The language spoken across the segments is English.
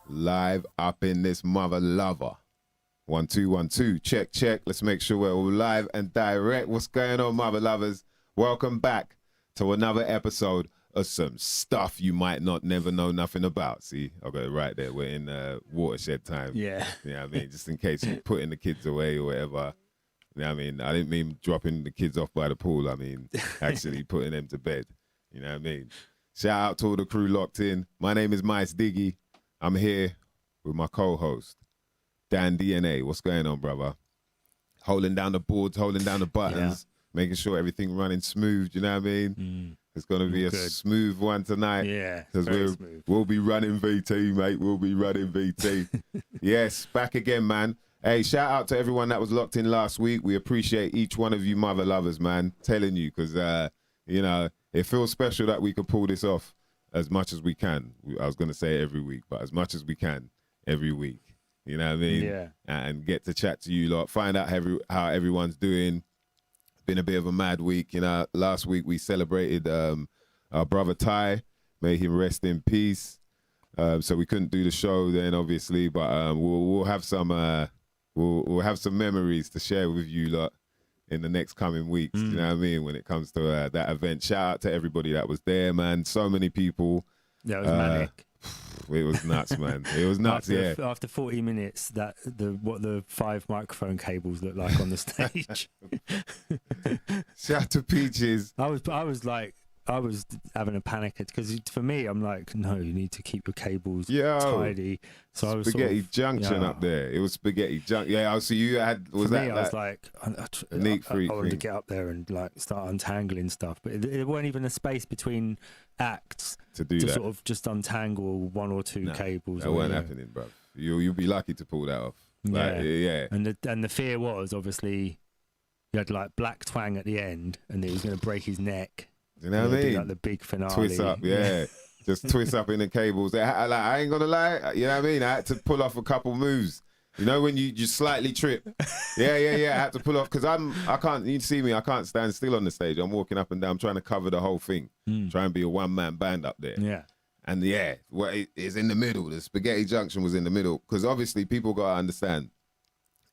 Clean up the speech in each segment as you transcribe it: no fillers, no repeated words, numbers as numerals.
Live up in this mother lover. 1 2 1 2. Check, check. Let's make sure we're all live and direct. What's going on, mother lovers? Welcome back to another episode of some stuff you might not never know nothing about. See, I got it right there. We're in watershed time. Yeah. You know what I mean? Just in case you're putting the kids away or whatever. You know what I mean? I didn't mean dropping the kids off by the pool. I mean, actually putting them to bed. You know what I mean? Shout out to all the crew locked in. My name is MysDiggi. I'm here with my co-host, Dan DNA. What's going on, brother? Holding down the boards, holding down the buttons, making sure everything running smooth. You know what I mean? It's going to be a smooth one tonight. Yeah, because we'll be running VT, mate. We'll be running VT. Yes, back again, man. Hey, shout out to everyone that was locked in last week. We appreciate each one of you mother lovers, man. Telling you, because, you know, it feels special that we could pull this off as much as we can. I was going to say every week, but as much as we can every week. You know what I mean? Yeah. And get to chat to you lot, find out how everyone's doing. Been a bit of a mad week. You know, last week we celebrated our brother Ty. May him rest in peace. So we couldn't do the show then, obviously, but we'll have some we'll have some memories to share with you lot in the next coming weeks. You know what I mean? When it comes to that event, shout out to everybody that was there, man. So many people. That was manic. It was nuts, man. It was nuts. After 40 minutes, what the 5 microphone cables look like on the stage. Shout out to Peaches. I was having a panic because for me, I'm like, no, you need to keep your cables tidy. So I was Spaghetti Junction up there. It was Spaghetti Junction. Yeah, so you had I was like, I wanted to get up there and like start untangling stuff, but there weren't even a space between acts to do that. Sort of just untangle 1 or 2 cables. That weren't happening, bro. You'll be lucky to pull that off. Like, yeah. And the fear was obviously you had like Black Twang at the end, and it was going to break his neck. You know what I mean? Like the big finale. Twist up, yeah. Just twist up in the cables. I ain't gonna lie, you know what I mean? I had to pull off a couple moves. You know when you just slightly trip? Yeah. I had to pull off because I can't. You see me? I can't stand still on the stage. I'm walking up and down, trying to cover the whole thing, trying to be a one-man band up there. Yeah. And it's in the middle. The Spaghetti Junction was in the middle because obviously people gotta understand.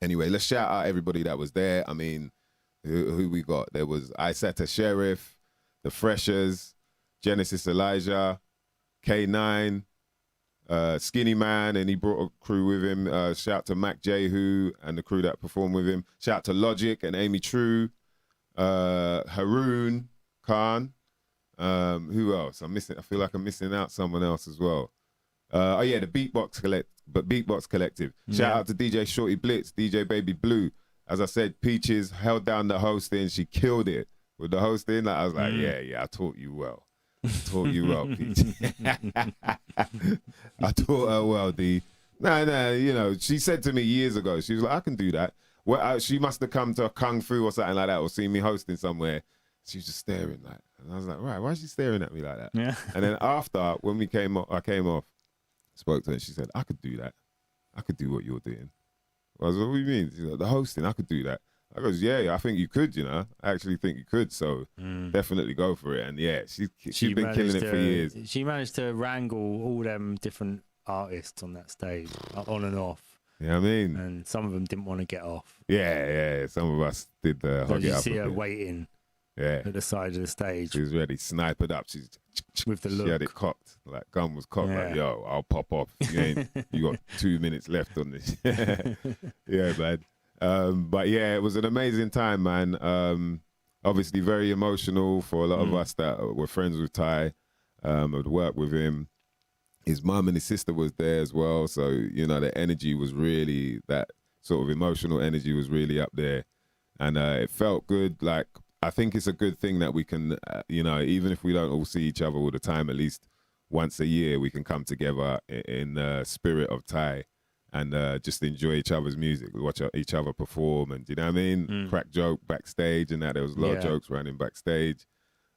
Anyway, let's shout out everybody that was there. I mean, who we got? There was Isetta Sheriff. The Freshers, Genesis Elijah, K9, Skinny Man, and he brought a crew with him. Shout to Mac Jehu and the crew that performed with him. Shout to Logic and Amy True, Haroon Khan. Who else? I feel like I'm missing out someone else as well. The Beatbox Collective. Shout out to DJ Shorty Blitz, DJ Baby Blue. As I said, Peaches held down the hosting. She killed it. With the hosting, I was like, yeah, I taught you well. Peach. I taught her well, D. No, you know, she said to me years ago, she was like, I can do that. Well, she must have come to a Kung Fu or something like that, or seen me hosting somewhere. She was just staring like, and I was like, right, why is she staring at me like that? Yeah. And then after, when I came off, spoke to her, and she said, I could do that. I could do what you're doing. I was like, what do you mean? She's like, the hosting, I could do that. I goes, yeah, I think you could, you know. I actually think you could, so definitely go for it. And yeah, she's been killing it for years. She managed to wrangle all them different artists on that stage, on and off. You know what I mean? And some of them didn't want to get off. Yeah. Some of us did hug it up. You see her waiting at the side of the stage. She was ready, sniped up. She's with the look. She had it cocked, like gun was cocked. Like, yo, I'll pop off. You got 2 minutes left on this. Yeah, man. But yeah, it was an amazing time, man. Obviously very emotional for a lot of us that were friends with Ty, had worked with him. His mum and his sister was there as well. So, you know, the energy was really, that sort of emotional energy was really up there. And it felt good. Like, I think it's a good thing that we can, you know, even if we don't all see each other all the time, at least once a year we can come together in the spirit of Ty. And just enjoy each other's music, watch each other perform, and do you know what I mean? Crack joke backstage and that. There was a lot of jokes running backstage.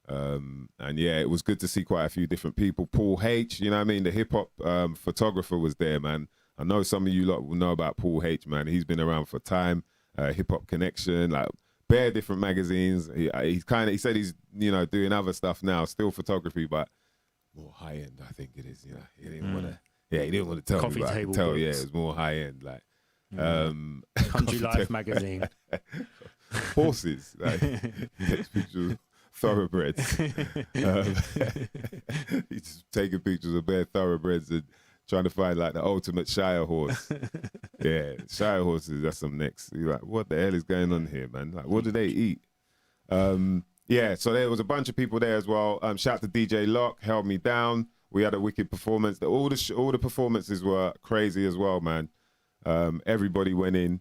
And yeah, it was good to see quite a few different people. Paul H, you know what I mean? The hip-hop photographer was there, man. I know some of you lot will know about Paul H, man. He's been around for time. Hip Hop Connection, like bare different magazines. He said he's, you know, doing other stuff now, still photography, but more high end, I think it is. You know, he didn't want to Yeah, he didn't want to tell Coffee me, but I table could tell. books. Yeah, it was more high end, like Country Life magazine. Horses, like takes pictures of thoroughbreds. He's just taking pictures of bare thoroughbreds and trying to find like the ultimate Shire horse. Yeah, Shire horses. That's some next. You're like, what the hell is going on here, man? Like, what do they eat? Yeah, so there was a bunch of people there as well. Shout out to DJ Locke, held me down. We had a wicked performance. All the performances were crazy as well, man. Everybody went in,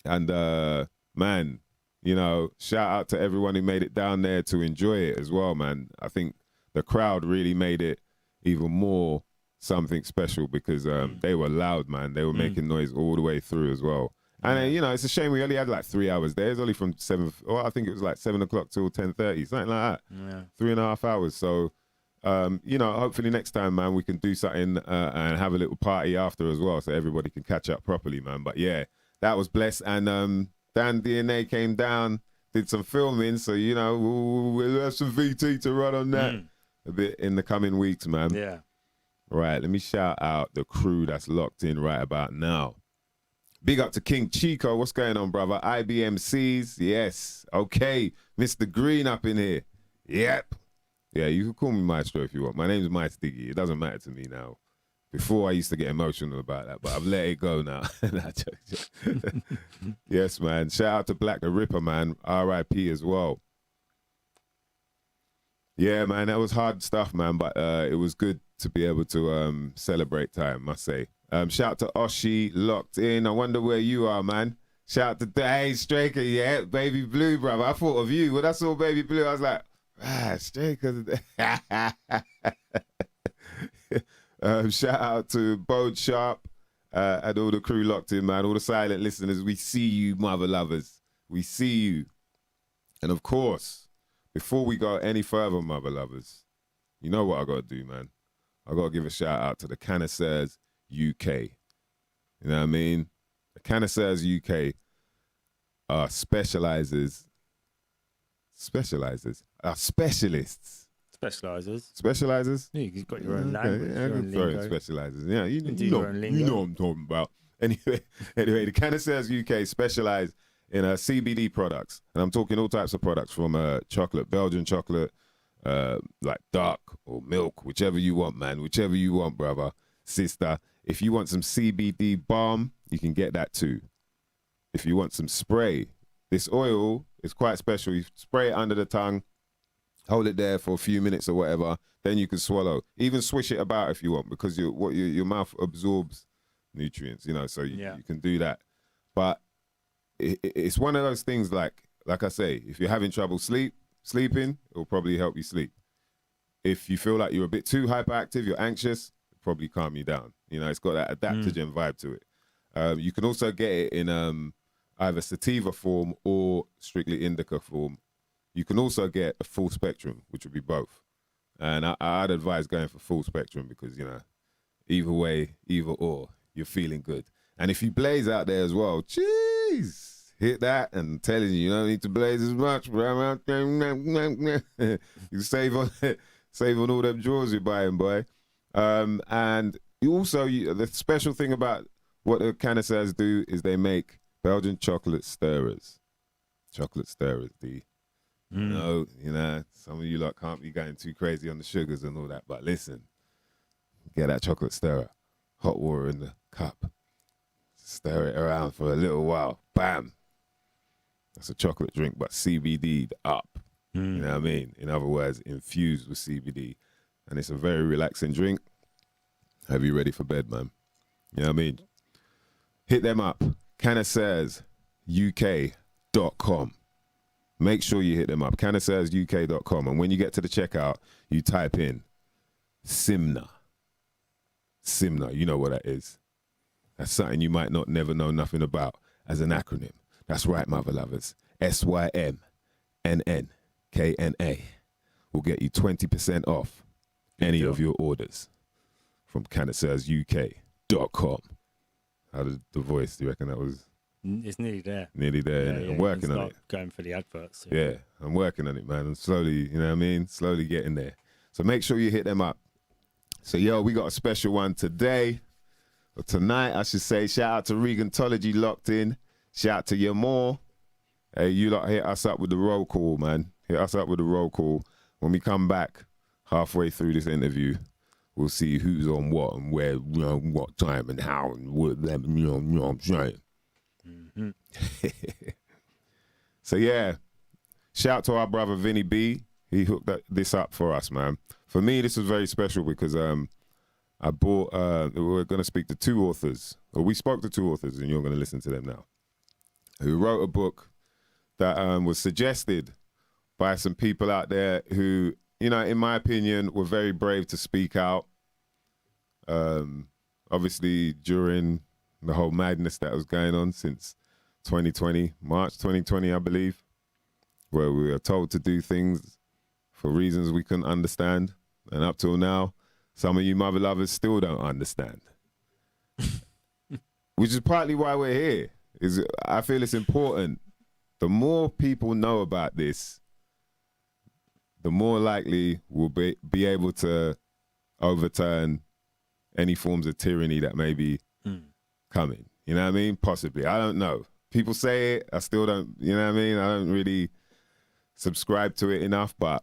and man, you know, shout out to everyone who made it down there to enjoy it as well, man. I think the crowd really made it even more something special because they were loud, man. They were making noise all the way through as well. And you know, it's a shame we only had like 3 hours there. It's only from 7, or I think it was like 7 o'clock till 10:30, something like that. Yeah. 3.5 hours. So, you know, hopefully next time, man, we can do something and have a little party after as well, so everybody can catch up properly, man. But yeah, that was blessed. And Dan DNA came down, did some filming, so you know we'll have some VT to run on that a bit in the coming weeks, man. Yeah. Right. Let me shout out the crew that's locked in right about now. Big up to King Chico. What's going on, brother? IBMCs. Yes. Okay. Mr. Green up in here. Yep. Yeah, you can call me Maestro if you want. My name's MysDiggi. It doesn't matter to me now. Before I used to get emotional about that, but I've let it go now. Yes, man. Shout out to Black the Ripper, man. R.I.P. as well. Yeah, man, that was hard stuff, man, but it was good to be able to celebrate time, must say. Shout out to Oshi, locked in. I wonder where you are, man. Shout out to hey, Straker, yeah, Baby Blue, brother. I thought of you. When I saw Baby Blue, I was like, Straker. Shout out to Bode Sharp and all the crew locked in, man. All the silent listeners, we see you, mother lovers. We see you. And of course, before we go any further, mother lovers, you know what I got to do, man. I got to give a shout out to the Connoisseurs UK. You know what I mean? The Connoisseurs UK are specialists. Specializers. Specializers? Yeah, you've got your own language. Yeah, your own lingo. Specializers. Yeah, you your own lingo. You know what I'm talking about. Anyway, the Connoisseurs UK specialize in CBD products. And I'm talking all types of products from chocolate, Belgian chocolate, like dark or milk, whichever you want, man. Whichever you want, brother, sister. If you want some CBD balm, you can get that too. If you want some spray, this oil is quite special. You spray it under the tongue, hold it there for a few minutes or whatever, then you can swallow. Even swish it about if you want, because your mouth absorbs nutrients, you know, so you can do that. But it's one of those things, like I say, if you're having trouble sleeping, it'll probably help you sleep. If you feel like you're a bit too hyperactive, you're anxious, it'll probably calm you down. You know, it's got that adaptogen vibe to it. You can also get it in either sativa form or strictly indica form. You can also get a full spectrum, which would be both. And I'd advise going for full spectrum because, you know, either way, either or, you're feeling good. And if you blaze out there as well, jeez, hit that and telling you don't need to blaze as much. You save on all them drawers you're buying, boy. And you also, the special thing about what the Connoisseurs do is they make Belgian chocolate stirrers. Chocolate stirrers, you know, some of you lot can't be going too crazy on the sugars and all that, but listen, get that chocolate stirrer, hot water in the cup, stir it around for a little while, bam. That's a chocolate drink, but CBD'd up. You know what I mean? In other words, infused with CBD. And it's a very relaxing drink. Have you ready for bed, man? You know what I mean? Hit them up, connoisseursuk.com. Make sure you hit them up, connoisseursuk.com. And when you get to the checkout, you type in Simna. Simna, you know what that is. That's something you might not never know nothing about as an acronym. That's right, mother lovers. SYMNNKNA will get you 20% off any of your orders from connoisseursuk.com. How did the voice, do you reckon that was? It's nearly there. Nearly there. Yeah, I'm working on it. Going for the adverts. Yeah, I'm working on it, man. I'm slowly, you know what I mean? Slowly getting there. So make sure you hit them up. So, yo, we got a special one today, or tonight, I should say. Shout out to Regantology locked in. Shout out to Yamore. Hey, you lot hit us up with the roll call, man. Hit us up with the roll call. When we come back halfway through this interview, we'll see who's on what and where, what time and how and what them, what I'm saying. So, yeah, shout out to our brother Vinny B. He hooked this up for us, man. For me, this was very special because I bought, we're going to speak to two authors, or we spoke to two authors, and you're going to listen to them now, who wrote a book that was suggested by some people out there who, in my opinion, were very brave to speak out. Obviously, during the whole madness that was going on since 2020, March 2020, I believe, where we were told to do things for reasons we couldn't understand. And up till now, some of you mother lovers still don't understand. Which is partly why we're here. I feel it's important. The more people know about this, the more likely we'll be able to overturn any forms of tyranny that may be coming. You know what I mean? Possibly. I don't know. People say it. I still don't, you know what I mean? I don't really subscribe to it enough, but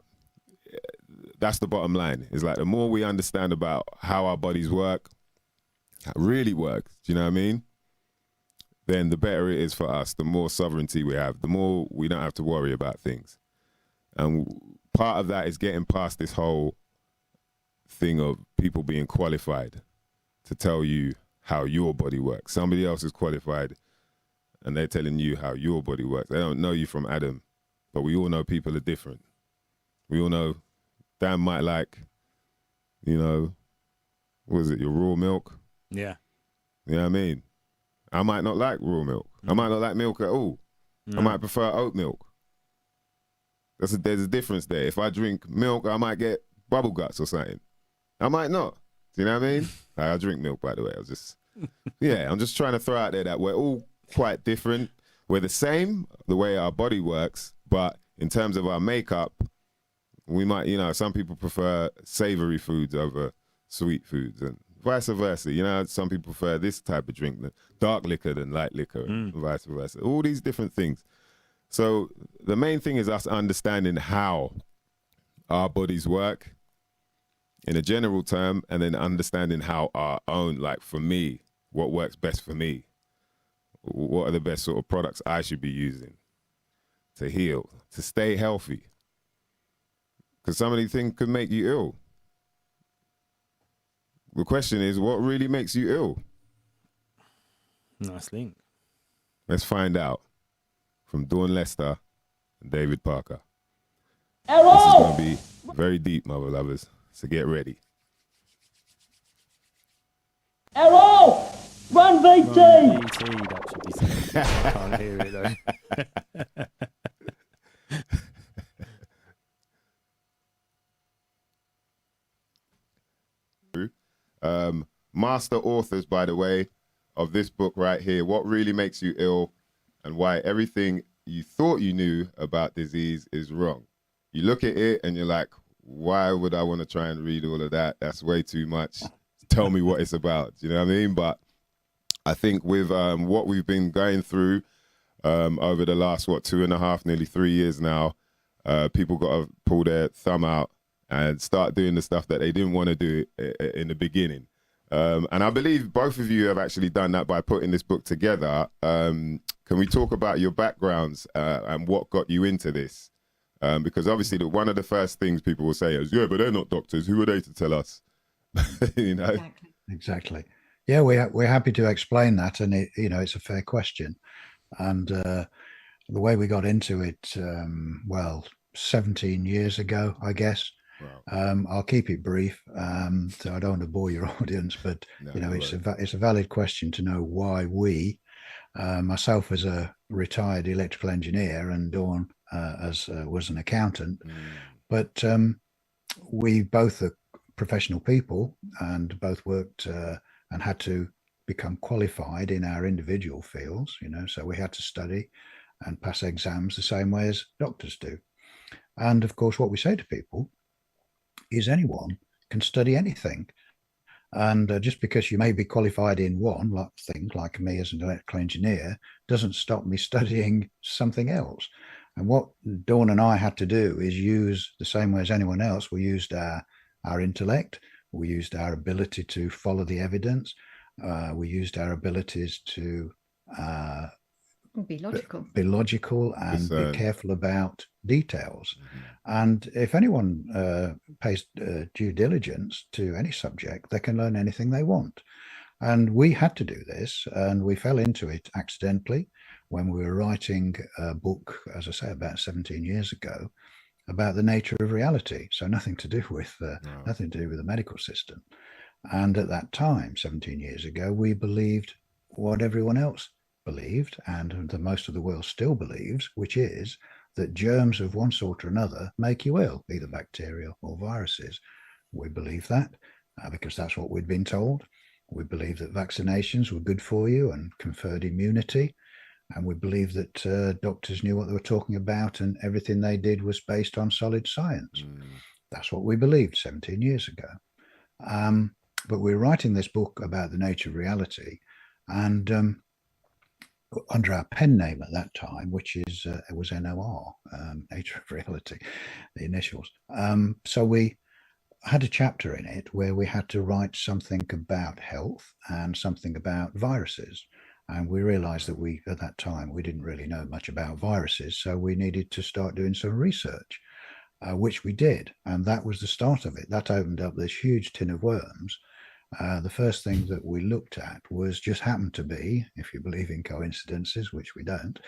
that's the bottom line. It's like the more we understand about how our bodies work, how it really works, do you know what I mean? Then the better it is for us, the more sovereignty we have, the more we don't have to worry about things. And part of that is getting past this whole thing of people being qualified to tell you how your body works. Somebody else is qualified and they're telling you how your body works. They don't know you from Adam, but we all know people are different. We all know Dan might like, what is it, your raw milk? Yeah. You know what I mean? I might not like raw milk. I might not like milk at all. I might prefer oat milk. There's a difference there. If I drink milk, I might get bubble guts or something. I might not. Do you know what I mean? I drink milk, by the way. I'm just trying to throw out there that we're all quite different. We're the same, the way our body works, but in terms of our makeup, we might, some people prefer savory foods over sweet foods and vice versa. Some people prefer this type of drink, dark liquor than light liquor, and vice versa. All these different things. So the main thing is us understanding how our bodies work in a general term, and then understanding how our own, like for me, what works best for me. What are the best sort of products I should be using to heal, to stay healthy? Because some of these things could make you ill. The question is, what really makes you ill? Nice link. Let's find out from Dawn Lester and David Parker. Hello! This is going to be very deep, mother lovers, so get ready. Hello! Run VT! That should be something. I can't hear it though. Master authors, by the way, of this book right here, What Really Makes You Ill and Why Everything You Thought You Knew About Disease is Wrong. You look at it and you're like, why would I want to try and read all of that? That's way too much. Tell me what it's about. You know what I mean? But I think with what we've been going through over the last, 2.5, nearly 3 years now, people got to pull their thumb out and start doing the stuff that they didn't want to do in the beginning. And I believe both of you have actually done that by putting this book together. Can we talk about your backgrounds and what got you into this? Because obviously one of the first things people will say is, yeah, but they're not doctors. Who are they to tell us? Exactly. Yeah, we're happy to explain that. And it's a fair question. And the way we got into it, 17 years ago, I guess. Wow. I'll keep it brief, so I don't want to bore your audience, but it's a valid question to know why we, myself as a retired electrical engineer and Dawn was an accountant, but we both are professional people and both worked and had to become qualified in our individual fields, so we had to study and pass exams the same way as doctors do. And of course, what we say to people is anyone can study anything. And just because you may be qualified in one like me as an electrical engineer doesn't stop me studying something else. And what Dawn and I had to do is use the same way as anyone else. We used our intellect, we used our ability to follow the evidence, we used our abilities to be logical, and be careful about details. And if anyone pays due diligence to any subject, they can learn anything they want. And we had to do this, and we fell into it accidentally when we were writing a book, as I say, about 17 years ago, about the nature of reality. So nothing to do with the medical system. And at that time, 17 years ago, we believed what everyone else believed, and the most of the world still believes, which is that germs of one sort or another make you ill, either bacteria or viruses. We believe that because that's what we'd been told. We believe that vaccinations were good for you and conferred immunity. And we believe that doctors knew what they were talking about, and everything they did was based on solid science. That's what we believed 17 years ago. But we were writing this book about the nature of reality, and under our pen name at that time, which is it was NOR, Nature of Reality, the initials. So we had a chapter in it where we had to write something about health and something about viruses. And we realized that at that time, we didn't really know much about viruses. So we needed to start doing some research, which we did. And that was the start of it. That opened up this huge tin of worms. The first thing that we looked at just happened to be, if you believe in coincidences, which we don't,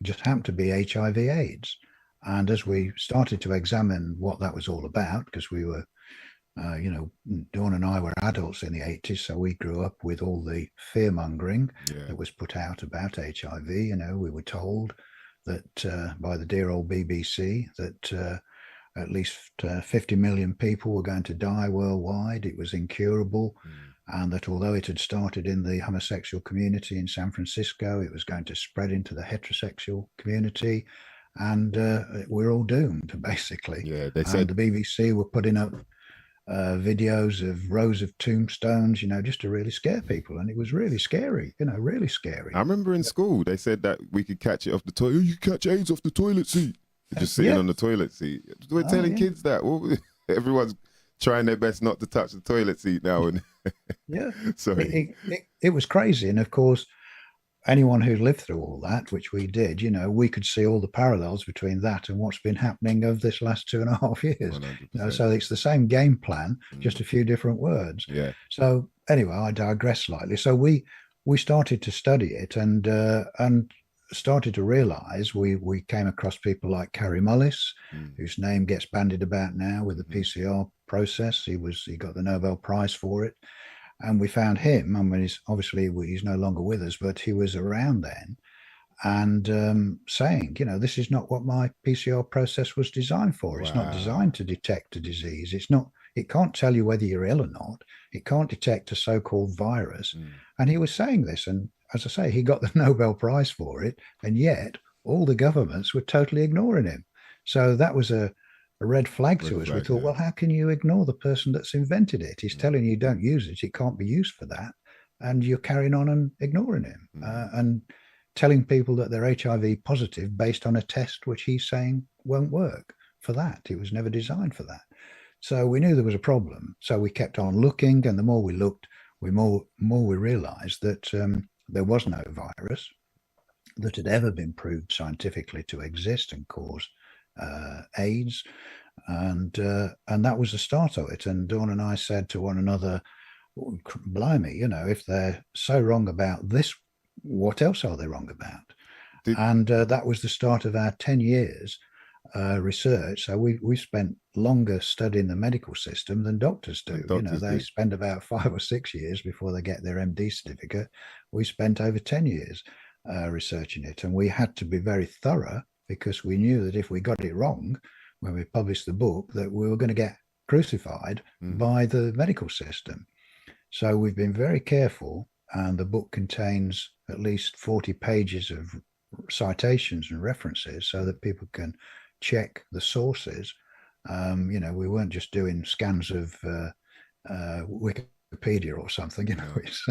just happened to be HIV/AIDS. And as we started to examine what that was all about, because we were, Dawn and I were adults in the 80s, so we grew up with all the fear mongering that was put out about HIV. We were told that by the dear old BBC that at least 50 million people were going to die worldwide. It was incurable. And that although it had started in the homosexual community in San Francisco, it was going to spread into the heterosexual community. And we're all doomed, basically. Yeah, they said the BBC were putting up videos of rows of tombstones, just to really scare people. And it was really scary, really scary. I remember in school, they said that we could catch it off the toilet. You catch AIDS off the toilet seat. Just sitting on the toilet seat. We're telling kids that. Well, everyone's trying their best not to touch the toilet seat now. And sorry. It was crazy. And of course, anyone who lived through all that, which we did, we could see all the parallels between that and what's been happening over this last 2.5 years. So it's the same game plan, just a few different words. Yeah. So anyway, I digress slightly. So we started to study it and started to realize we came across people like Carrie Mullis, whose name gets bandied about now with the PCR process. He got the Nobel Prize for it. And we found him. I mean, he's no longer with us, but he was around then, and saying, this is not what my PCR process was designed for. Wow. It's not designed to detect a disease. It can't tell you whether you're ill or not. It can't detect a so-called virus. And he was saying this, and as I say, he got the Nobel Prize for it, and yet all the governments were totally ignoring him. So that was a red flag to us. We thought, well, how can you ignore the person that's invented it? He's telling you don't use it. It can't be used for that. And you're carrying on and ignoring him and telling people that they're HIV positive based on a test which he's saying won't work for that. It was never designed for that. So we knew there was a problem. So we kept on looking, and the more we looked, the more we realized that there was no virus that had ever been proved scientifically to exist and cause AIDS, and that was the start of it. And Dawn and I said to one another, blimey, if they're so wrong about this, what else are they wrong about? And that was the start of our 10 years research. So we spent longer studying the medical system than doctors do. They spend about 5 or 6 years before they get their MD certificate. We spent over 10 years researching it, and we had to be very thorough, because we knew that if we got it wrong when we published the book, that we were going to get crucified by the medical system. So we've been very careful, and the book contains at least 40 pages of citations and references so that people can check the sources. We weren't just doing scans of Wikipedia or something. It's,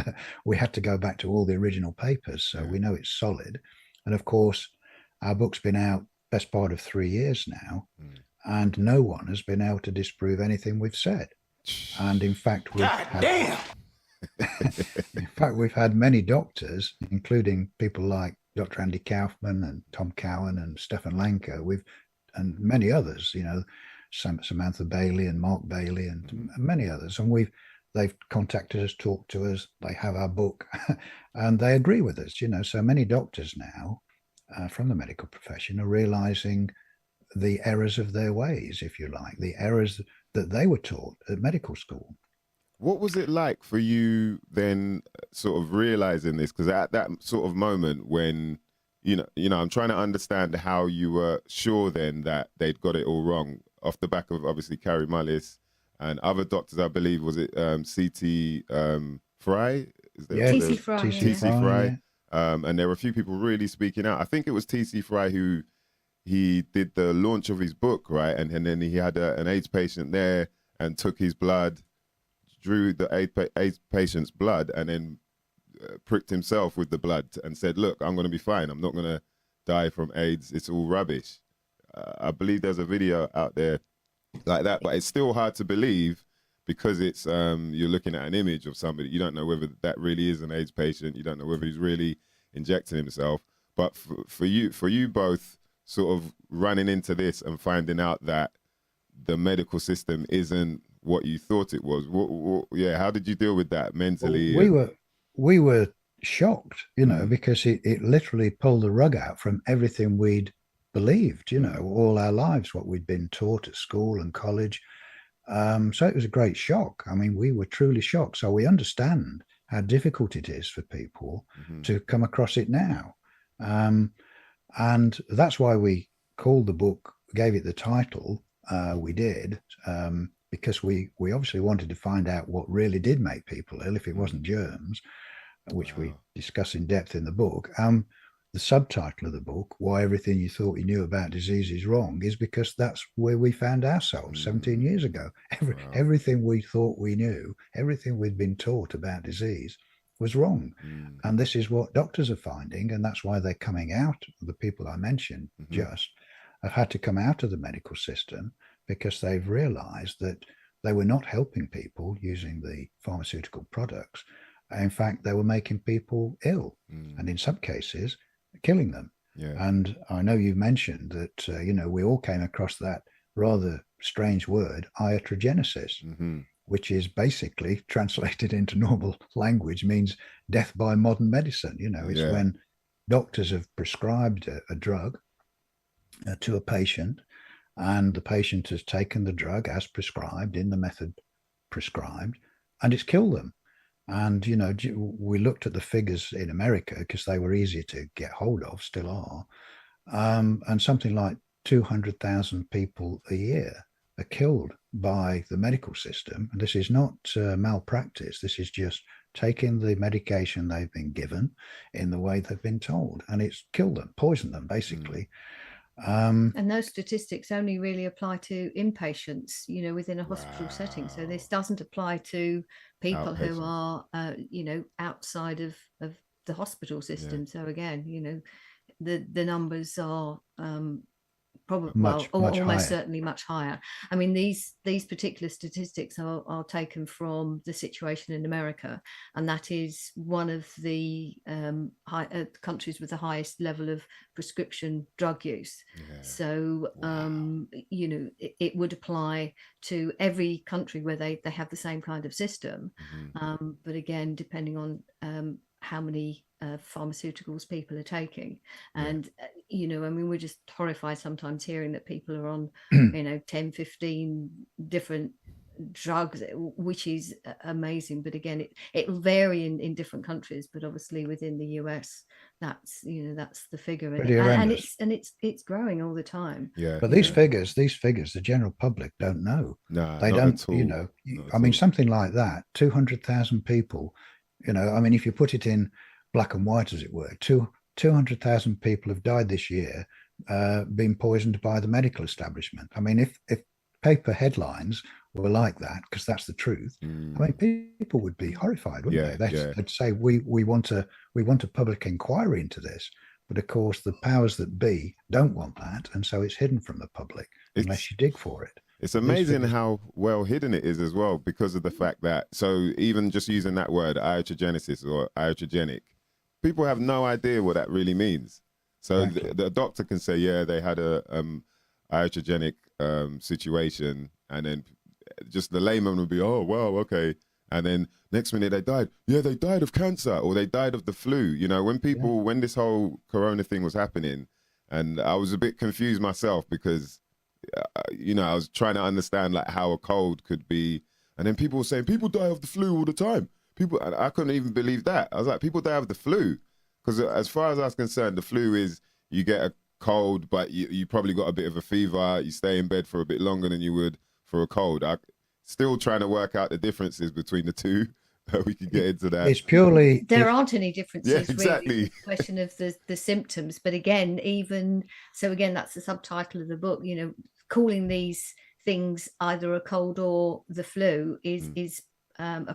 we had to go back to all the original papers, so we know it's solid. And of course, our book's been out best part of 3 years now, and no one has been able to disprove anything we've said. And in fact, we've had many doctors, including people like Dr. Andy Kaufman and Tom Cowan and Stefan Lanka, and many others, Samantha Bailey and Mark Bailey and many others. And they've contacted us, talked to us, they have our book, and they agree with us. So many doctors now from the medical profession are realizing the errors of their ways, if you like, the errors that they were taught at medical school. What was it like for you then, sort of realizing this? Because at that sort of moment when, I'm trying to understand how you were sure then that they'd got it all wrong, off the back of obviously Carrie Mullis and other doctors. I believe, was it C.T. Fry? T.C. Fry. T.C. Fry. Yeah. And there were a few people really speaking out. I think it was T.C. Fry who he did the launch of his book, right? And then he had an AIDS patient there and took his blood, drew the AIDS patient's blood, and then pricked himself with the blood and said, look, I'm going to be fine. I'm not going to die from AIDS. It's all rubbish. I believe there's a video out there like that, but it's still hard to believe because it's you're looking at an image of somebody. You don't know whether that really is an AIDS patient. You don't know whether he's really injecting himself. But for you both sort of running into this and finding out that the medical system isn't what you thought it was. How did you deal with that mentally? We were shocked, because it literally pulled the rug out from everything we'd believed, all our lives, what we'd been taught at school and college. So it was a great shock. I mean, we were truly shocked. So we understand how difficult it is for people to come across it now. And that's why we called the book, gave it the title we did, because we obviously wanted to find out what really did make people ill if it wasn't germs, which we discuss in depth in the book. The subtitle of the book, Why Everything You Thought You Knew About Disease Is Wrong, is because that's where we found ourselves 17 years ago. Everything we thought we knew, everything we'd been taught about disease was wrong. And this is what doctors are finding, and that's why they're coming out. The people I mentioned just have had to come out of the medical system because they've realized that they were not helping people using the pharmaceutical products. In fact, they were making people ill, and in some cases, killing them. And I know you mentioned that, we all came across that rather strange word, iatrogenesis, which is basically translated into normal language means death by modern medicine. It's when doctors have prescribed a drug to a patient, and the patient has taken the drug as prescribed in the method prescribed, and it's killed them. And, we looked at the figures in America because they were easier to get hold of, still are. And something like 200,000 people a year are killed by the medical system. And this is not malpractice. This is just taking the medication they've been given in the way they've been told. And it's killed them, poisoned them, basically. And those statistics only really apply to inpatients, within a hospital setting. So this doesn't apply to people who are, outside of the hospital system. So again, the numbers are probably almost certainly much higher. I mean, these particular statistics are taken from the situation in America, and that is one of the countries with the highest level of prescription drug use. So it would apply to every country where they have the same kind of system, but again, depending on how many pharmaceuticals people are taking. And we're just horrified sometimes hearing that people are on 10, 15 different drugs, which is amazing. But again, it will vary in different countries, but obviously within the US, that's the figure, and it's growing all the time. But these figures the general public don't know. They don't. I mean, something like that, 200,000 people, if you put it in black and white, as it were, 200,000 people have died this year, been poisoned by the medical establishment. I mean, if paper headlines were like that, because that's the truth, I mean, people would be horrified, wouldn't they? They'd say, we want a public inquiry into this. But of course, the powers that be don't want that, and so it's hidden from the public unless you dig for it. It's amazing how well hidden it is as well, because of the fact that, so even just using that word, iatrogenesis or iatrogenic, people have no idea what that really means. So exactly. the doctor can say, yeah, they had a iatrogenic situation, and then just the layman would be, oh, wow, okay. And then next minute they died. Yeah, they died of cancer, or they died of the flu. You know, when people, when this whole corona thing was happening, and I was a bit confused myself because, you know, I was trying to understand like how a cold could be. And then people were saying, people die of the flu all the time. People, I couldn't even believe that. I was like, people die of the flu. Because as far as I was concerned, the flu is you get a cold, but you probably got a bit of a fever. You stay in bed for a bit longer than you would for a cold. Still trying to work out the differences between the two. We can get into that. It's purely... There aren't any differences. Yeah, exactly. Really. It's a question of the symptoms. But again, that's the subtitle of the book, you know, calling these things either a cold or the flu is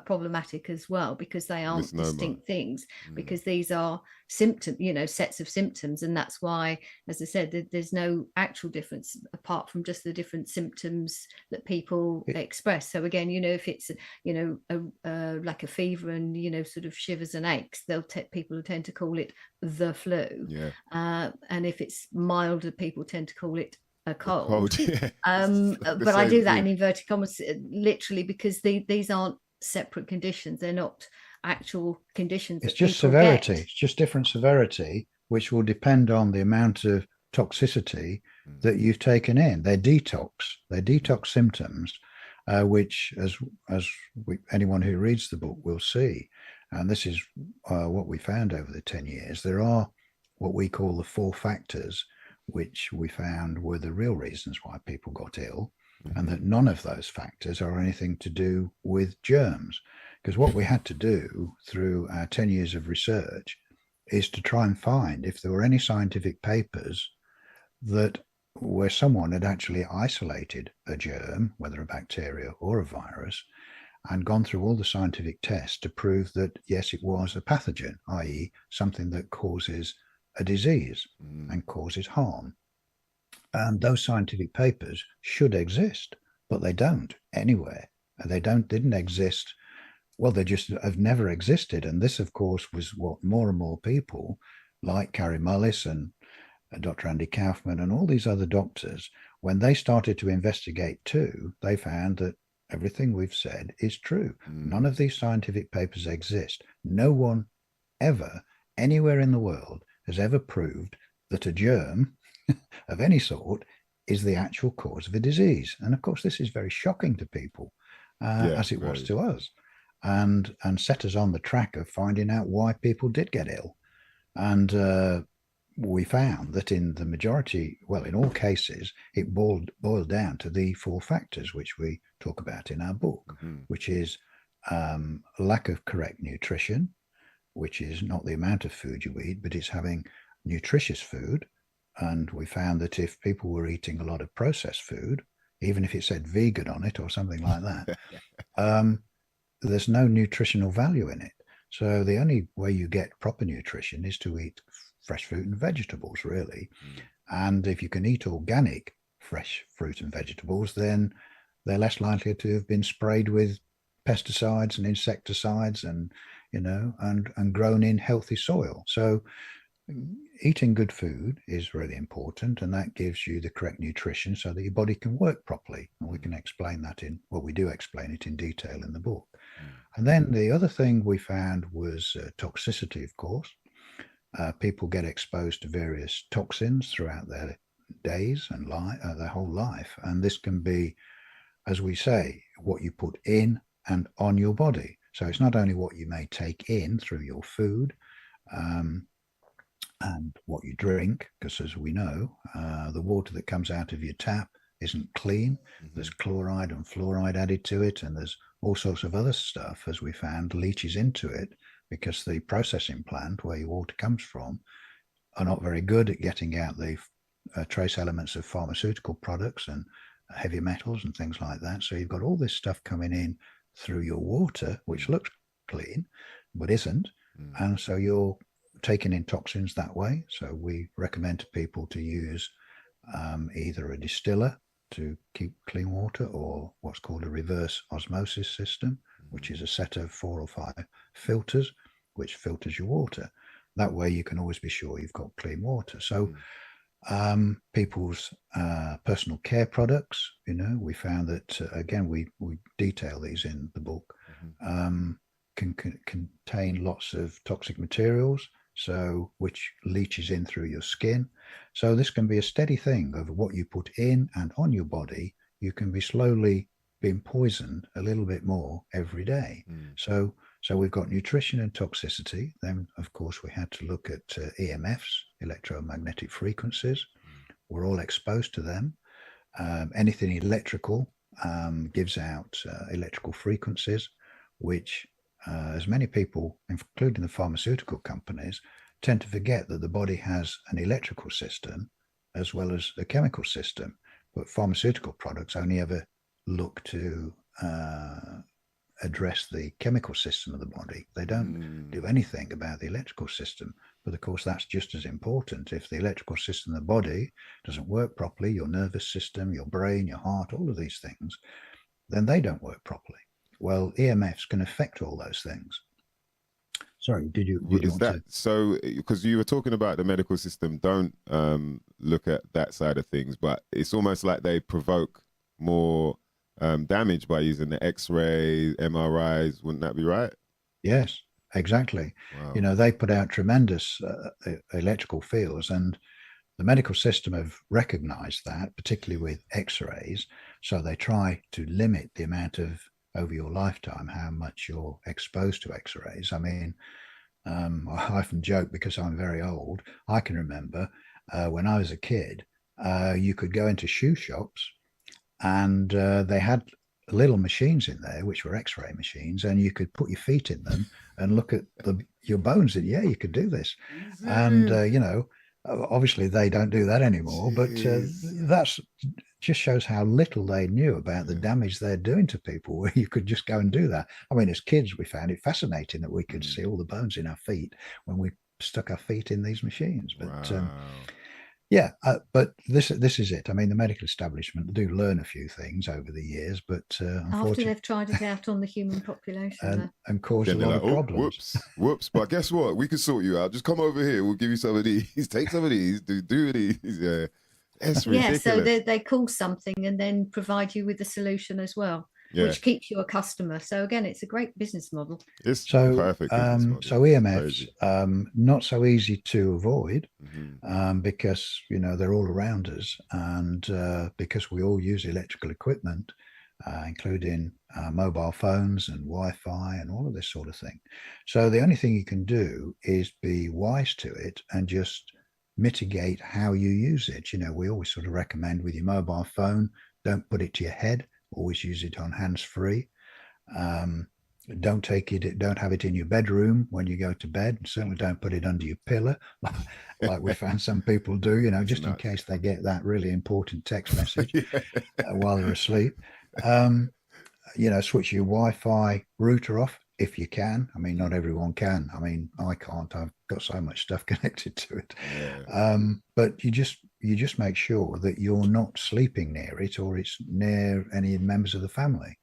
problematic as well, because they aren't distinct things, because these are sets of symptoms, and that's why, as I said, there's no actual difference apart from just the different symptoms that people express. So again, you know, if it's like a fever and, you know, sort of shivers and aches, people will tend to call it the flu. And if it's milder, people tend to call it a cold. Yeah. But I do that in inverted commas, literally, because these aren't separate conditions. They're not actual conditions. It's just severity. It's just different severity, which will depend on the amount of toxicity that you've taken in. They're detox symptoms, which, anyone who reads the book will see. And this is what we found over the 10 years. There are what we call the 4 factors, which we found were the real reasons why people got ill, and that none of those factors are anything to do with germs. Because what we had to do through our 10 years of research is to try and find if there were any scientific papers where someone had actually isolated a germ, whether a bacteria or a virus, and gone through all the scientific tests to prove that, yes, it was a pathogen, i.e. something that causes a disease and causes harm. And those scientific papers should exist, but they don't anywhere. They didn't exist. Well, they just have never existed. And this, of course, was what more and more people like Carrie Mullis and Dr. Andy Kaufman and all these other doctors, when they started to investigate too, they found that everything we've said is true. None of these scientific papers exist. No one ever, anywhere in the world, has ever proved that a germ of any sort is the actual cause of a disease. And of course, this is very shocking to people, as it was to us, and set us on the track of finding out why people did get ill. And we found that in the majority, well, in all cases, it boiled down to the 4 factors, which we talk about in our book, which is lack of correct nutrition, which is not the amount of food you eat, but it's having nutritious food. And we found that if people were eating a lot of processed food, even if it said vegan on it or something like that, there's no nutritional value in it. So the only way you get proper nutrition is to eat fresh fruit and vegetables, really. And if you can eat organic fresh fruit and vegetables, then they're less likely to have been sprayed with pesticides and insecticides and, you know, and grown in healthy soil. So eating good food is really important, and that gives you the correct nutrition so that your body can work properly. And we can explain that we do explain it in detail in the book. And then the other thing we found was toxicity, of course. People get exposed to various toxins throughout their days and their whole life. And this can be, as we say, what you put in and on your body. So it's not only what you may take in through your food, and what you drink, because as we know, the water that comes out of your tap isn't clean. There's chloride and fluoride added to it, and there's all sorts of other stuff, as we found, leaches into it, because the processing plant where your water comes from are not very good at getting out the trace elements of pharmaceutical products and heavy metals and things like that. So you've got all this stuff coming in through your water, which looks clean, but isn't. And so you're taking in toxins that way. So we recommend to people to use either a distiller to keep clean water, or what's called a reverse osmosis system, which is a set of 4 or 5 filters, which filters your water. That way you can always be sure you've got clean water. So people's personal care products, we found that, again, we detail these in the book, can contain lots of toxic materials, so which leaches in through your skin. So this can be a steady thing of what you put in and on your body. You can be slowly being poisoned a little bit more every day. So we've got nutrition and toxicity. Then, of course, we had to look at EMFs, electromagnetic frequencies. We're all exposed to them. Anything electrical gives out electrical frequencies, which as many people, including the pharmaceutical companies, tend to forget that the body has an electrical system as well as a chemical system. But pharmaceutical products only ever look to address the chemical system of the body. They don't do anything about the electrical system. But of course, that's just as important. If the electrical system of the body doesn't work properly, your nervous system, your brain, your heart, all of these things, then they don't work properly. Well, EMFs can affect all those things. Sorry, did you want to... So, because you were talking about the medical system, don't look at that side of things, but it's almost like they provoke more damage by using the X-rays, MRIs. Wouldn't that be right? Yes, exactly. Wow. They put out tremendous electrical fields, and the medical system have recognized that, particularly with X-rays. So they try to limit the amount of, over your lifetime, how much you're exposed to X-rays. I mean, I often joke, because I'm very old, I can remember when I was a kid, you could go into shoe shops, and they had little machines in there, which were X-ray machines, and you could put your feet in them and look at your bones. And yeah, you could do this. And, obviously they don't do that anymore, but that's just shows how little they knew about the damage they're doing to people, where you could just go and do that. I mean, as kids, we found it fascinating that we could see all the bones in our feet when we stuck our feet in these machines. But but this is it. I mean, the medical establishment do learn a few things over the years, but after they've tried it out on the human population and caused a lot of problems. Whoops! But guess what? We can sort you out. Just come over here. We'll give you some of these. Take some of these. Do these. Yeah, that's ridiculous. Yeah, so they cause something and then provide you with the solution as well. Yeah. Which keeps you a customer. So again, it's a great business model. It's perfect. So EMFs, not so easy to avoid, because they're all around us, and because we all use electrical equipment, including mobile phones and Wi-Fi and all of this sort of thing. So the only thing you can do is be wise to it and just mitigate how you use it. We always sort of recommend, with your mobile phone, don't put it to your head. Always use it on hands-free. Don't have it in your bedroom when you go to bed. Certainly don't put it under your pillow, like we found some people do, just in case they get that really important text message while they're asleep. Switch your Wi-Fi router off if you can. I mean, not everyone can. I mean, I can't. I've got so much stuff connected to it. But you just make sure that you're not sleeping near it, or it's near any members of the family.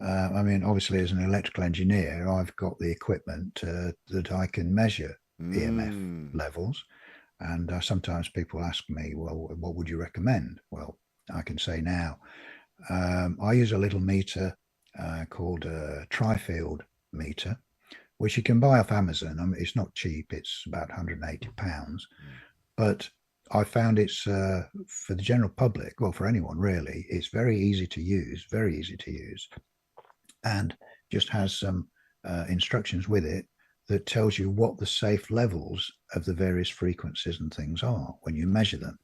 I mean, obviously, as an electrical engineer, I've got the equipment that I can measure EMF levels. And sometimes people ask me, well, what would you recommend? Well, I can say now, I use a little meter called a tri-field meter, which you can buy off Amazon. I mean, it's not cheap. It's about £180. But I found it's for the general public, well, for anyone really, it's very easy to use, and just has some instructions with it that tells you what the safe levels of the various frequencies and things are when you measure them.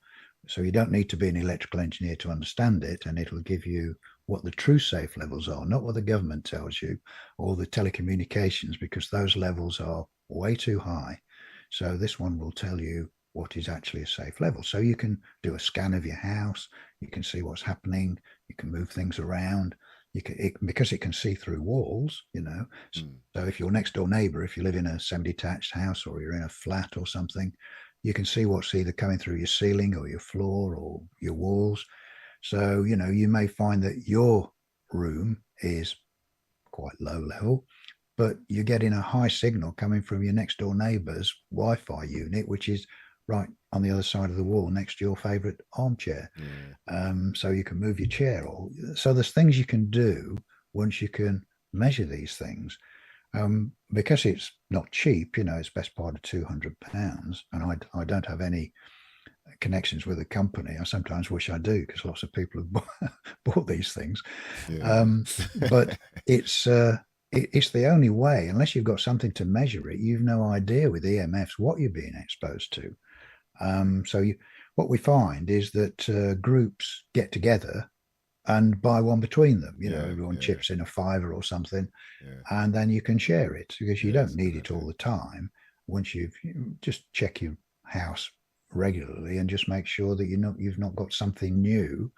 So you don't need to be an electrical engineer to understand it, and it'll give you what the true safe levels are, not what the government tells you or the telecommunications, because those levels are way too high. So this one will tell you what is actually a safe level. So you can do a scan of your house, you can see what's happening, you can move things around, because it can see through walls, So if your next door neighbor, if you live in a semi-detached house or you're in a flat or something, you can see what's either coming through your ceiling or your floor or your walls. So, you may find that your room is quite low level, but you're getting a high signal coming from your next door neighbor's Wi-Fi unit, which is right on the other side of the wall next to your favorite armchair. So you can move your chair. So there's things you can do once you can measure these things. Because it's not cheap, it's best part of £200, and I don't have any connections with the company. I sometimes wish I do, because lots of people have bought these things. But it's the only way. Unless you've got something to measure it, you've no idea with EMFs what you're being exposed to. What we find is that groups get together and buy one between them. Everyone chips in a £5 or something, and then you can share it, because you don't need it all the time. Once you just check your house regularly and just make sure that you've not got something new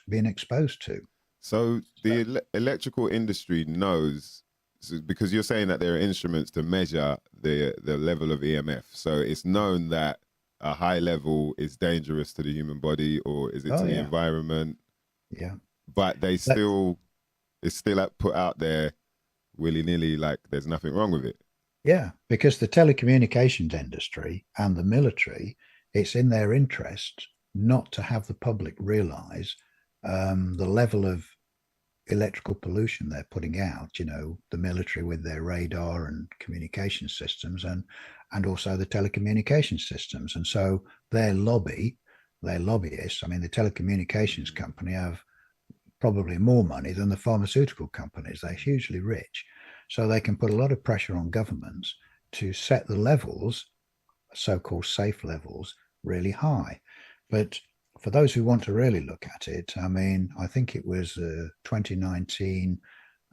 being exposed to. So the electrical industry knows, because you're saying that there are instruments to measure the level of EMF. So it's known that a high level is dangerous to the human body, or is it to the environment? Yeah. But it's still put out there willy-nilly, like there's nothing wrong with it. Yeah, because the telecommunications industry and the military, it's in their interest not to have the public realize the level of electrical pollution they're putting out, the military with their radar and communication systems, and also the telecommunications systems. And so their lobbyists, the telecommunications company have probably more money than the pharmaceutical companies. They're hugely rich. So they can put a lot of pressure on governments to set the levels, so-called safe levels, really high. But for those who want to really look at it, I think it was 2019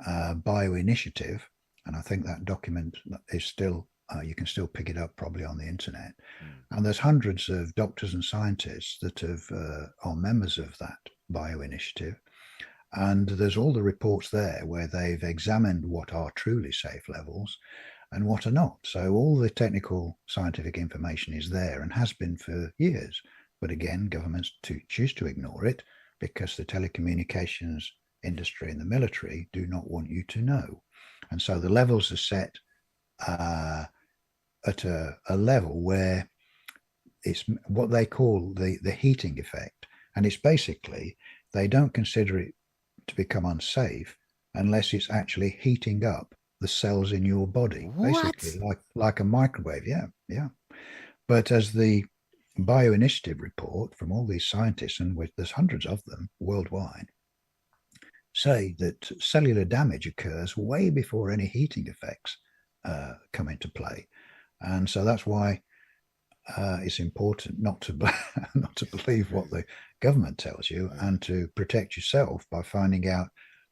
bioinitiative, and I think that document is still, you can still pick it up probably on the internet. And there's hundreds of doctors and scientists that are members of that bioinitiative. And there's all the reports there where they've examined what are truly safe levels and what are not. So all the technical scientific information is there and has been for years. But again, governments choose to ignore it because the telecommunications industry and the military do not want you to know. And so the levels are set at a level where it's what they call the heating effect. And it's basically, they don't consider it to become unsafe unless it's actually heating up the cells in your body. What? Basically like a microwave. Yeah. But as the bioinitiative report from all these scientists, and there's hundreds of them worldwide, say that cellular damage occurs way before any heating effects come into play. And so that's why it's important not to believe what the government tells you, and to protect yourself by finding out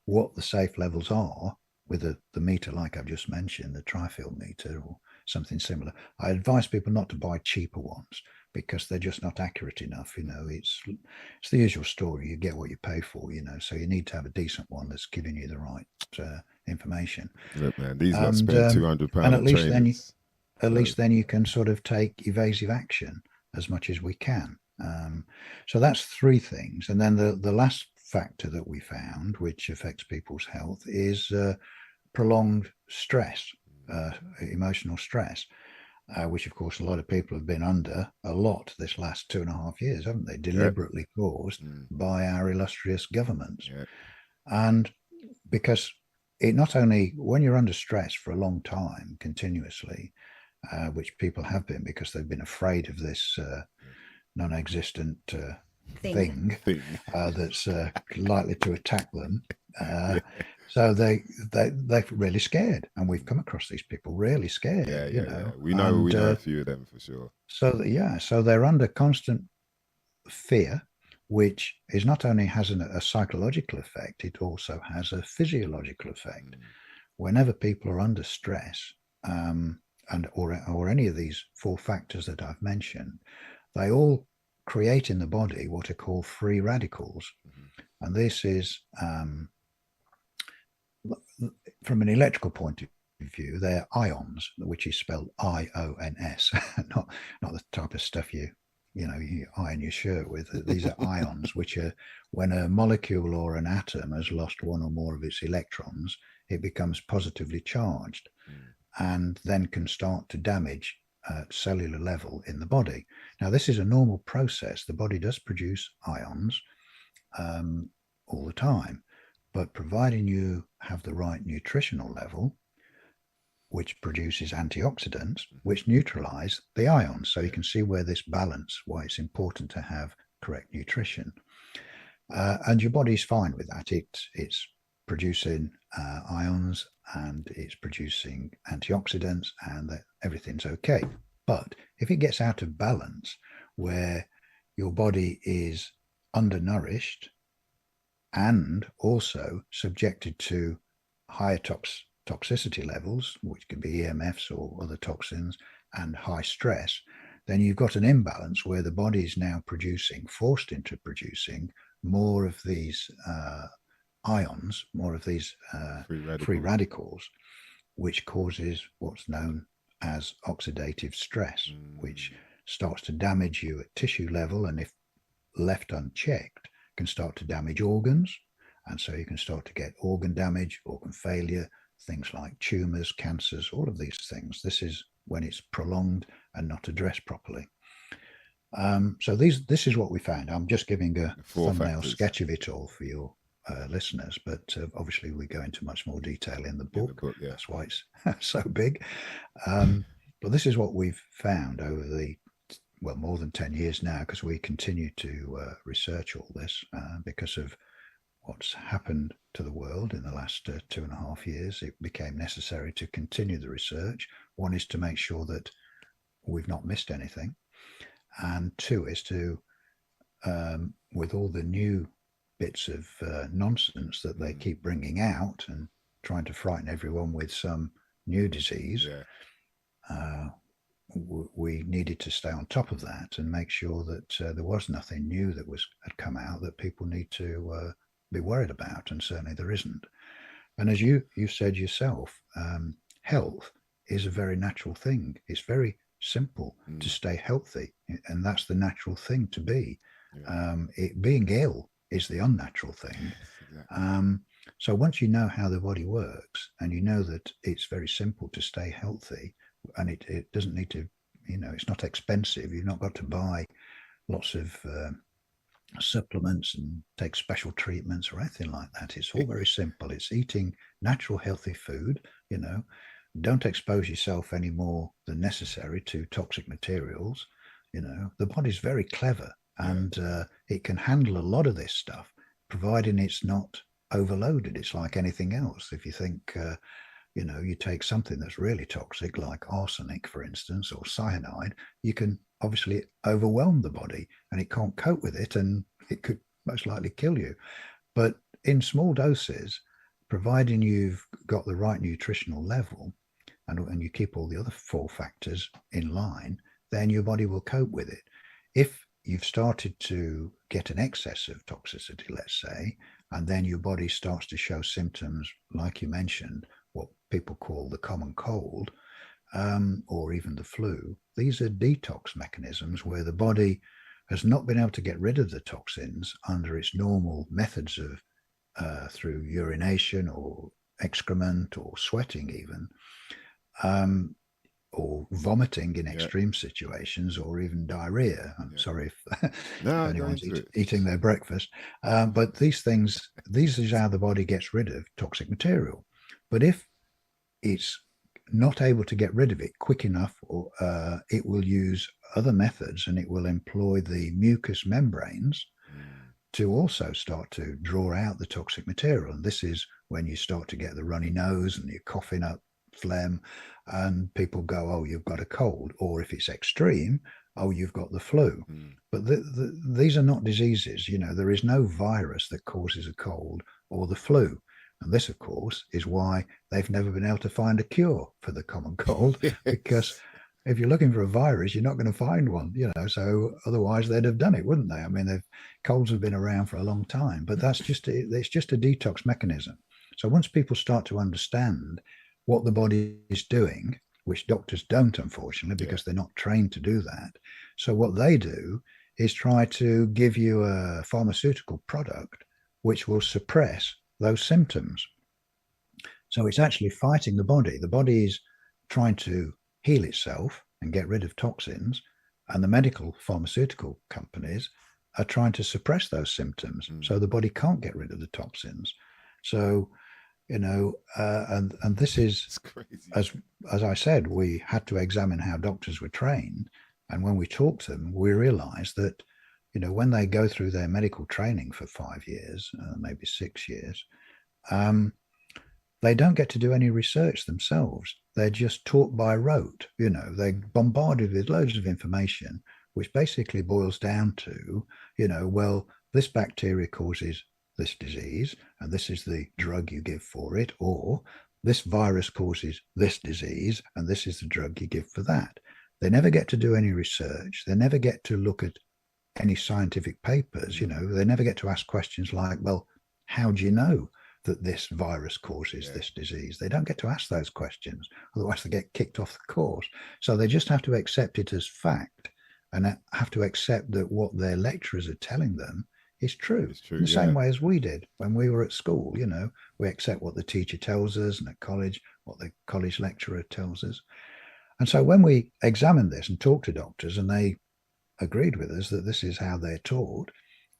what the safe levels are with the meter, like I've just mentioned, the tri-field meter or something similar. I advise people not to buy cheaper ones because they're just not accurate enough. It's the usual story. You get what you pay for. So you need to have a decent one that's giving you the right information. Look, man, these lot spend £200 and at least then you can sort of take evasive action as much as we can. So that's three things. And then the last factor that we found, which affects people's health, is prolonged stress, emotional stress, which of course a lot of people have been under a lot this last 2.5 years, haven't they? Deliberately caused by our illustrious governments. And because it not only, when you're under stress for a long time continuously, which people have been because they've been afraid of this non-existent thing that's likely to attack them. So they're really scared, and we've come across these people really scared. We know a few of them for sure. So they're under constant fear, which is not only has a psychological effect, it also has a physiological effect. Whenever people are under stress, or any of these 4 factors that I've mentioned, they all create in the body what are called free radicals. And this is, from an electrical point of view, they're ions, which is spelled IONS, not the type of stuff you iron your shirt with. These are ions, which are when a molecule or an atom has lost one or more of its electrons, it becomes positively charged and then can start to damage at cellular level in the body. Now, this is a normal process. The body does produce ions all the time, but providing you have the right nutritional level, which produces antioxidants, which neutralize the ions. So you can see where this balance, why it's important to have correct nutrition. And your body's fine with that. It's producing ions and it's producing antioxidants, and that everything's okay. But if it gets out of balance, where your body is undernourished and also subjected to higher toxicity levels, which can be EMFs or other toxins, and high stress, then you've got an imbalance where the body is now forced into producing more of these ions, more of these free radicals, which causes what's known as oxidative stress, which starts to damage you at tissue level, and if left unchecked, can start to damage organs. And so you can start to get organ damage, organ failure, things like tumors, cancers, all of these things. This is when it's prolonged and not addressed properly. So this is what we found. I'm just giving a thumbnail sketch of it all for your listeners, but obviously we go into much more detail in the book. Yeah. That's why it's so big. But this is what we've found over the more than 10 years now, because we continue to research all this because of what's happened to the world in the last 2.5 years. It became necessary to continue the research. One is to make sure that we've not missed anything, and 2 is to, with all the new bits of nonsense that they keep bringing out and trying to frighten everyone with some new disease, we needed to stay on top of that and make sure that there was nothing new that had come out that people need to be worried about, and certainly there isn't. And as you said yourself, health is a very natural thing. It's very simple to stay healthy, and that's the natural thing to be. Being ill is the unnatural thing. So once you know how the body works, and you know that it's very simple to stay healthy, and it doesn't need to, it's not expensive. You've not got to buy lots of supplements and take special treatments or anything like that. It's all very simple. It's eating natural, healthy food. Don't expose yourself any more than necessary to toxic materials. The body's very clever, and it can handle a lot of this stuff, providing it's not overloaded. It's like anything else. If you think, you take something that's really toxic, like arsenic, for instance, or cyanide, you can obviously overwhelm the body and it can't cope with it, and it could most likely kill you. But in small doses, providing you've got the right nutritional level and you keep all the other 4 factors in line, then your body will cope with it. If you've started to get an excess of toxicity, let's say, and then your body starts to show symptoms like you mentioned, what people call the common cold, or even the flu, these are detox mechanisms where the body has not been able to get rid of the toxins under its normal methods of through urination or excrement or sweating even, or vomiting in extreme situations, or even diarrhea. I'm sorry if anyone's eating their breakfast, but these is how the body gets rid of toxic material. But if it's not able to get rid of it quick enough, or it will use other methods, and it will employ the mucous membranes to also start to draw out the toxic material. And this is when you start to get the runny nose and you're coughing up phlegm, and people go, oh, you've got a cold. Or if it's extreme, oh, you've got the flu. But these are not diseases. There is no virus that causes a cold or the flu. And this, of course, is why they've never been able to find a cure for the common cold, because if you're looking for a virus, you're not going to find one, so otherwise they'd have done it, wouldn't they? I mean, colds have been around for a long time, but it's just a detox mechanism. So once people start to understand what the body is doing, which doctors don't, unfortunately, because they're not trained to do that. So what they do is try to give you a pharmaceutical product which will suppress those symptoms. So it's actually fighting the body. The body is trying to heal itself and get rid of toxins, and the medical pharmaceutical companies are trying to suppress those symptoms so the body can't get rid of the toxins. So, and this is crazy. As I said, we had to examine how doctors were trained, and when we talked to them, we realized that when they go through their medical training for 5 years, maybe 6 years, they don't get to do any research themselves. They're just taught by rote. They're bombarded with loads of information, which basically boils down to, well, this bacteria causes this disease, and this is the drug you give for it, or this virus causes this disease, and this is the drug you give for that. They never get to do any research. They never get to look at any scientific papers. They never get to ask questions like, well, how do you know that this virus causes this disease? They don't get to ask those questions, otherwise they get kicked off the course. So they just have to accept it as fact, and have to accept that what their lecturers are telling them is true. It's true, in the same way as we did when we were at school. We accept what the teacher tells us, and at college what the college lecturer tells us. And so when we examined this and talked to doctors, and they agreed with us that this is how they're taught,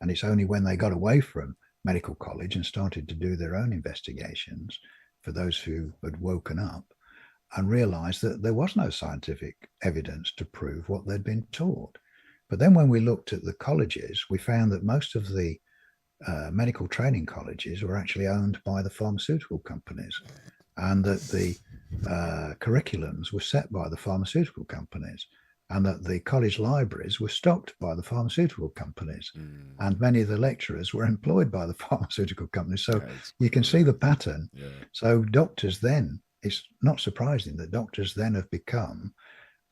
and it's only when they got away from medical college and started to do their own investigations, for those who had woken up and realized that there was no scientific evidence to prove what they'd been taught. But then when we looked at the colleges, we found that most of the medical training colleges were actually owned by the pharmaceutical companies, and that the curriculums were set by the pharmaceutical companies, and that the college libraries were stocked by the pharmaceutical companies, and many of the lecturers were employed by the pharmaceutical companies. So you can see the pattern. So doctors then, it's not surprising that doctors then have become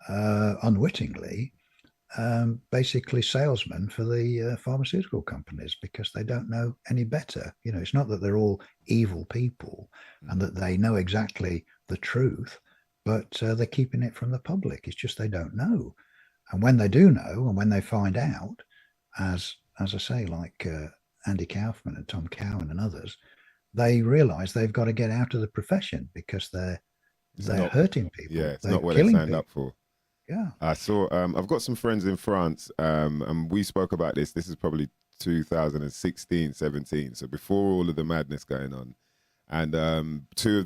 unwittingly basically salesmen for the pharmaceutical companies, because they don't know any better. It's not that they're all evil people and that they know exactly the truth, but they're keeping it from the public. It's just they don't know. And when they do know, and when they find out, as I say, like Andy Kaufman and Tom Cowan and others, they realize they've got to get out of the profession, because they're hurting people. Yeah, it's not what they signed up for. Yeah. I saw, I've got some friends in France, and we spoke about this. This is probably 2016, 17. So before all of the madness going on. And both of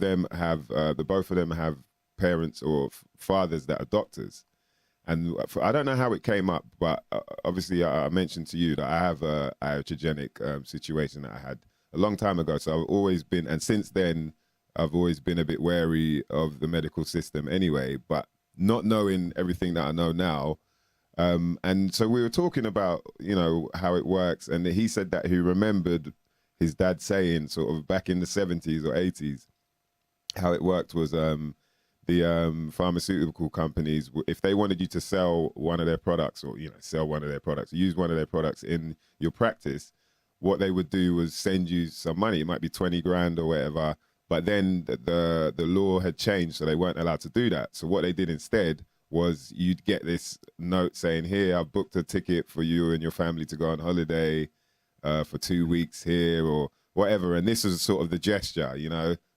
them have parents or fathers that are doctors. And I don't know how it came up, but obviously I mentioned to you that I have a iatrogenic situation that I had a long time ago. So I've always been, and since then, I've always been a bit wary of the medical system anyway, but not knowing everything that I know now. And so we were talking about, how it works. And he said that he remembered his dad saying sort of back in the 70s or 80s, how it worked was the pharmaceutical companies, if they wanted you to sell one of their products, or sell one of their products, use one of their products in your practice, what they would do was send you some money. It might be 20 grand or whatever, but then the law had changed, so they weren't allowed to do that. So what they did instead was you'd get this note saying, here, I've booked a ticket for you and your family to go on holiday for 2 weeks here or whatever. And this was sort of the gesture,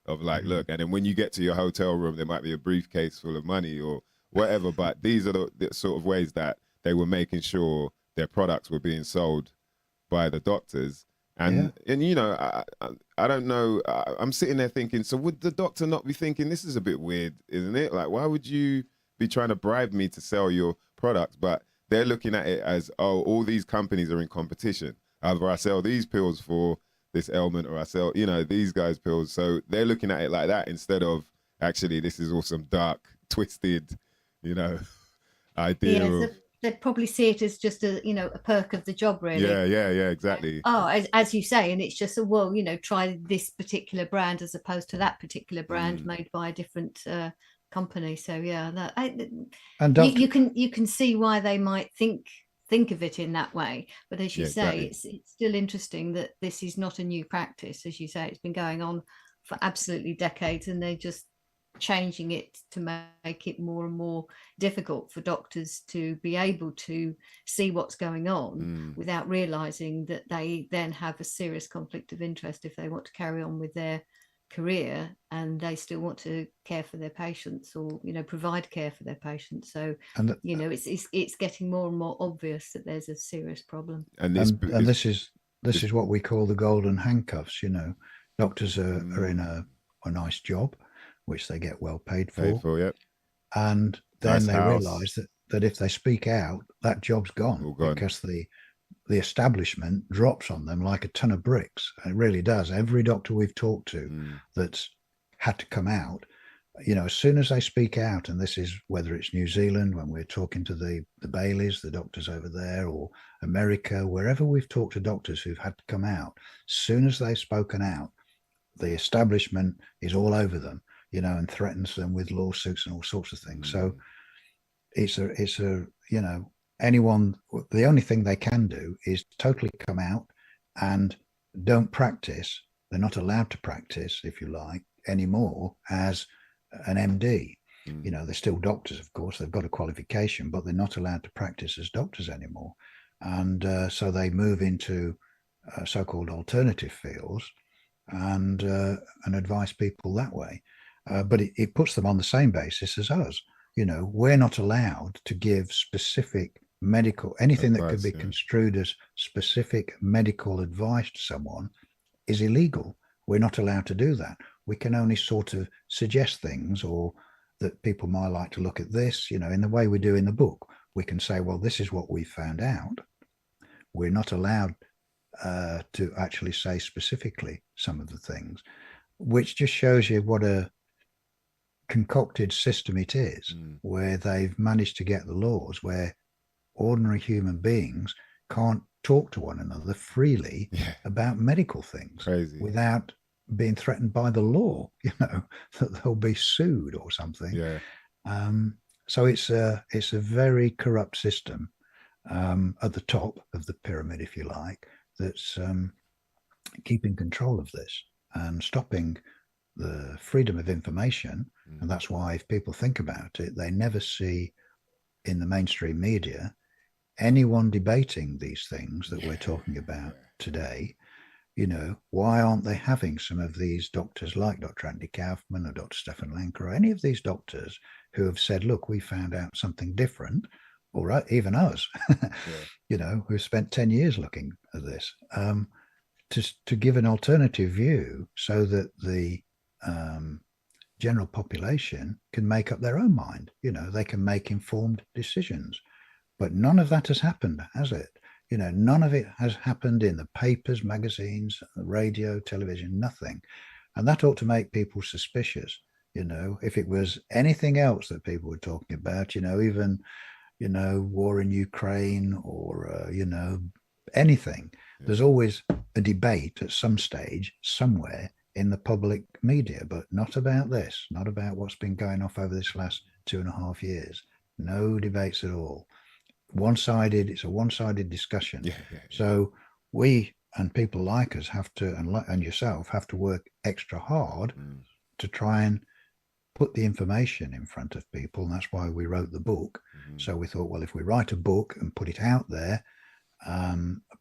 of like, look, and then when you get to your hotel room, there might be a briefcase full of money or whatever. But these are the sort of ways that they were making sure their products were being sold by the doctors. And I don't know, I'm sitting there thinking, so would the doctor not be thinking, this is a bit weird, isn't it? Like, why would you be trying to bribe me to sell your products? But they're looking at it as, oh, all these companies are in competition. Either I sell these pills for this ailment, or I sell, these guys' pills. So they're looking at it like that, instead of actually, this is all some dark, twisted, idea of... they'd probably see it as just a, you know, a perk of the job, really. Yeah, exactly. Oh, as you say, and it's just a, well, you know, try this particular brand as opposed to that particular brand made by a different company. So yeah, and you can see why they might think of it in that way. But as you say, exactly. It's still interesting that this is not a new practice. As you say, it's been going on for absolutely decades, and they're just changing it to make it more and more difficult for doctors to be able to see what's going on without realizing that they then have a serious conflict of interest if they want to carry on with their career and they still want to care for their patients, or, you know, provide care for their patients. So, you know, it's getting more and more obvious that there's a serious problem. And this is what we call the golden handcuffs. You know, doctors are in a nice job, which they get well paid for. Yep. And then they realize that if they speak out, that job's gone, because the establishment drops on them like a ton of bricks. It really does. Every doctor we've talked to that's had to come out, you know, as soon as they speak out, and this is whether it's New Zealand, when we're talking to the Baileys, the doctors over there, or America, wherever we've talked to doctors who've had to come out, as soon as they've spoken out, the establishment is all over them, you know, and threatens them with lawsuits and all sorts of things. So it's a, you know, anyone, the only thing they can do is totally come out and don't practice. They're not allowed to practice, if you like, anymore as an MD. You know, they're still doctors, of course, they've got a qualification, but they're not allowed to practice as doctors anymore. And so they move into so-called alternative fields and advise people that way. But it puts them on the same basis as us. You know, we're not allowed to give specific medical, anything that could be construed as specific medical advice to someone is illegal. We're not allowed to do that. We can only sort of suggest things, or that people might like to look at this, you know, in the way we do in the book. We can say, well, this is what we found out. We're not allowed to actually say specifically some of the things, which just shows you what a concocted system it is, where they've managed to get the laws where ordinary human beings can't talk to one another freely about medical things without being threatened by the law, you know, that they'll be sued or something. So it's a very corrupt system at the top of the pyramid, if you like, that's keeping control of this and stopping the freedom of information. And that's why, if people think about it, they never see in the mainstream media anyone debating these things that we're talking about today. You know, why aren't they having some of these doctors like Dr. Andy Kaufman or Dr. Stefan Lenker, or any of these doctors who have said, look, we found out something different, or even us, you know, who spent 10 years looking at this, to give an alternative view so that the general population can make up their own mind. You know, they can make informed decisions. But none of that has happened, has it? You know, none of it has happened in the papers, magazines, radio, television, nothing. And that ought to make people suspicious. You know, if it was anything else that people were talking about, you know, even, you know, war in Ukraine, or, you know, anything, there's always a debate at some stage, somewhere in the public media, but not about this, not about what's been going off over this last 2.5 years. No debates at all. One-sided, it's a one-sided discussion. So we and people like us have to, and yourself, have to work extra hard to try and put the information in front of people. And that's why we wrote the book. So we thought, well, if we write a book and put it out there,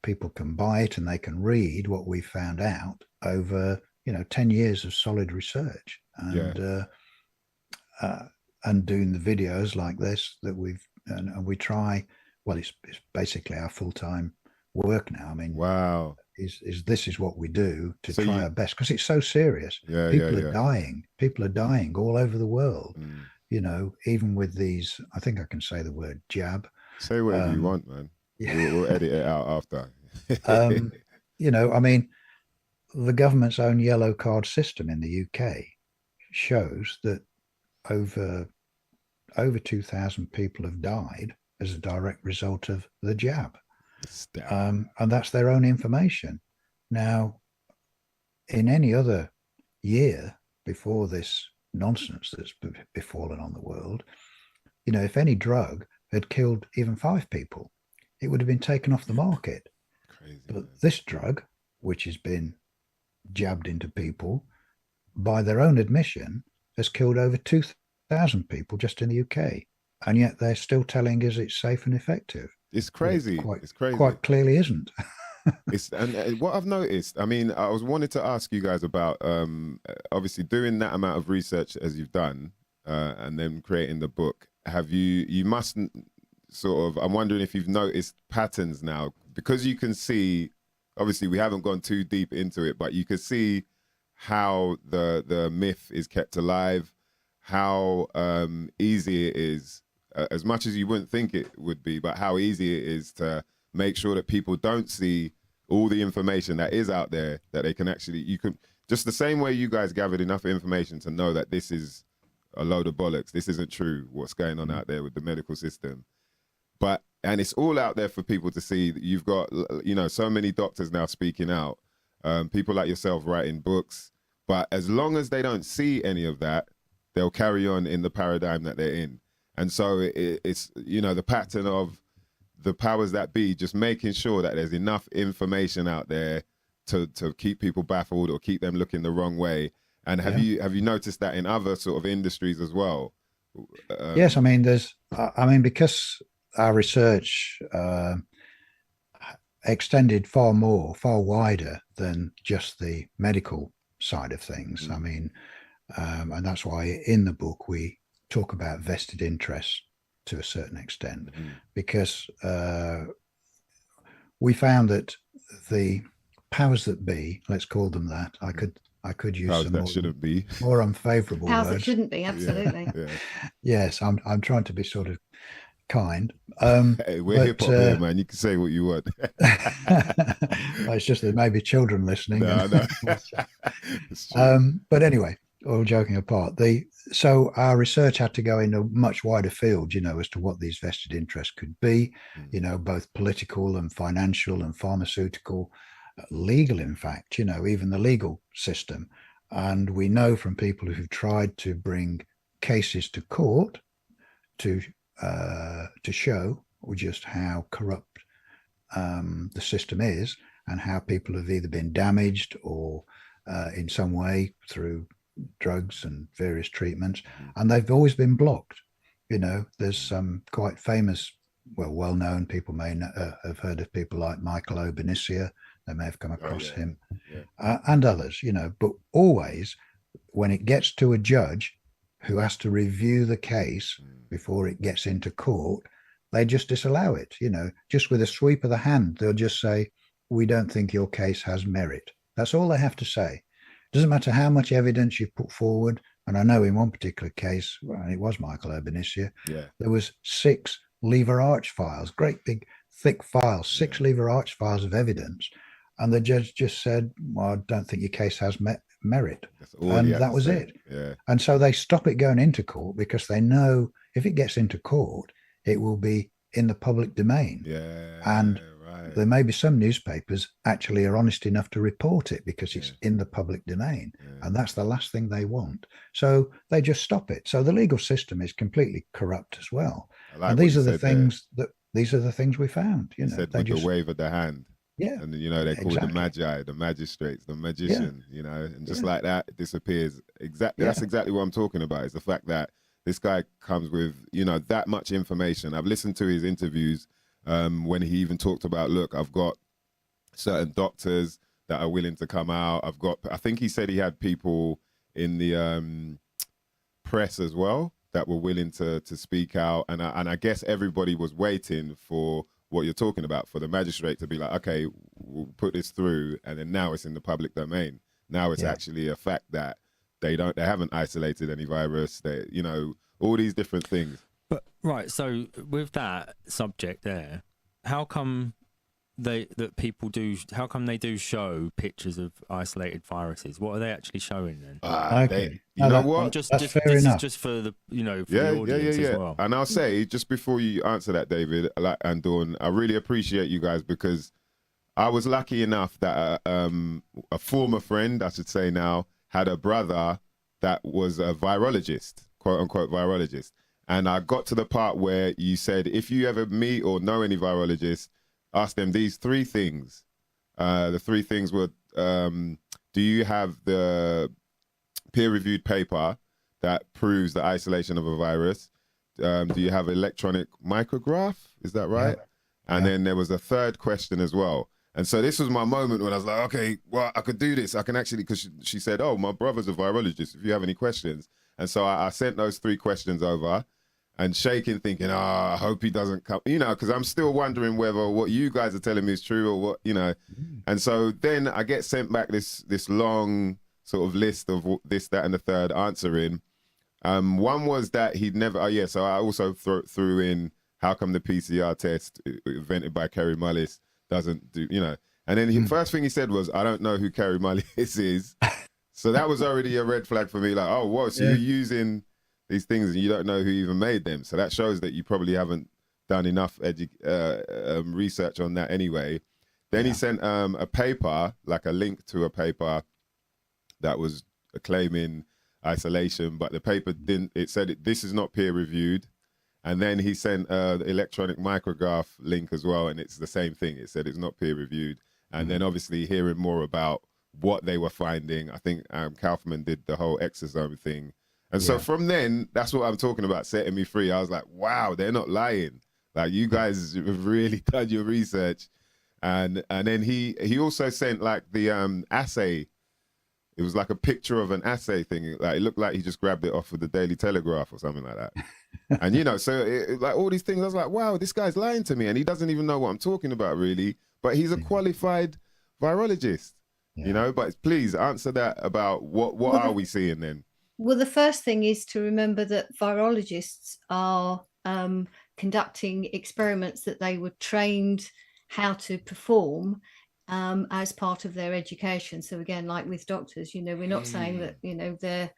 people can buy it and they can read what we found out over, you know, 10 years of solid research, and doing the videos like this that we've, and we try, well, it's basically our full-time work now. I mean, wow, this is what we do to try our best, because it's so serious. People are dying. People are dying all over the world. You know, even with these, I think I can say the word jab. Say whatever you want, man. We'll edit it out after. You know, I mean, the government's own yellow card system in the UK shows that over 2,000 people have died as a direct result of the jab. And that's their own information. Now, in any other year before this nonsense that's befallen on the world, you know, if any drug had killed even 5 people, it would have been taken off the market. Crazy, but man. This drug, which has been jabbed into people, by their own admission, has killed over 2,000 people just in the UK. And yet they're still telling us it's safe and effective. It's crazy. It's crazy. Quite clearly isn't. And what I've noticed, I mean, I was wanted to ask you guys about obviously doing that amount of research as you've done, and then creating the book. Have you mustn't sort of, I'm wondering if you've noticed patterns now, because you can see, obviously we haven't gone too deep into it, but you can see how the myth is kept alive, how easy it is, as much as you wouldn't think it would be, but how easy it is to make sure that people don't see all the information that is out there, that they can actually, you can, just the same way you guys gathered enough information to know that this is a load of bollocks, this isn't true, what's going on out there with the medical system. But, and it's all out there for people to see. You've got, you know, so many doctors now speaking out, people like yourself writing books, but as long as they don't see any of that, they'll carry on in the paradigm that they're in. And so it's, you know, the pattern of the powers that be just making sure that there's enough information out there to keep people baffled or keep them looking the wrong way. And have you noticed that in other sort of industries as well? Yes, I mean, because our research extended far wider than just the medical side of things. I mean, and that's why in the book we talk about vested interests to a certain extent, because we found that the powers that be, let's call them that, I could use powers some that shouldn't be more unfavorable powers words. that shouldn't be, absolutely. Yeah. Yes, I'm trying to be sort of kind. Hey, we're hip hop here, man. You can say what you want. Well, it's just that maybe children listening. No. But anyway, all joking apart, so our research had to go in a much wider field, you know, as to what these vested interests could be, you know, both political and financial and pharmaceutical, legal, in fact, you know, even the legal system. And we know from people who've tried to bring cases to court to show just how corrupt the system is, and how people have either been damaged or in some way through drugs and various treatments, and they've always been blocked. You know, there's some quite famous, well-known, people may have heard of people like Michael Obanisia. They may have come across him, and others, you know, but always when it gets to a judge who has to review the case before it gets into court, they just disallow it, you know, just with a sweep of the hand. They'll just say, we don't think your case has merit. That's all they have to say. Doesn't matter how much evidence you put forward. And I know in one particular case, and it was Michael Obanisia, there was 6 lever arch files, great big thick files, 6 lever arch files of evidence. And the judge just said, well, I don't think your case has merit. And that was it. Yeah. And so they stop it going into court, because they know if it gets into court, it will be in the public domain. Yeah. And there may be some newspapers actually are honest enough to report it because it's in the public domain. And that's the last thing they want. So they just stop it. So the legal system is completely corrupt as well. Like, and these are the things we found. You know, said they with just the wave of the hand. Yeah. And you know, they call it the magi, the magistrates, the magician, you know, and just like that, it disappears. Exactly. That's exactly what I'm talking about, is the fact that this guy comes with, you know, that much information. I've listened to his interviews when he even talked about, look, I've got certain doctors that are willing to come out. I think he said he had people in the press as well that were willing to speak out. And I guess everybody was waiting for what you're talking about, for the magistrate to be like, okay, we'll put this through, and then now it's in the public domain. Now it's actually a fact that they haven't isolated any virus, you know, all these different things. But right, so with that subject there, how come that people do? How come they do show pictures of isolated viruses? What are they actually showing then? Okay, you know what? Just That's fair this enough. is just for the for the audience as well. And I'll say just before you answer that, David, and Dawn, I really appreciate you guys, because I was lucky enough that a former friend, I should say now, had a brother that was a virologist, quote unquote virologist. And I got to the part where you said, if you ever meet or know any virologists, ask them these three things. The three things were, do you have the peer-reviewed paper that proves the isolation of a virus? Do you have electronic micrograph? Is that right? Yeah. And then there was a third question as well. And so this was my moment when I was like, okay, well, I could do this. I can actually, because she said, oh, my brother's a virologist, if you have any questions. And so I sent those three questions over, and shaking, thinking, I hope he doesn't come, because I'm still wondering whether what you guys are telling me is true or what, And so then I get sent back this long sort of list of this, that, and the third answering. One was that he'd never, so I also threw in, how come the PCR test invented by Kerry Mullis doesn't do, And then the first thing he said was, I don't know who Kerry Mullis is. So that was already a red flag for me, like, oh, whoa, so you're using these things and you don't know who even made them. So that shows that you probably haven't done enough research on that anyway. Then he sent a paper, like a link to a paper that was claiming isolation, but the paper didn't, it said this is not peer reviewed. And then he sent the electronic micrograph link as well, and it's the same thing. It said it's not peer reviewed. And then obviously hearing more about what they were finding, I think Kaufman did the whole exosome thing. And so from then, that's what I'm talking about, setting me free. I was like, wow, they're not lying. Like, you guys have really done your research. And then he also sent like the assay. It was like a picture of an assay thing. Like, it looked like he just grabbed it off of the Daily Telegraph or something like that. And, so like all these things, I was like, wow, this guy's lying to me. And he doesn't even know what I'm talking about, really. But he's a qualified virologist, But please answer that about what are we seeing then? Well, the first thing is to remember that virologists are conducting experiments that they were trained how to perform as part of their education. So again, like with doctors, we're not saying that,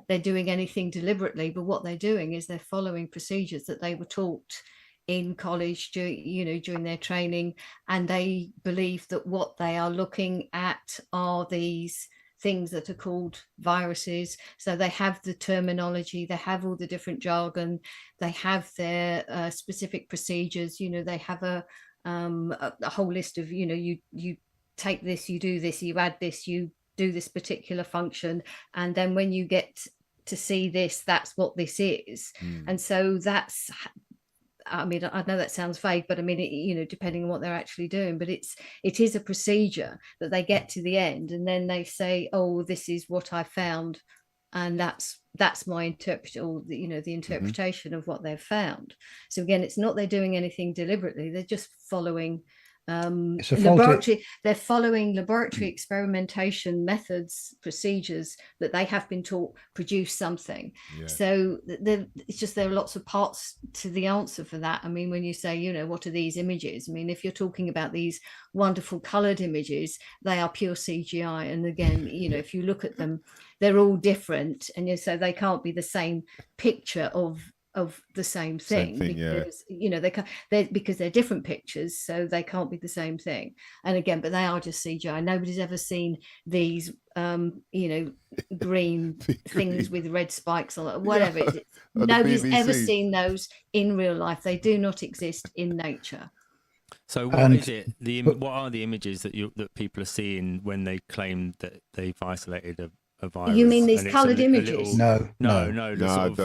they're doing anything deliberately, but what they're doing is they're following procedures that they were taught in college, during their training, and they believe that what they are looking at are these things that are called viruses. So they have the terminology, they have all the different jargon, they have their specific procedures. They have a whole list of, you take this, you do this, you add this, you do this particular function, and then when you get to see this, that's what this is. And so that's, I mean, I know that sounds vague, but I mean, depending on what they're actually doing, but it is a procedure that they get to the end, and then they say, oh, this is what I found, and that's my the interpretation of what they've found. So again, it's not they're doing anything deliberately; they're just following they're following laboratory experimentation methods, procedures that they have been taught produce something. So it's just, there are lots of parts to the answer for that. I mean, when you say, what are these images? I mean, if you're talking about these wonderful colored images, they are pure CGI. And again, if you look at them, they're all different, and so they can't be the same picture of the same thing, because because they're different pictures, so they can't be the same thing. And again, but they are just CGI. Nobody's ever seen these green things with red spikes on it, whatever it is. Nobody's ever seen those in real life. They do not exist in nature. So what is it? What are the images that people are seeing when they claim that they've isolated a virus? You mean these coloured images? No. Electron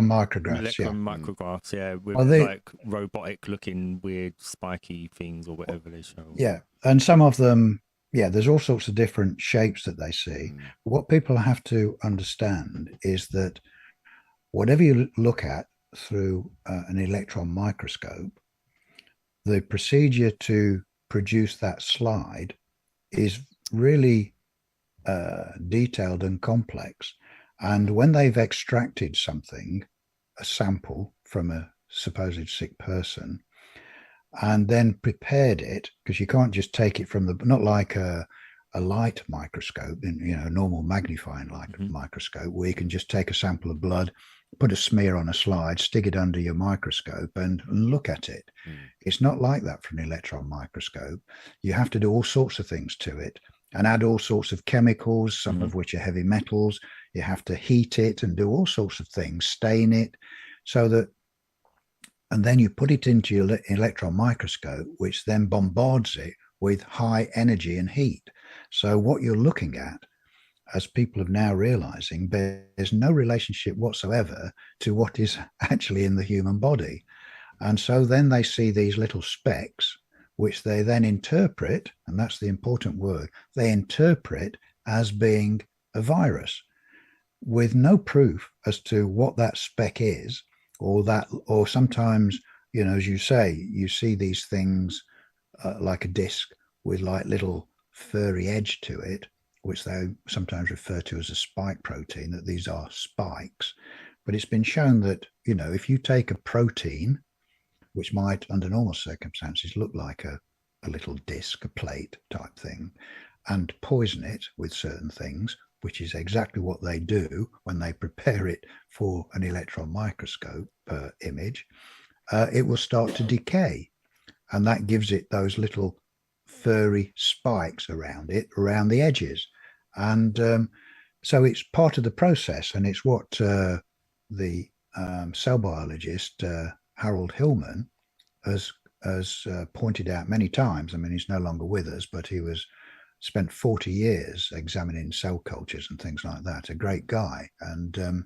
micrographs. Micrographs, with like robotic looking weird spiky things or whatever they show. Yeah, and some of them, there's all sorts of different shapes that they see. What people have to understand is that whatever you look at through an electron microscope, the procedure to produce that slide is really detailed and complex. And when they've extracted something, a sample from a supposed sick person, and then prepared it, because you can't just take it from the, not like a light microscope, normal magnifying microscope, where you can just take a sample of blood, put a smear on a slide, stick it under your microscope and look at it. It's not like that for an electron microscope. You have to do all sorts of things to it and add all sorts of chemicals, some of which are heavy metals. You have to heat it and do all sorts of things, stain it, so that, and then you put it into your electron microscope, which then bombards it with high energy and heat. So what you're looking at, as people are now realizing, there's no relationship whatsoever to what is actually in the human body. And so then they see these little specks, which they then interpret, and that's the important word, they interpret as being a virus, with no proof as to what that speck is, or sometimes, as you say, you see these things like a disc with like little furry edge to it, which they sometimes refer to as a spike protein, that these are spikes. But it's been shown that, if you take a protein, which might under normal circumstances look like a little disc, a plate type thing, and poison it with certain things, which is exactly what they do when they prepare it for an electron microscope image, it will start to decay. And that gives it those little furry spikes around it, around the edges. And so it's part of the process, and it's what the cell biologist Harold Hillman has pointed out many times. I mean, he's no longer with us, but he spent 40 years examining cell cultures and things like that. A great guy. And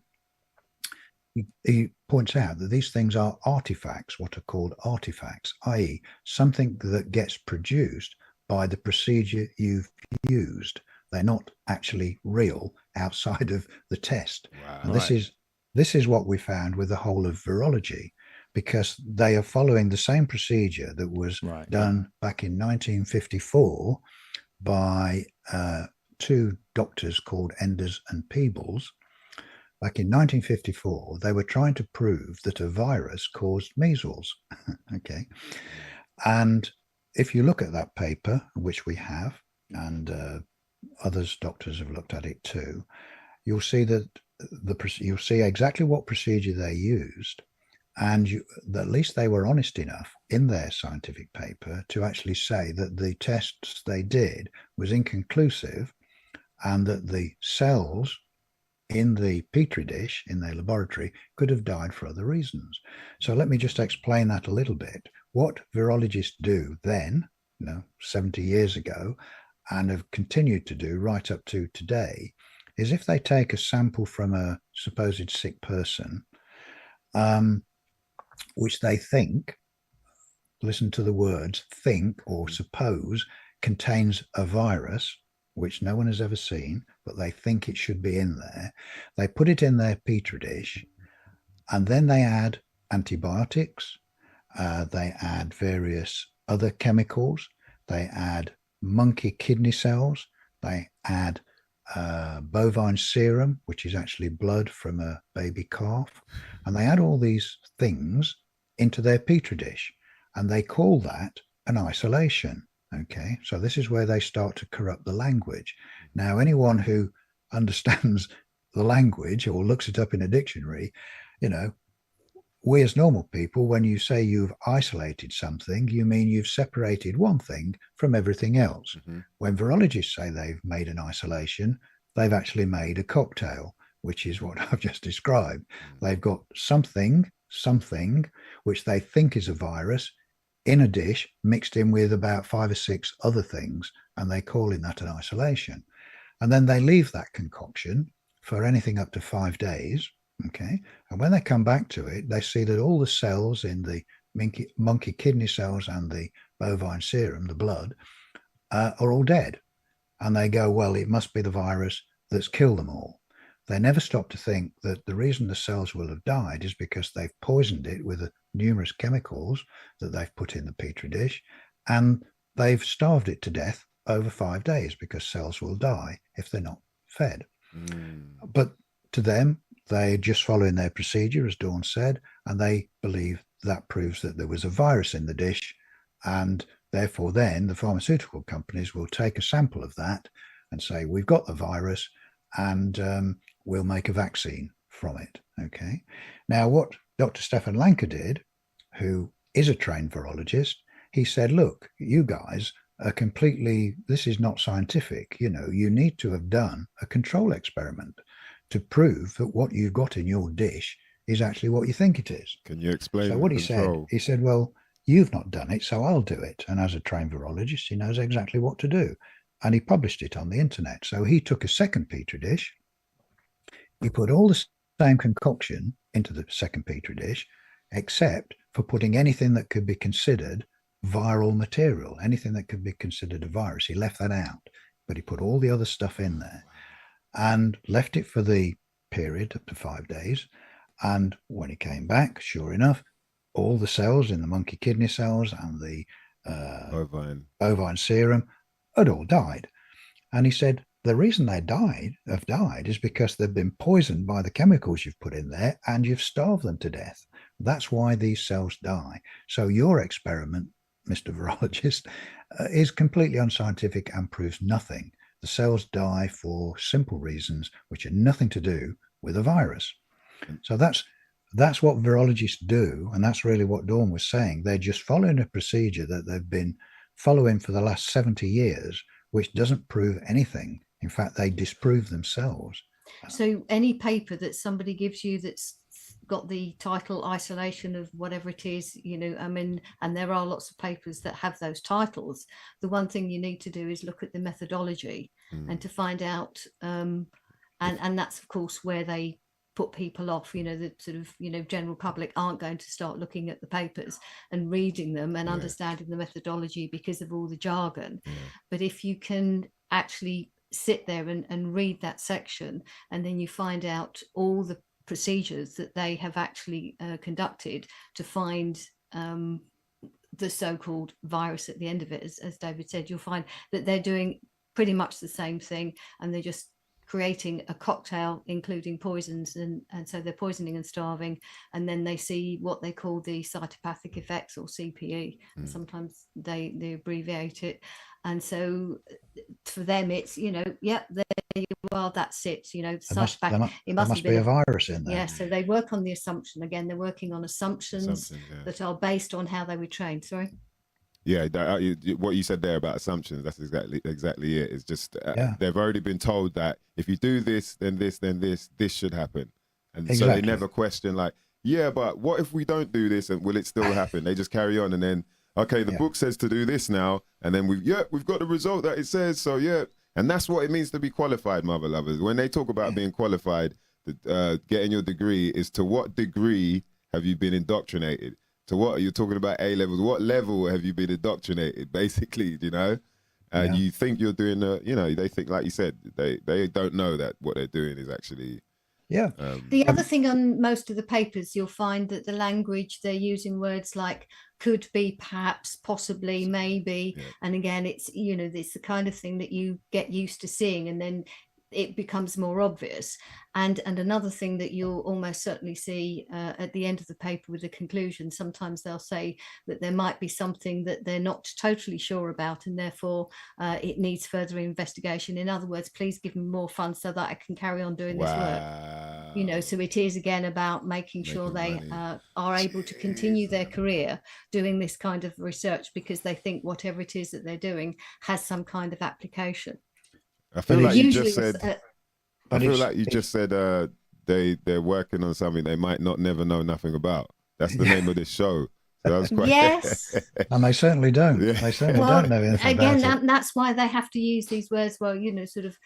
he points out that these things are artifacts, what are called artifacts, i.e. something that gets produced by the procedure you've used. They're not actually real outside of the test. Wow. And this is what we found with the whole of virology, because they are following the same procedure that was done back in 1954 by two doctors called Enders and Peebles. Back in 1954, they were trying to prove that a virus caused measles. Okay. And if you look at that paper, which we have, and others doctors have looked at it too, you'll see that you'll see exactly what procedure they used, and at least they were honest enough in their scientific paper to actually say that the tests they did was inconclusive, and that the cells in the petri dish in their laboratory could have died for other reasons. So let me just explain that a little bit. What virologists do then, 70 years ago, and have continued to do right up to today, is if they take a sample from a supposed sick person, which they think, listen to the words, think or suppose contains a virus, which no one has ever seen, but they think it should be in there. They put it in their petri dish, and then they add antibiotics, they add various other chemicals, they add monkey kidney cells, they add bovine serum, which is actually blood from a baby calf, and they add all these things into their petri dish, and they call that an isolation. Okay, so this is where they start to corrupt the language. Now, anyone who understands the language or looks it up in a dictionary, we as normal people, when you say you've isolated something, you mean you've separated one thing from everything else. When virologists say they've made an isolation, they've actually made a cocktail, which is what I've just described. They've got something, which they think is a virus, in a dish mixed in with about 5 or 6 other things, and they call in that an isolation. And then they leave that concoction for anything up to 5 days. Okay. And when they come back to it, they see that all the cells in the monkey kidney cells and the bovine serum, the blood, are all dead. And they go, well, it must be the virus that's killed them all. They never stop to think that the reason the cells will have died is because they've poisoned it with numerous chemicals that they've put in the petri dish, and they've starved it to death over 5 days, because cells will die if they're not fed. But to them, they're just following their procedure, as Dawn said, and they believe that proves that there was a virus in the dish, And therefore, then the pharmaceutical companies will take a sample of that and say, we've got the virus and we'll make a vaccine from it. Okay. Now, what Dr. Stefan Lanka did, who is a trained virologist, he said, look, you guys are completely, this is not scientific. You know, you need to have done a control experiment to prove that what you've got in your dish is actually what you think it is. Can you explain? So what he said, well, you've not done it, so I'll do it. And as a trained virologist, he knows exactly what to do. And he published it on the internet. So he took a second Petri dish. He put all the same concoction into the second Petri dish, except for putting anything that could be considered viral material, anything that could be considered a virus. He left that out, but he put all the other stuff in there and left it for the period up to 5 days. And when he came back, sure enough, all the cells in the monkey kidney cells and the bovine serum had all died. And he said, the reason they have died is because they've been poisoned by the chemicals you've put in there and you've starved them to death. That's why these cells die. So your experiment, Mr. Virologist, is completely unscientific and proves nothing. The cells die for simple reasons, which are nothing to do with a virus. So that's what virologists do. And that's really what Dawn was saying. They're just following a procedure that they've been following for the last 70 years, which doesn't prove anything. In fact, they disprove themselves. So any paper that somebody gives you that's got the title isolation of whatever it is, you know, I mean, and there are lots of papers that have those titles. The one thing you need to do is look at the methodology and to find out, and that's of course where they put people off. You know, the sort of, you know, general public aren't going to start looking at the papers and reading them and understanding the methodology because of all the jargon. But if you can actually sit there and read that section, and then you find out all the procedures that they have actually conducted to find the so-called virus at the end of it, as David said, you'll find that they're doing pretty much the same thing, and they're just creating a cocktail including poisons, and so they're poisoning and starving, and then they see what they call the cytopathic effects, or CPE. Sometimes they abbreviate it, and so for them it's, you know, there you are, that's it, you know, it must be a virus in there. Yeah, so they work on the assumption. Again, they're working on assumptions that are based on how they were trained. Sorry. Yeah, what you said there about assumptions, that's exactly it. It's just they've already been told that if you do this, then this should happen. And so they never question, like, yeah, but what if we don't do this, and will it still happen? They just carry on, and then, okay, the book says to do this now, and then we've got the result that it says, so and that's what it means to be qualified, mother lovers. When they talk about being qualified, getting your degree is to what degree have you been indoctrinated? So what are you talking about? A levels? What level have you been indoctrinated? Basically, you know, and you think you're doing you know, they think, like you said, they don't know that what they're doing is actually. The other thing on most of the papers, you'll find that the language, they're using words like could be, perhaps, possibly, maybe, and again, it's, you know, it's the kind of thing that you get used to seeing, and then it becomes more obvious. And another thing that you'll almost certainly see at the end of the paper with the conclusion, sometimes they'll say that there might be something that they're not totally sure about, and therefore it needs further investigation. In other words, please give me more funds so that I can carry on doing this work. You know, so it is again about making sure they are able to continue their career doing this kind of research, because they think whatever it is that they're doing has some kind of application. I feel like you just said. I feel like you just said they're working on something they might never know nothing about. That's the name of this show. So that's quite and they certainly don't. They certainly don't know anything again, about it. That's why they have to use these words. Well, you know, sort of,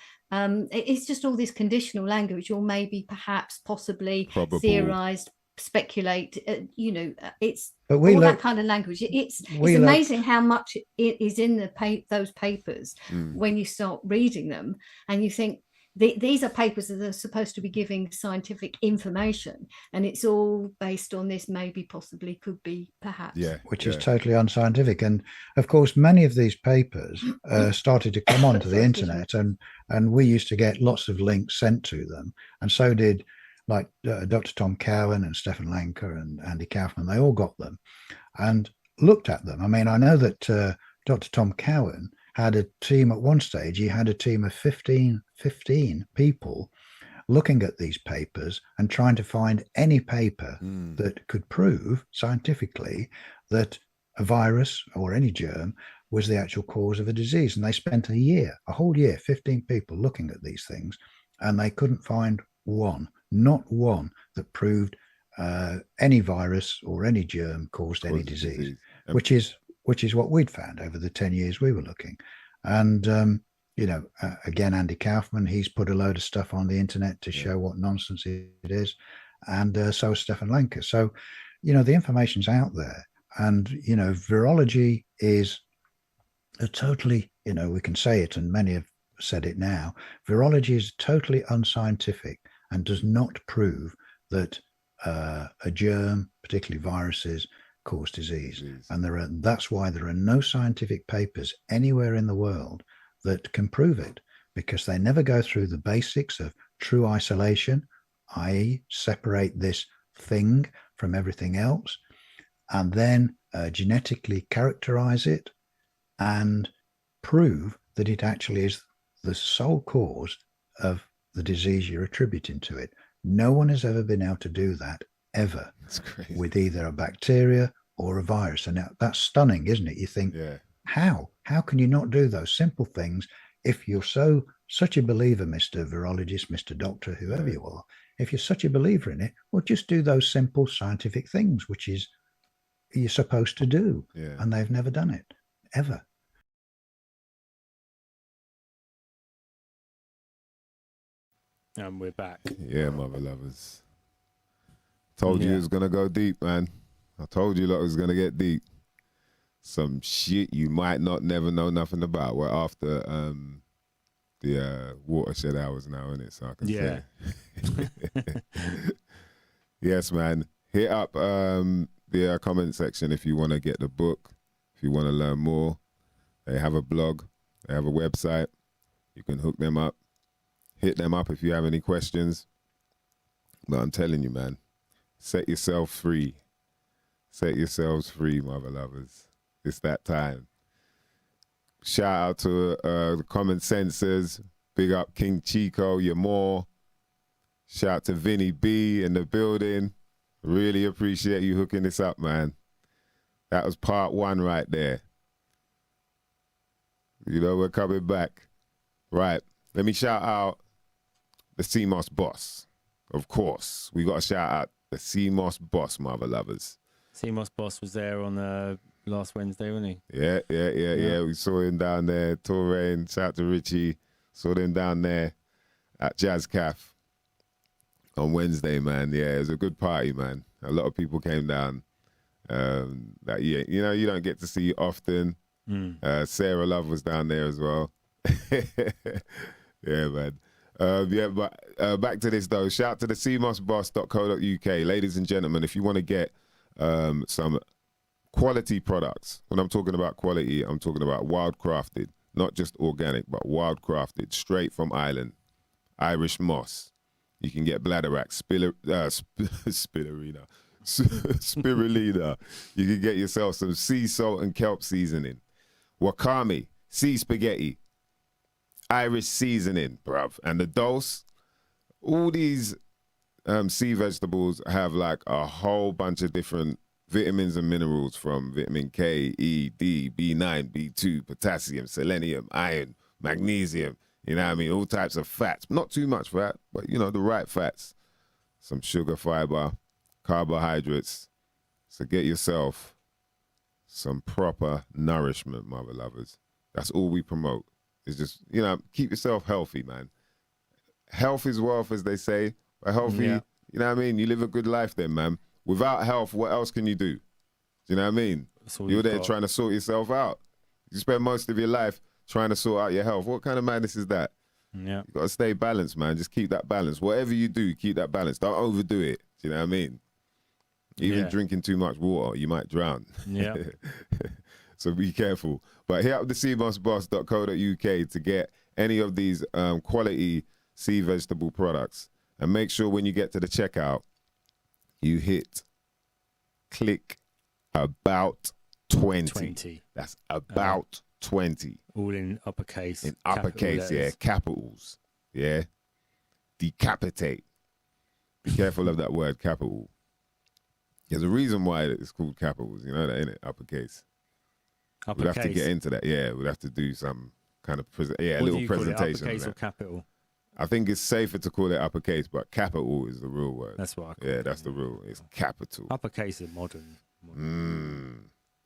it's just all this conditional language, or maybe, perhaps, possibly, theorized, speculate, you know, it's all that kind of language. It's amazing how much it is in those papers when you start reading them, and you think these are papers that are supposed to be giving scientific information, and it's all based on this maybe, possibly, could be, perhaps, which is totally unscientific. And of course, many of these papers started to come onto the internet, and we used to get lots of links sent to them, and so did, like, Dr. Tom Cowan and Stefan Lanka and Andy Kaufman. They all got them, and looked at them. I mean, I know that Dr. Tom Cowan had a team at one stage. He had a team of 15 people looking at these papers and trying to find any paper that could prove scientifically that a virus or any germ was the actual cause of a disease. And they spent a whole year, 15 people looking at these things, and they couldn't find one, not one, that proved any virus or any germ caused any disease, which is what we'd found over the 10 years we were looking. And again, Andy Kaufman, he's put a load of stuff on the internet to show what nonsense it is, and so is Stefan Lenker. So, the information's out there, and virology is a totally, we can say it, and many have said it now. Virology is totally unscientific and does not prove that a germ, particularly viruses, cause disease. And that's why there are no scientific papers anywhere in the world that can prove it, because they never go through the basics of true isolation, i.e. separate this thing from everything else, and then genetically characterize it and prove that it actually is the sole cause of the disease you're attributing to it. No one has ever been able to do that, ever, with either a bacteria or a virus. And that's stunning, isn't it? You think, how can you not do those simple things if you're such a believer, Mr. Virologist, Mr. Doctor, whoever you are? If you're such a believer in it, well, just do those simple scientific things, which is you're supposed to do. And they've never done it, ever. And we're back. Yeah, mother lovers. Told you it was going to go deep, man. I told you that it was going to get deep. Some shit you might not never know nothing about. We're after the watershed hours now, isn't it? So I can say. Yes, man. Hit up the comment section if you want to get the book, if you want to learn more. They have a blog. They have a website. You can hook them up. Hit them up if you have any questions. But I'm telling you, man, set yourself free. Set yourselves free, mother lovers. It's that time. Shout out to the Common Sensors. Big up King Chico, Yamore. Shout out to Vinny B in the building. Really appreciate you hooking this up, man. That was part 1 right there. We're coming back. Right. Let me shout out the CMOS boss. Of course. We got to shout out the CMOS boss, mother lovers. CMOS boss was there on last Wednesday, wasn't he? Yeah. We saw him down there. Touraine, shout out to Richie. Saw them down there at Jazz Caf on Wednesday, man. Yeah, it was a good party, man. A lot of people came down. You don't get to see often. Sarah Love was down there as well. Yeah, man. But back to this though. Shout out to the cmosboss.co.uk. Ladies and gentlemen, if you want to get some quality products, when I'm talking about quality, I'm talking about wildcrafted, not just organic, but wildcrafted, straight from Ireland. Irish moss. You can get bladderwrack, spirulina. You can get yourself some sea salt and kelp seasoning. Wakame, sea spaghetti, Irish seasoning, bruv. And the dose, all these sea vegetables have like a whole bunch of different vitamins and minerals, from vitamin K, E, D, B9, B2, potassium, selenium, iron, magnesium, you know what I mean? All types of fats. Not too much fat, but the right fats. Some sugar, fiber, carbohydrates. So get yourself some proper nourishment, mother lovers. That's all we promote. It's just, keep yourself healthy, man. Health is wealth, as they say. But healthy, you know what I mean? You live a good life then, man. Without health, what else can you do? Do you know what I mean? You're there trying to sort yourself out. You spend most of your life trying to sort out your health. What kind of madness is that? Yeah. You got to stay balanced, man. Just keep that balance. Whatever you do, keep that balance. Don't overdo it. Do you know what I mean? Even drinking too much water, you might drown. Yeah. So be careful. But hit up the cmosboss.co.uk to get any of these quality sea vegetable products. And make sure when you get to the checkout, you click about 20. 20. That's about 20. All in uppercase. In uppercase, yeah. Capitals. Yeah. Decapitate. Be careful of that word, capital. There's a reason why it's called capitals. You know that, innit? Uppercase. We'd have to get into that. Yeah, we'd have to do some kind of a little presentation. Uppercase or capital? I think it's safer to call it uppercase, but capital is the real word. That's what I call it. That's the real. It's capital. Uppercase is modern.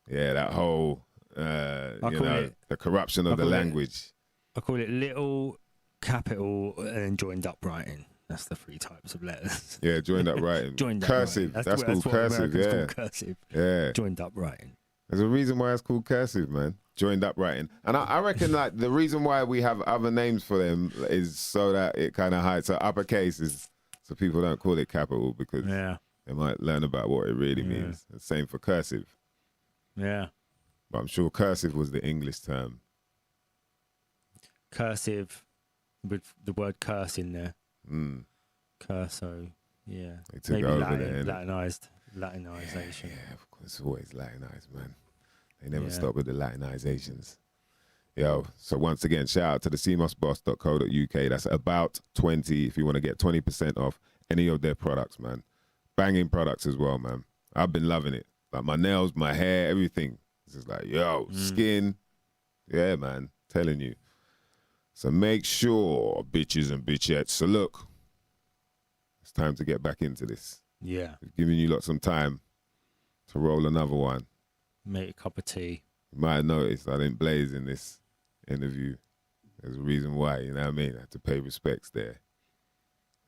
Yeah, that whole the corruption of the language. I call it little, capital, and joined up writing. That's the 3 types of letters. Yeah, joined up writing. Joined up cursive. Writing. That's called cursive. Yeah. Called cursive. Yeah. Joined up writing. There's a reason why it's called cursive, man. Joined up writing. And I reckon like the reason why we have other names for them is so that it kind of hides. So uppercase is so people don't call it capital because they might learn about what it really means. The same for cursive. Yeah. But I'm sure cursive was the English term. Cursive with the word curse in there. Curso, yeah. They took over there. Latinization. Yeah, of course, it's always Latinized, man. They never stop with the Latinizations. Yo, so once again, shout out to the cmosboss.co.uk. That's about 20 if you want to get 20% off any of their products, man. Banging products as well, man. I've been loving it. Like my nails, my hair, everything. It's just like, yo, skin. Yeah, man. Telling you. So make sure, bitches and bitchettes. So look, it's time to get back into this. Yeah. We've given you lot some time to roll another one. Make a cup of tea. You might have noticed I didn't blaze in this interview. There's a reason why, you know what I mean? I had to pay respects there.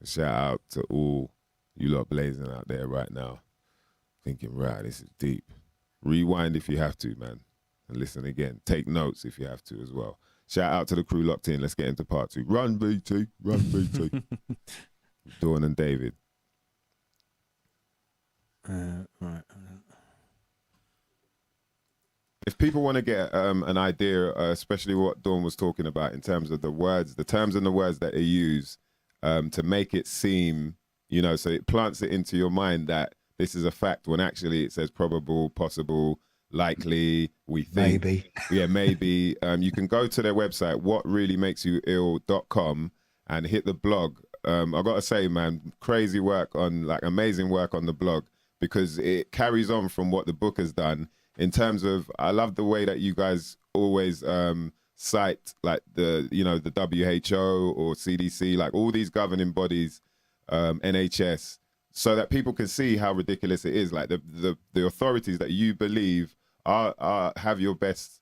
A shout out to all you lot blazing out there right now. Thinking, right, this is deep. Rewind if you have to, man. And listen again. Take notes if you have to as well. Shout out to the crew locked in. Let's get into part 2. Run, BT. Run, BT. Dawn and David. Right. If people want to get an idea, especially what Dawn was talking about in terms of the words, the terms and the words that they use to make it seem, you know, so it plants it into your mind that this is a fact when actually it says probable, possible, likely, we think. Maybe. Yeah, maybe. You can go to their website, whatreallymakesyouyouill.com, and hit the blog. I got to say, man, crazy work on, like amazing work on the blog because it carries on from what the book has done. In terms of, I love the way that you guys always cite like the, you know, the WHO or CDC, like all these governing bodies, NHS, so that people can see how ridiculous it is. Like the authorities that you believe have your best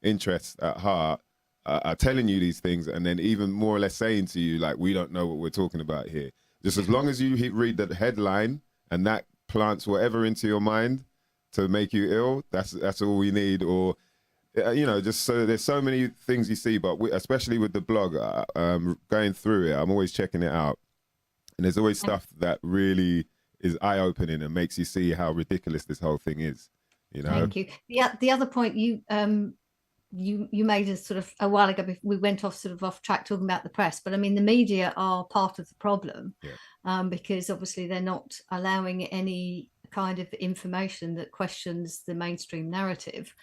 interests at heart are telling you these things, and then even more or less saying to you, like, we don't know what we're talking about here. Just as long as you read the headline and that plants whatever into your mind to make you ill, that's all we need. Or you know, just so there's so many things you see, but especially with the blog, going through it, I'm always checking it out, and there's always stuff that really is eye-opening and makes you see how ridiculous this whole thing is. You know. Thank you. The other point you made a sort of a while ago, we went off track talking about the press, but I mean the media are part of the problem, because obviously they're not allowing any kind of information that questions the mainstream narrative.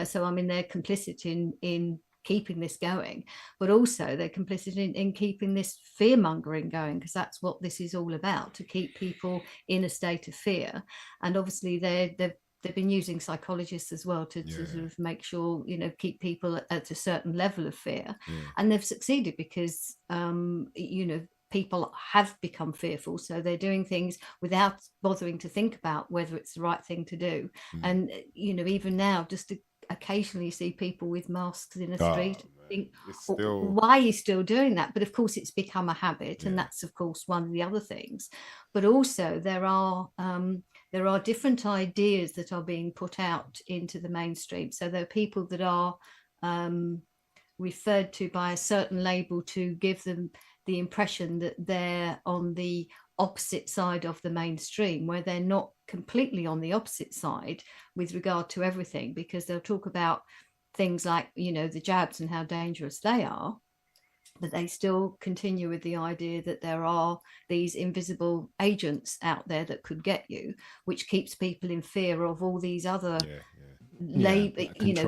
So I mean they're complicit in keeping this going, but also they're complicit in keeping this fear mongering going, because that's what this is all about, to keep people in a state of fear. And obviously they've been using psychologists as well to sort of make sure, you know, keep people at a certain level of fear. And they've succeeded because, you know, people have become fearful. So they're doing things without bothering to think about whether it's the right thing to do. And, you know, even now, just to occasionally see people with masks in a street, think, why are you still doing that? But of course, it's become a habit. And that's, of course, one of the other things. But also there are different ideas that are being put out into the mainstream. So there are people that are referred to by a certain label to give them the impression that they're on the opposite side of the mainstream, where they're not completely on the opposite side with regard to everything, because they'll talk about things like, you know, the jabs and how dangerous they are, but they still continue with the idea that there are these invisible agents out there that could get you, which keeps people in fear of all these other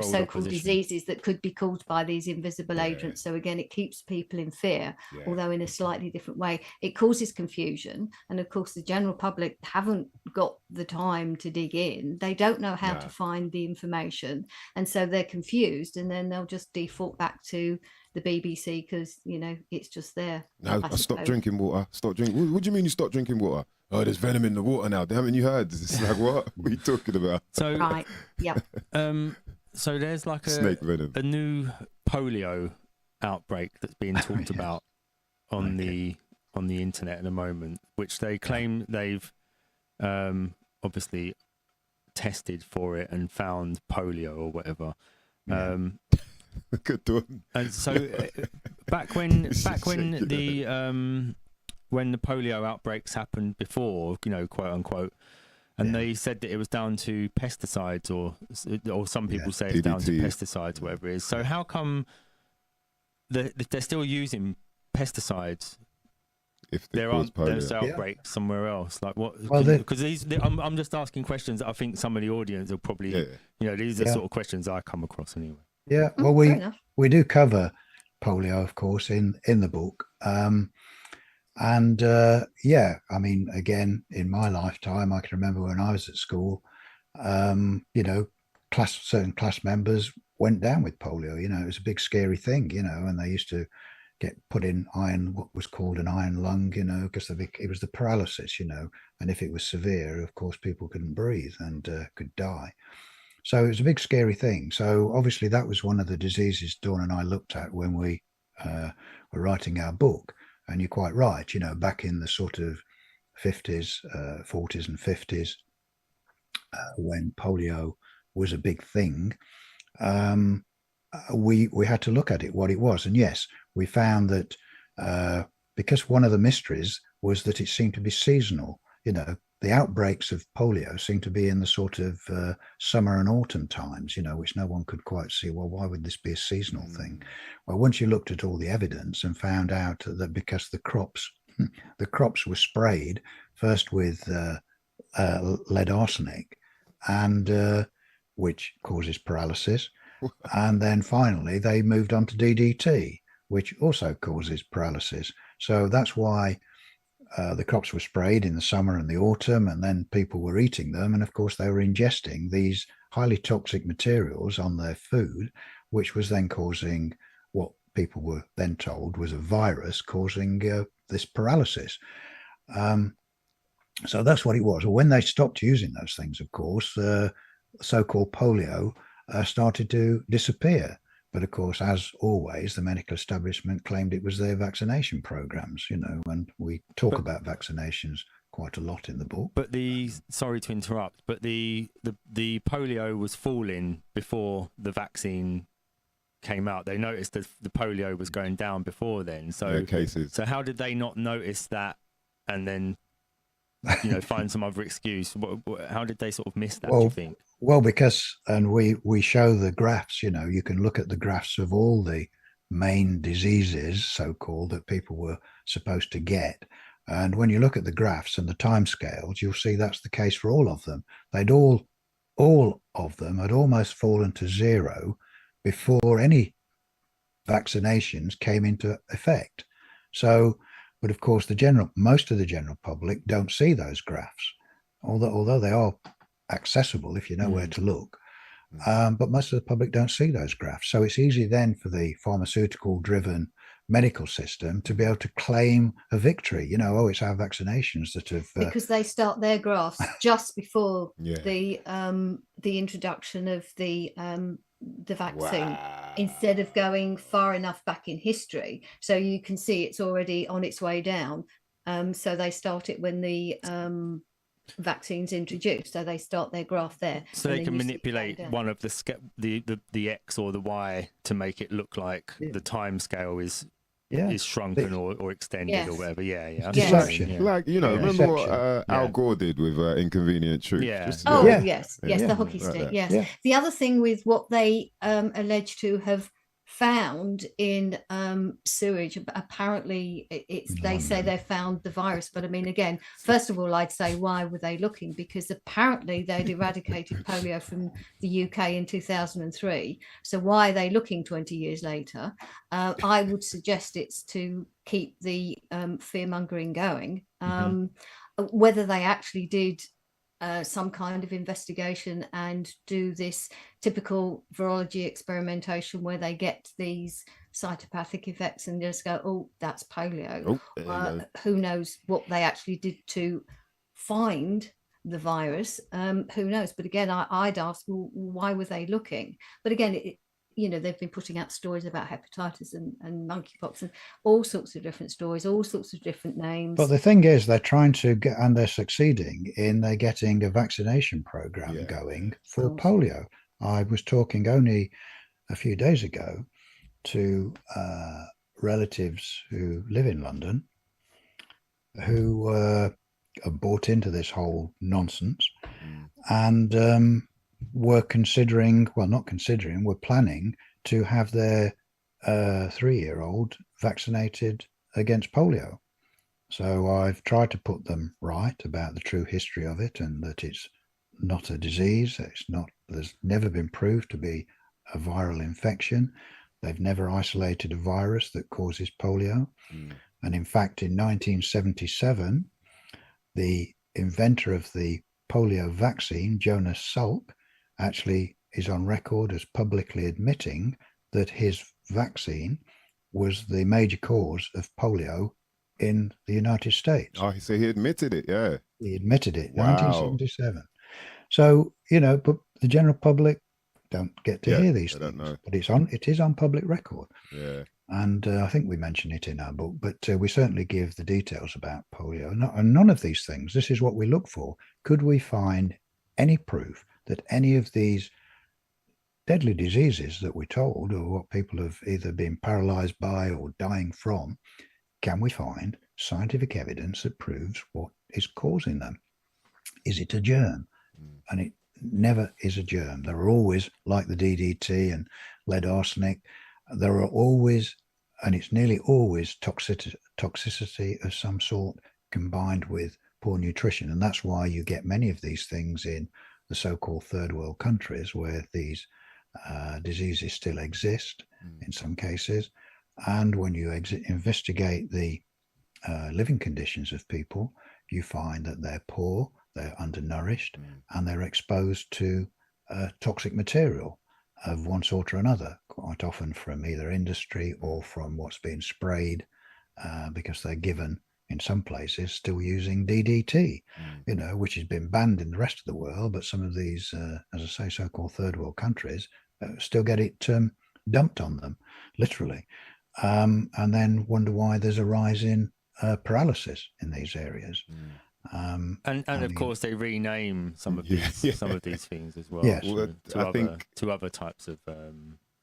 so-called diseases that could be caused by these invisible agents. So again, it keeps people in fear, although in a slightly different way. It causes confusion, and of course the general public haven't got the time to dig in. They don't know how to find the information, and so they're confused, and then they'll just default back to the BBC because it's just there. No, I stopped drinking water. What do you mean you stopped drinking water? Oh, there's venom in the water now. Haven't you heard? It's like, what are you talking about? So right, yeah. So there's like snake venom. A new polio outbreak that's being talked about on the internet at the moment, which they claim they've obviously tested for it and found polio or whatever. Good one. And so back when the polio outbreaks happened before, quote unquote, and they said that it was down to pesticides, or some people say it's down to pesticides, whatever it is. So how come they're still using pesticides if there's outbreak somewhere else? Like what? Because I'm just asking questions that I think some of the audience will probably, these are sort of questions I come across anyway. Yeah, well, we do cover polio, of course, in the book. I mean, again, in my lifetime, I can remember when I was at school, certain class members went down with polio. It was a big, scary thing, and they used to get put in what was called an iron lung, because it was the paralysis, and if it was severe, of course, people couldn't breathe and could die. So it was a big, scary thing. So obviously that was one of the diseases Dawn and I looked at when we were writing our book. And you're quite right, back in the sort of 40s and 50s, when polio was a big thing, we had to look at it, what it was. And yes, we found that because one of the mysteries was that it seemed to be seasonal. The outbreaks of polio seem to be in the sort of summer and autumn times, which no one could quite see. Well, why would this be a seasonal thing? Well, once you looked at all the evidence and found out that because the crops were sprayed first with lead arsenic, and which causes paralysis, and then finally they moved on to DDT, which also causes paralysis. So that's why the crops were sprayed in the summer and the autumn, and then people were eating them. And of course, they were ingesting these highly toxic materials on their food, which was then causing what people were then told was a virus causing this paralysis. So that's what it was. When they stopped using those things, of course, so-called polio started to disappear. But of course, as always, the medical establishment claimed it was their vaccination programs, and we talk about vaccinations quite a lot in the book. But sorry to interrupt, but the polio was falling before the vaccine came out. They noticed that the polio was going down before then. So cases. So how did they not notice that and then find some other excuse? How did they sort of miss that, do you think? Well, because, and we show the graphs, you can look at the graphs of all the main diseases, so-called, that people were supposed to get. And when you look at the graphs and the timescales, you'll see that's the case for all of them. They'd all of them had almost fallen to zero before any vaccinations came into effect. So, but of course, most of the general public don't see those graphs, although they are accessible if you know where to look. But most of the public don't see those graphs. So it's easy then for the pharmaceutical-driven medical system to be able to claim a victory. It's our vaccinations that have because they start their graphs just before the introduction of the vaccine, instead of going far enough back in history, so you can see it's already on its way down. So they start it when the vaccines introduced, so they start their graph there, so they can manipulate one of the X or the Y to make it look like the time scale is shrunken or extended or whatever. Deception. Like remember what Al Gore did with Inconvenient Truth? Yes, the hockey stick. The other thing with what they allege to have found in sewage. Apparently they say they found the virus, but I mean, again, first of all, I'd say, why were they looking? Because apparently they'd eradicated polio from the UK in 2003. So why are they looking 20 years later? I would suggest it's to keep the fear mongering going. Whether they actually did some kind of investigation and do this typical virology experimentation where they get these cytopathic effects and just go, oh, that's polio. Who knows what they actually did to find the virus? Who knows? But again, I'd ask, well, why were they looking? But again, they've been putting out stories about hepatitis and monkeypox and all sorts of different stories, all sorts of different names. But the thing is, they're trying to get, and they're succeeding in getting a vaccination program going for polio. I was talking only a few days ago to relatives who live in London who are bought into this whole nonsense and were were planning to have their 3-year-old vaccinated against polio. So I've tried to put them right about the true history of it, and that it's not a disease. There's never been proved to be a viral infection. They've never isolated a virus that causes polio. And in fact, in 1977, the inventor of the polio vaccine, Jonas Salk, actually is on record as publicly admitting that his vaccine was the major cause of polio in the United States. Oh, so he admitted it, yeah. He admitted it, wow. 1977. So, but the general public don't get to hear these things. But it is on public record. Yeah. And I think we mention it in our book, but we certainly give the details about polio. And none of these things, this is what we look for. Could we find any proof that any of these deadly diseases that we're told, or what people have either been paralyzed by or dying from, can we find scientific evidence that proves what is causing them? Is it a germ? And it never is a germ. There are always, like the DDT and lead arsenic, there are always, and it's nearly always, toxicity of some sort combined with poor nutrition. And that's why you get many of these things in the so-called third world countries where these diseases still exist in some cases. And when you investigate the living conditions of people, you find that they're poor, they're undernourished, and they're exposed to toxic material of one sort or another, quite often from either industry or from what's being sprayed, because they're given, in some places, still using DDT, which has been banned in the rest of the world. But some of these, as I say, so-called third world countries still get it dumped on them, literally, and then wonder why there's a rise in paralysis in these areas. And of course they rename some of these some of these things as well. Yes. To other types of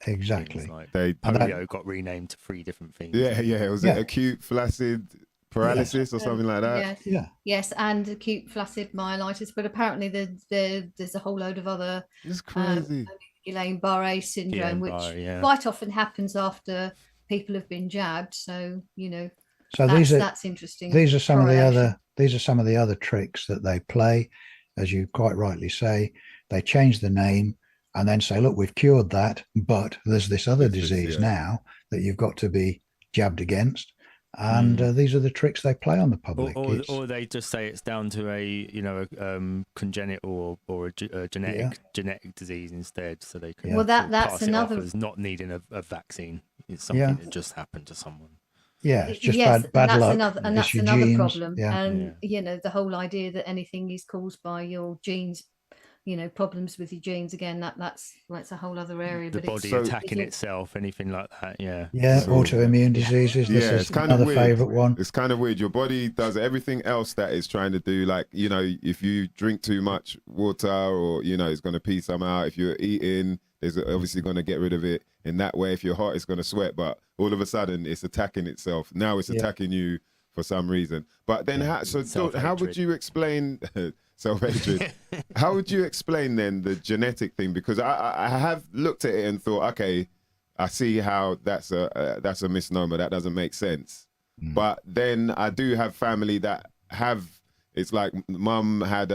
exactly. Like polio got renamed to 3 different things. It was acute flaccid paralysis or something like that. Yes, and acute flaccid myelitis. But apparently there's a whole load of other. It's crazy. Guillain-Barré syndrome, which quite often happens after people have been jabbed. So So that's interesting. These are some of the other tricks that they play, as you quite rightly say. They change the name and then say, look, we've cured that, but there's this other disease now that you've got to be jabbed against. And these are the tricks they play on the public. Or they just say it's down to a congenital or a genetic disease instead, so they can that's pass another it off as not needing a vaccine. It's something that just happened to someone. Yeah, it's just bad luck. That's another problem. And the whole idea that anything is caused by your genes, problems with your genes, again, that's a whole other area. The body attacking itself, anything like that. Autoimmune diseases. This is kind of another favorite one. It's kind of weird. Your body does everything else that it's trying to do. Like, if you drink too much water, or it's going to pee some out. If you're eating, it's obviously going to get rid of it in that way. If you're hot, it's going to sweat. But all of a sudden, it's attacking itself. Now it's attacking you for some reason. But then, how would you explain self-hatred? How would you explain then the genetic thing? Because I have looked at it and thought, okay, I see how that's a misnomer. That doesn't make sense. But then I do have family that have, it's like mum had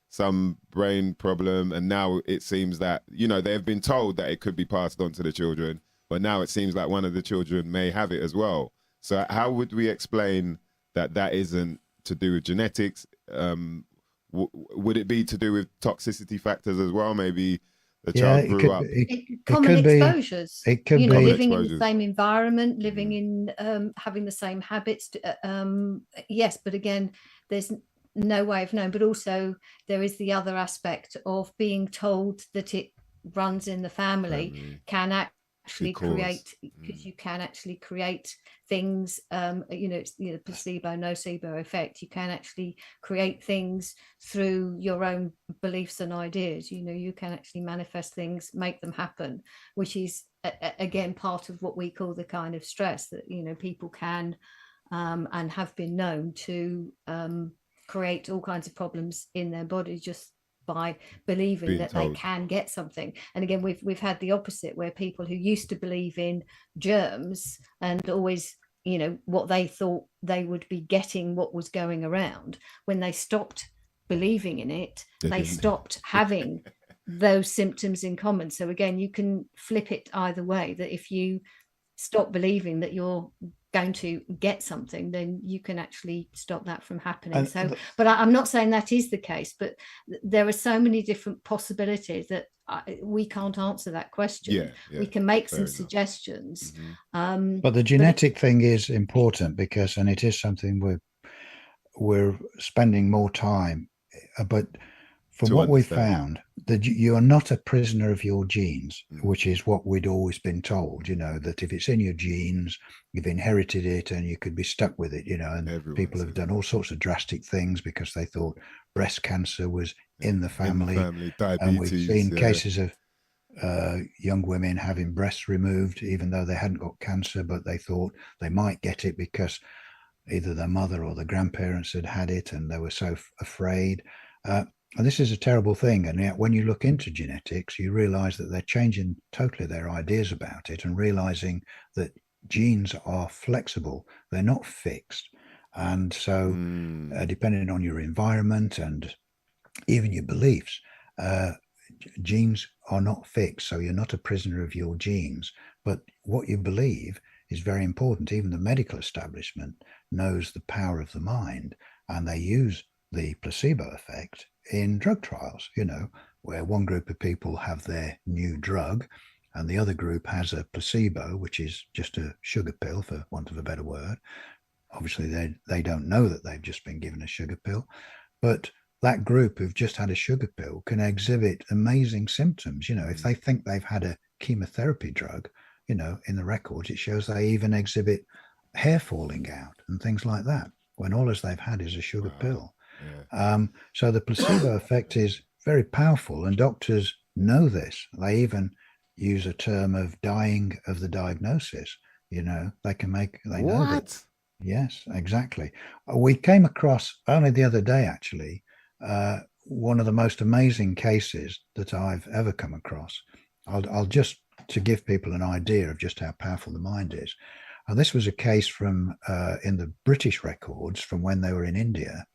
some brain problem, and now it seems that, you know, they've been told that it could be passed on to the children, but now it seems like one of the children may have it as well. So how would we explain that that isn't to do with genetics? Would it be to do with toxicity factors as well? Maybe the child grew up. Common exposures. It could be living in the same environment, living in having the same habits. Yes, but again, there's no way of knowing. But also, there is the other aspect of being told that it runs in the family can actually create, because you can actually create things, you know, it's, you know, placebo nocebo effect. You can actually create things through your own beliefs and ideas. You know, you can actually manifest things, make them happen, which is again part of what we call the kind of stress that, you know, people can and have been known to create all kinds of problems in their body just by believing that they can get something. And again, we've had the opposite, where people who used to believe in germs and always, you know, what they thought they would be getting, what was going around, when they stopped believing in it, they stopped having those symptoms in common. So again, you can flip it either way, that if you stop believing that you're going to get something, then you can actually stop that from happening. But I'm not saying that is the case, but there are so many different possibilities that we can't answer that question. We can make some suggestions. But the genetic thing is important, because, and it is something we're spending more time, but from what we found, that you are not a prisoner of your genes, which is what we'd always been told, you know, that if it's in your genes, you've inherited it and you could be stuck with it, you know. And people have done all sorts of drastic things because they thought breast cancer was in the family. And we've seen cases of young women having breasts removed, even though they hadn't got cancer, but they thought they might get it because either their mother or the grandparents had had it and they were so afraid. And this is a terrible thing. And yet when you look into genetics, you realize that they're changing totally their ideas about it and realizing that genes are flexible. They're not fixed. And so depending on your environment and even your beliefs, genes are not fixed. So you're not a prisoner of your genes. But what you believe is very important. Even the medical establishment knows the power of the mind, and they use the placebo effect in drug trials, you know, where one group of people have their new drug and the other group has a placebo, which is just a sugar pill, for want of a better word. Obviously, they don't know that they've just been given a sugar pill, but that group who've just had a sugar pill can exhibit amazing symptoms. You know, if they think they've had a chemotherapy drug, you know, in the records, it shows they even exhibit hair falling out and things like that, when all as they've had is a sugar pill. So the placebo effect is very powerful, and doctors know this. They even use a term of dying of the diagnosis. You know, they know that. Yes, exactly. We came across only the other day, actually, one of the most amazing cases that I've ever come across. I'll just, to give people an idea of just how powerful the mind is. This was a case from in the British records from when they were in India.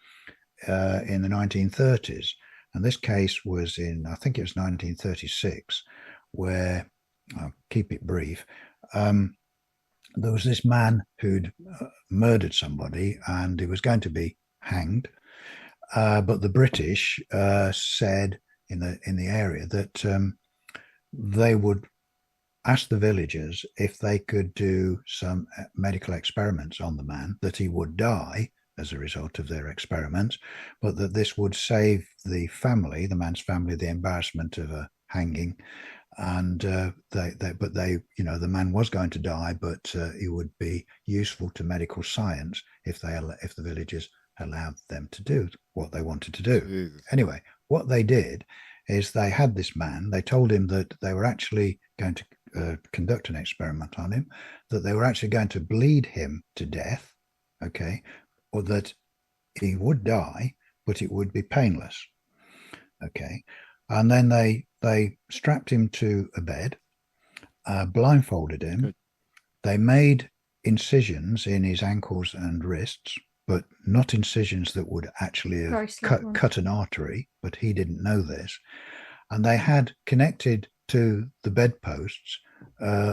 In the 1930s, and this case was in, I think it was 1936, where, I'll keep it brief, there was this man who'd murdered somebody and he was going to be hanged, but the British said in the area that they would ask the villagers if they could do some medical experiments on the man, that he would die as a result of their experiments, but that this would save the family, the man's family, the embarrassment of a hanging. And they, you know, the man was going to die, but he would be useful to medical science if the villagers allowed them to do what they wanted to do. Jesus. Anyway, what they did is they had this man. They told him that they were actually going to conduct an experiment on him, that they were actually going to bleed him to death. Okay. Or that he would die, but it would be painless. Okay. And then they strapped him to a bed blindfolded him. Good. They made incisions in his ankles and wrists, but not incisions that would actually have cut an artery, but he didn't know this. And they had connected to the bedposts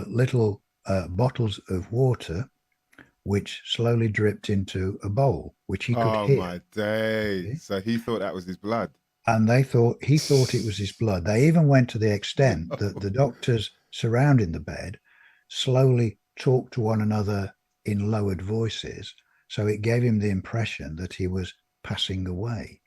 little bottles of water, which slowly dripped into a bowl, which he could hear. Oh my days. So he thought that was his blood. And he thought it was his blood. They even went to the extent that the doctors surrounding the bed slowly talked to one another in lowered voices. So it gave him the impression that he was passing away.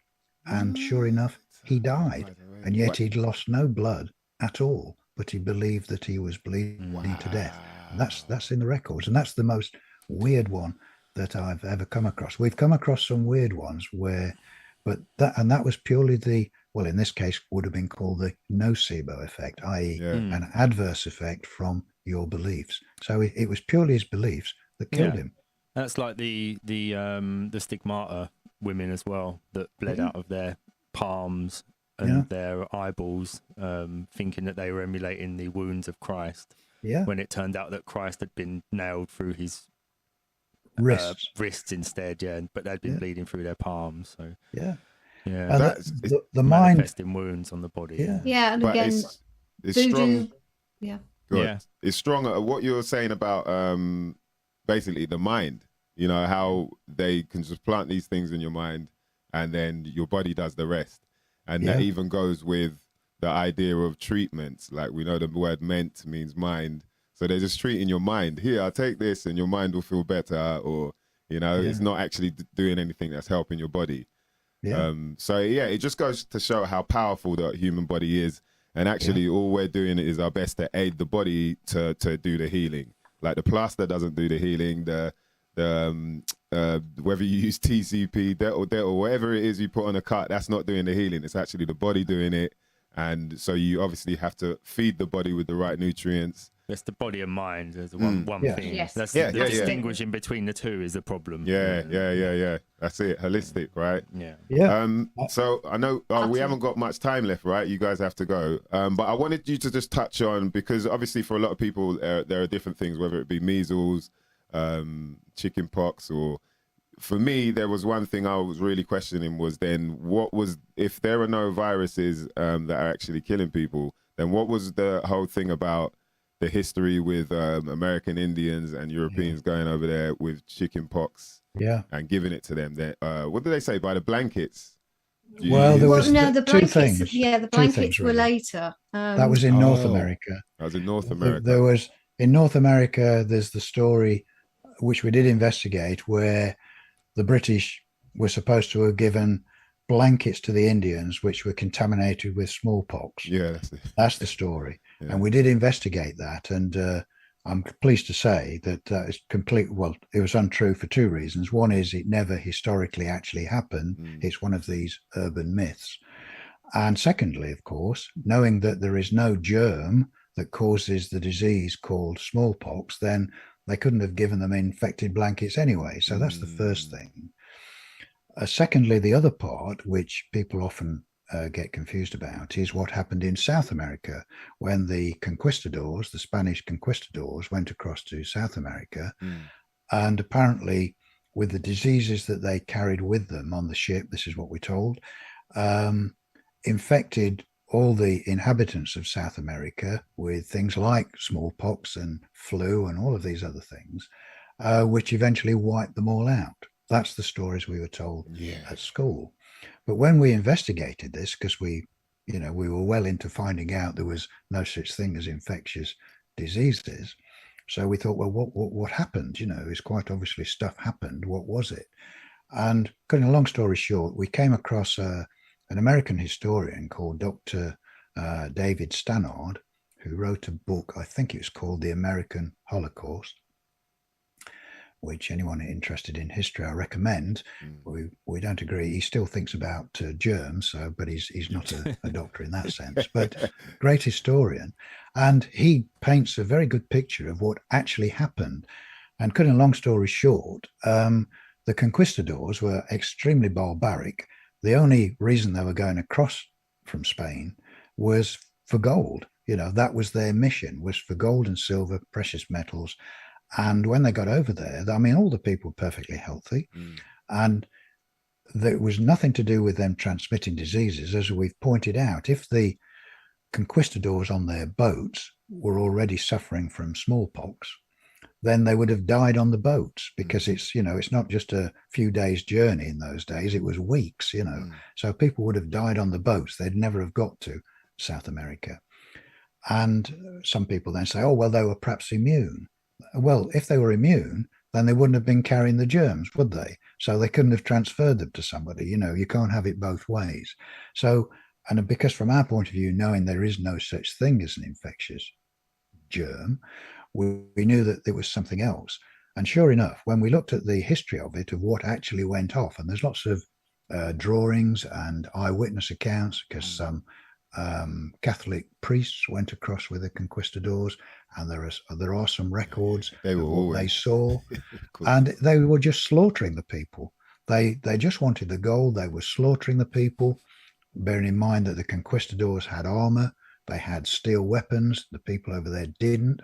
And sure enough, he died. And yet he'd lost no blood at all, but he believed that he was bleeding to death. And that's in the records. And that's the most weird one that I've ever come across. We've come across some weird ones that was purely in this case would have been called the nocebo effect, i.e. an adverse effect from your beliefs. So it was purely his beliefs that killed him. That's like the stigmata women as well, that bled out of their palms and their eyeballs, thinking that they were emulating the wounds of Christ. Yeah. When it turned out that Christ had been nailed through his wrists instead, but they'd been bleeding through their palms. So and that's the mind manifesting wounds on the body. And but again, it's strong. Yeah. It's strong. What you're saying about basically the mind. You know how they can just plant these things in your mind, and then your body does the rest. And that even goes with the idea of treatments. Like we know the word "ment" means mind. So they're just treating your mind. Here, I'll take this and your mind will feel better. Or, it's not actually doing anything that's helping your body. Yeah. It just goes to show how powerful the human body is. And actually all we're doing is our best to aid the body to do the healing. Like the plaster doesn't do the healing. Whether you use TCP, or whatever it is you put on a cut, that's not doing the healing. It's actually the body doing it. And so you obviously have to feed the body with the right nutrients. It's the body and mind as one thing. Yes. That's distinguishing between the two is the problem. Yeah. That's it. Holistic, right? Yeah. So I know we haven't got much time left, right? You guys have to go. But I wanted you to just touch on, because obviously for a lot of people, there are different things, whether it be measles, chicken pox, or for me, there was one thing I was really questioning was then if there are no viruses that are actually killing people, then what was the whole thing about the history with American Indians and Europeans going over there with chicken pox and giving it to them? What did they say? By the blankets? The blankets. Yeah, the blankets were later. That was in North America. That was in North America. In North America, there's the story, which we did investigate, where the British were supposed to have given blankets to the Indians, which were contaminated with smallpox. Yeah, that's the story. Yeah. And we did investigate that, and I'm pleased to say that it's it was untrue for two reasons. One is it never historically actually happened. It's one of these urban myths. And secondly, of course, knowing that there is no germ that causes the disease called smallpox, then they couldn't have given them infected blankets anyway. So that's the first thing. Secondly, the other part, which people often get confused about, is what happened in South America when the conquistadors, the Spanish conquistadors, went across to South America. And apparently with the diseases that they carried with them on the ship, this is what we're told, infected all the inhabitants of South America with things like smallpox and flu and all of these other things, which eventually wiped them all out. That's the stories we were told at school. But when we investigated this, because we were well into finding out there was no such thing as infectious diseases. So we thought, well, what happened? It's quite obviously stuff happened. What was it? And cutting a long story short, we came across an American historian called Dr. David Stannard, who wrote a book, I think it was called The American Holocaust, which anyone interested in history I recommend. We don't agree. He still thinks about germs, but he's not a doctor in that sense, but great historian. And he paints a very good picture of what actually happened. And cutting a long story short, the conquistadors were extremely barbaric. The only reason they were going across from Spain was for gold. You know, that was their mission, was for gold and silver, precious metals. And when they got over there, I mean, all the people were perfectly healthy. And there was nothing to do with them transmitting diseases. As we've pointed out, if the conquistadors on their boats were already suffering from smallpox, then they would have died on the boats, because it's, you know, it's not just a few days journey in those days, it was weeks, you know. So people would have died on the boats. They'd never have got to South America. And some people then say, oh, well, they were perhaps immune. Well, if they were immune, then they wouldn't have been carrying the germs, would they? So they couldn't have transferred them to somebody. You know, you can't have it both ways. So, and because from our point of view, knowing there is no such thing as an infectious germ, we knew that there was something else. And sure enough, when we looked at the history of it, of what actually went off, and there's lots of drawings and eyewitness accounts, because some Catholic priests went across with the conquistadors, and there are some records of what they saw, and they were just slaughtering the people. They just wanted the gold. They were slaughtering the people, bearing in mind that the conquistadors had armor, they had steel weapons, the people over there didn't,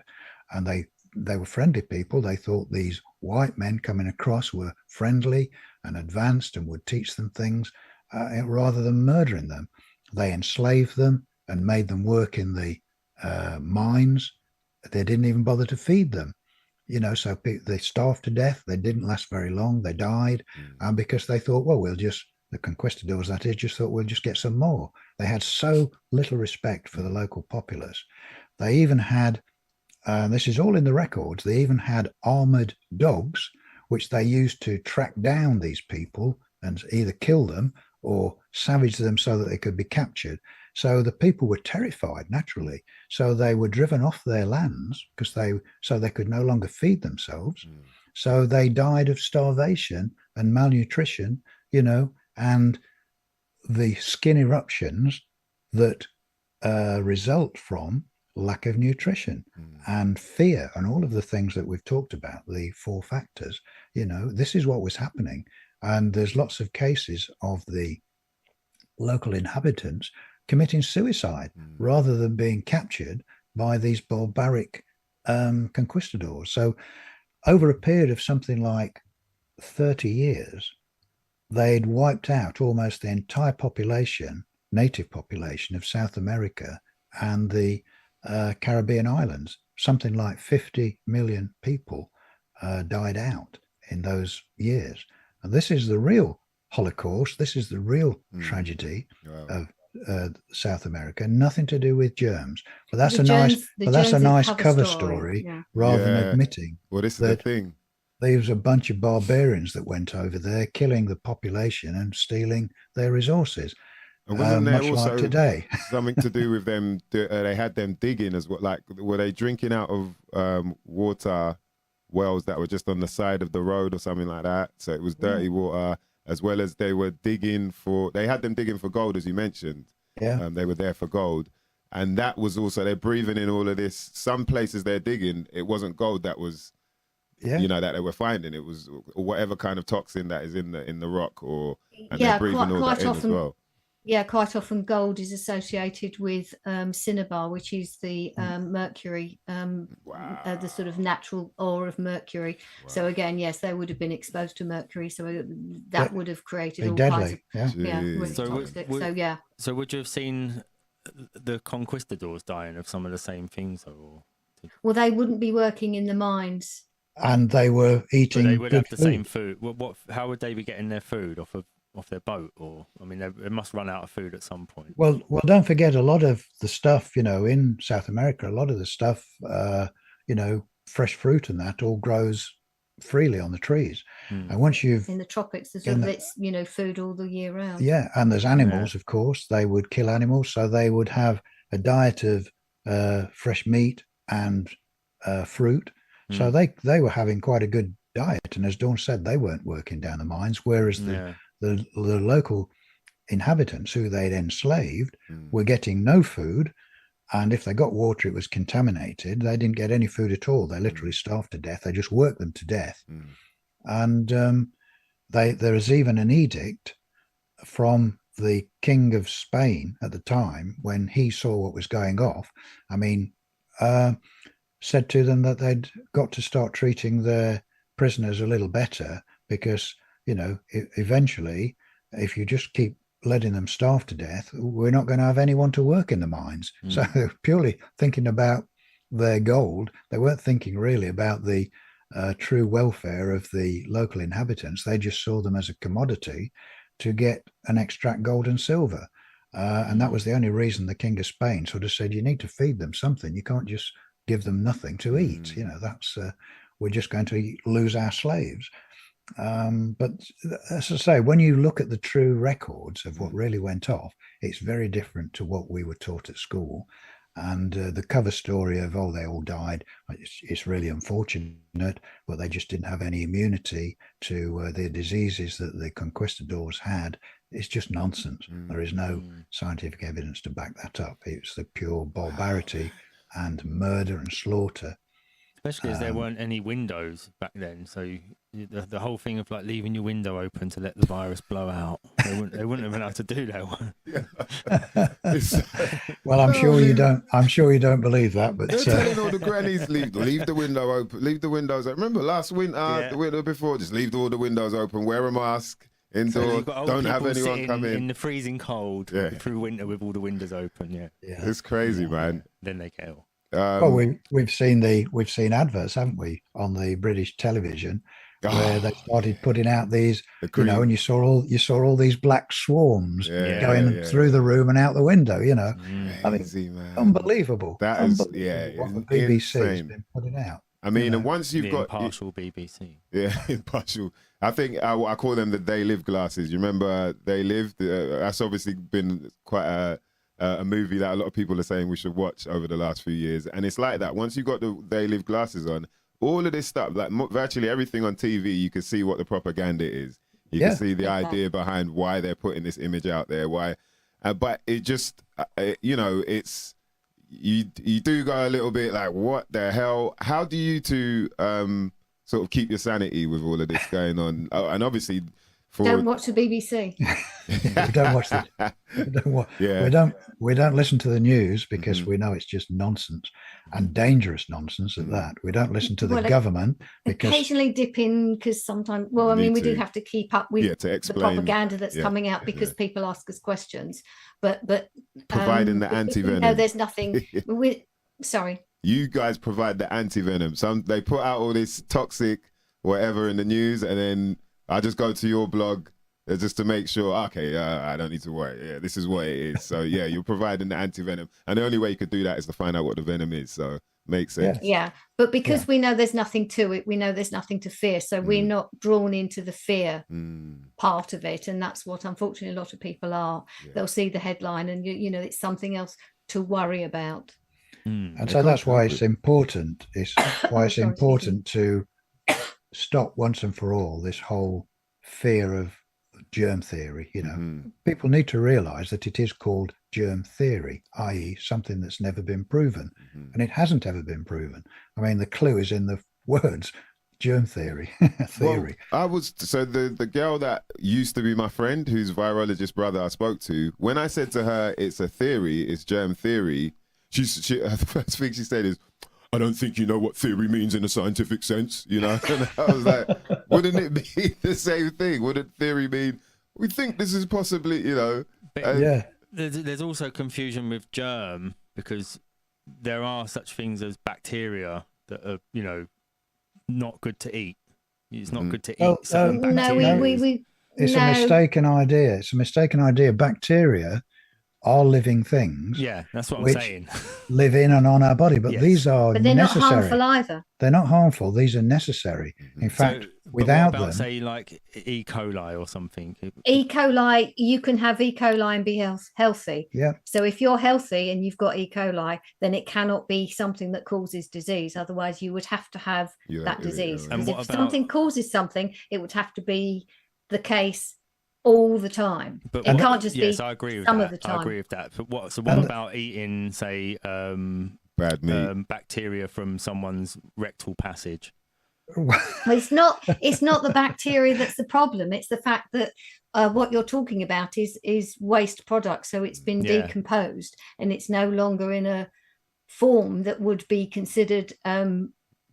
and they were friendly people. They thought these white men coming across were friendly and advanced and would teach them things, rather than murdering them. They enslaved them and made them work in the mines. They didn't even bother to feed them, you know, so they starved to death. They didn't last very long. They died, and because they thought, well, the conquistadors, that is, just thought we'll just get some more. They had so little respect for the local populace. They even had, this is all in the records, they even had armored dogs, which they used to track down these people and either kill them or savage them so that they could be captured. So the people were terrified, naturally. So they were driven off their lands because they could no longer feed themselves. So they died of starvation and malnutrition, you know, and the skin eruptions that result from lack of nutrition and fear and all of the things that we've talked about, the 4 factors. You know, this is what was happening. And there's lots of cases of the local inhabitants committing suicide rather than being captured by these barbaric conquistadors. So over a period of something like 30 years, they'd wiped out almost the entire population, native population of South America and the Caribbean islands. Something like 50 million people died out in those years. And this is the real Holocaust. This is the real tragedy of South America. Nothing to do with germs. But that's a nice cover story rather than admitting. Well, this is the thing. There was a bunch of barbarians that went over there, killing the population and stealing their resources. And wasn't there also like today something to do with them? They had them digging as well. Like, were they drinking out of water wells that were just on the side of the road or something like that? So it was dirty water, as well as they were digging for. They had them digging for gold, as you mentioned. Yeah, they were there for gold, and that was also, they're breathing in all of this. Some places they're digging, it wasn't gold that was. You know, that they were finding, it was whatever kind of toxin that is in the rock, and they're breathing all that in as well. Yeah, quite often gold is associated with cinnabar, which is the mercury, the sort of natural ore of mercury. Wow. So again, yes, they would have been exposed to mercury, so that would have created all kinds of really So would you have seen the conquistadors dying of some of the same things, or? Well, they wouldn't be working in the mines. And they were eating. But they would have the same food. How would they be getting their food off their boat? Or I mean, they must run out of food at some point. Well, don't forget, a lot of the stuff, you know, in South America, a lot of the stuff, you know, fresh fruit and that all grows freely on the trees. And once you've in the tropics, there's it's, you know, food all the year round. Yeah, and there's animals, of course. They would kill animals, so they would have a diet of fresh meat and fruit. So they were having quite a good diet, and as Dawn said, they weren't working down the mines, whereas the local inhabitants who they'd enslaved were getting no food, and if they got water, it was contaminated. They didn't get any food at all. They literally starved to death. They just worked them to death. And there is even an edict from the King of Spain at the time, when he saw what was going off, I mean, said to them that they'd got to start treating their prisoners a little better because, you know, eventually, if you just keep letting them starve to death, we're not going to have anyone to work in the mines. So they were purely thinking about their gold. They weren't thinking really about the true welfare of the local inhabitants. They just saw them as a commodity to get and extract gold and silver. And that was the only reason the King of Spain sort of said, you need to feed them something. You can't just give them nothing to eat. You know, that's we're just going to lose our slaves. But as I say, when you look at the true records of what really went off, it's very different to what we were taught at school. And the cover story of, oh, they all died, it's really unfortunate, but they just didn't have any immunity to the diseases that the conquistadors had. It's just nonsense. There is no scientific evidence to back that up. It's the pure barbarity and murder and slaughter. Especially as there weren't any windows back then, so the whole thing of like leaving your window open to let the virus blow out, they wouldn't have been able to do that. Well, I'm sure you don't. I'm sure you don't believe that, but they're telling all the grannies leave the window open, leave the windows open. Remember last winter, the winter before, just leave all the windows open, wear a mask indoor, so don't have anyone come in the freezing cold through winter with all the windows open. Yeah, it's crazy, man. Then they get ill. Well, we've seen adverts, haven't we, on the British television, where they started putting out these, you know, and you saw all these black swarms going through the room and out the window. You know, crazy, man, man. Unbelievable. That is, what the BBC has been putting out. I mean, and once you've got impartial BBC, impartial. I think I call them the They Live glasses. You remember They Live? That's obviously been quite a movie that a lot of people are saying we should watch over the last few years, and it's like that. Once you got the They Live glasses on, all of this stuff, like virtually everything on TV, you can see what the propaganda is. You can see the idea behind why they're putting this image out there. Why, but it just, you know, it's you do go a little bit like, what the hell? How do you two sort of keep your sanity with all of this going on? Oh, and obviously. Don't watch the BBC. We don't watch we don't listen to the news because we know it's just nonsense and dangerous nonsense at that. We don't listen to the government because occasionally dip in because sometimes. Well, I mean, we do have to keep up with to the propaganda that's coming out because people ask us questions. But providing the anti-venom. No, there's nothing. Sorry. You guys provide the anti-venom. They put out all this toxic whatever in the news, and then I just go to your blog just to make sure, okay, I don't need to worry. Yeah, this is what it is. So, yeah, you're providing the anti-venom. And the only way you could do that is to find out what the venom is. So, makes sense. Yeah, but because we know there's nothing to it, we know there's nothing to fear. So we're not drawn into the fear part of it. And that's what, unfortunately, a lot of people are. Yeah. They'll see the headline and, you know, it's something else to worry about. And so that's why it's important. It's why it's important to stop once and for all this whole fear of germ theory. You know, people need to realize that it is called germ theory, i.e. something that's never been proven, and it hasn't ever been proven. I mean, the clue is in the words germ theory. Theory. Well, the girl that used to be my friend, whose virologist brother I spoke to, when I said to her it's a theory, it's germ theory, she the first thing she said is, I don't think you know what theory means in a scientific sense, you know? And I was like, wouldn't it be the same thing? Wouldn't theory mean, we think this is possibly, you know? There's also confusion with germ because there are such things as bacteria that are, you know, not good to eat. It's not good to eat certain bacteria. No, it's a mistaken idea. It's a mistaken idea. Bacteria are living things. Yeah, that's what I'm saying. Live in and on our body, but these are but they're necessary. Not harmful either. They're not harmful. These are necessary. In fact, without what about, them, say, like E. coli or something. E. coli, you can have E. coli and be healthy. Yeah. So if you're healthy and you've got E. coli, then it cannot be something that causes disease. Otherwise, you would have to have that disease. And if something causes something, it would have to be the case all the time. But it can't just be I agree with some that. of the time. I agree with that. But what about eating, say, bad meat, bacteria from someone's rectal passage? Well, it's not the bacteria that's the problem. It's the fact that what you're talking about is waste product. So it's been decomposed and it's no longer in a form that would be considered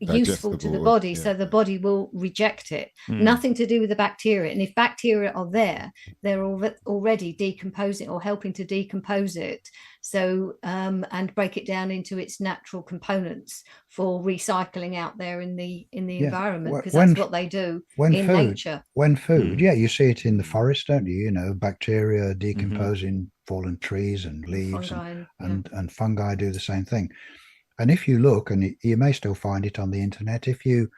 useful to the body, so the body will reject it. Nothing to do with the bacteria. And if bacteria are there, they're already decomposing or helping to decompose it, so and break it down into its natural components for recycling out there in the environment, because that's what they do in nature. When food, you see it in the forest, don't you? You know, bacteria decomposing fallen trees and leaves, fungi, and fungi do the same thing. And if you look, and you may still find it on the internet, if you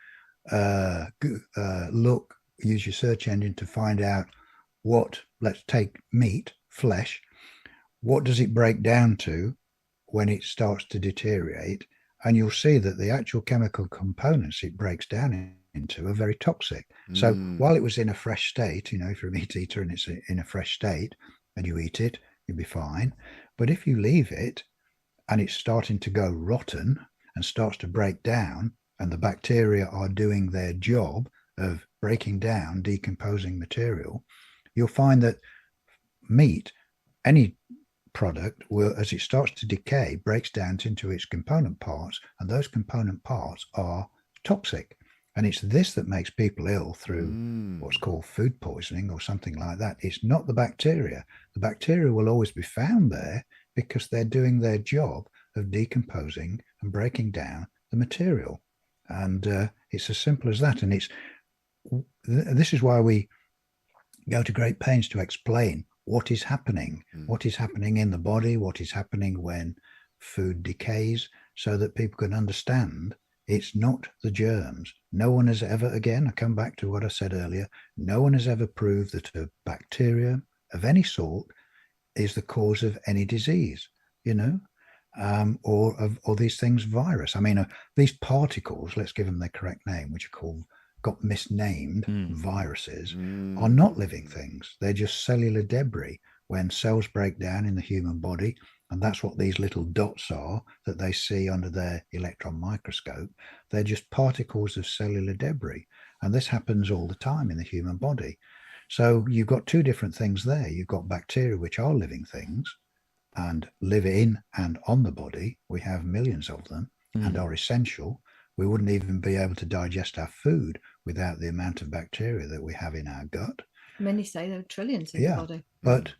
look, use your search engine to find out what, let's take meat, flesh, what does it break down to when it starts to deteriorate? And you'll see that the actual chemical components it breaks down into are very toxic. So while it was in a fresh state, you know, if you're a meat eater and it's in a fresh state and you eat it, you'll be fine. But if you leave it, and it's starting to go rotten and starts to break down, and the bacteria are doing their job of breaking down, decomposing material, you'll find that meat, any product, will, as it starts to decay, breaks down into its component parts, and those component parts are toxic. And it's this that makes people ill through what's called food poisoning or something like that. It's not the bacteria. The bacteria will always be found there because they're doing their job of decomposing and breaking down the material. And it's as simple as that. And this is why we go to great pains to explain what is happening in the body, what is happening when food decays, so that people can understand it's not the germs. No one has ever, again, I come back to what I said earlier, no one has ever proved that a bacteria of any sort is the cause of any disease, you know, or these things virus. I mean, these particles, let's give them their correct name, which are got misnamed viruses, are not living things. They're just cellular debris. When cells break down in the human body, and that's what these little dots are that they see under their electron microscope, they're just particles of cellular debris. And this happens all the time in the human body. So you've got two different things there. You've got bacteria, which are living things and live in and on the body. We have millions of them and are essential. We wouldn't even be able to digest our food without the amount of bacteria that we have in our gut. Many say there are trillions in the body. But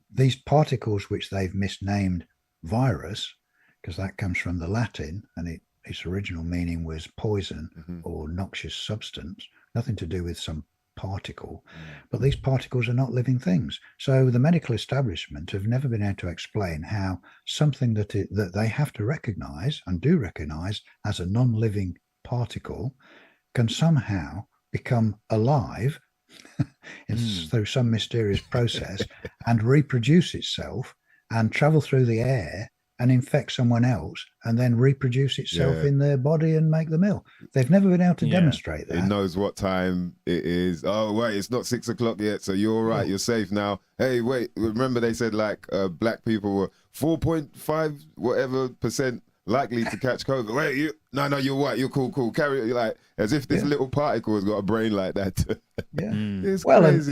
these particles, which they've misnamed virus, because that comes from the Latin, and its original meaning was poison or noxious substance, nothing to do with some particle. But these particles are not living things. So the medical establishment have never been able to explain how something that they have to recognize and do recognize as a non-living particle can somehow become alive through some mysterious process and reproduce itself and travel through the air and infect someone else and then reproduce itself in their body and make them ill. They've never been able to demonstrate that. It knows what time it is. Oh, wait, it's not 6 o'clock yet, so you're all right. You're safe now. Hey, wait, remember they said like black people were 4.5 whatever % likely to catch COVID. Wait, no, you're white. You're cool. Carry it. You're like, as if this little particle has got a brain like that. It's crazy.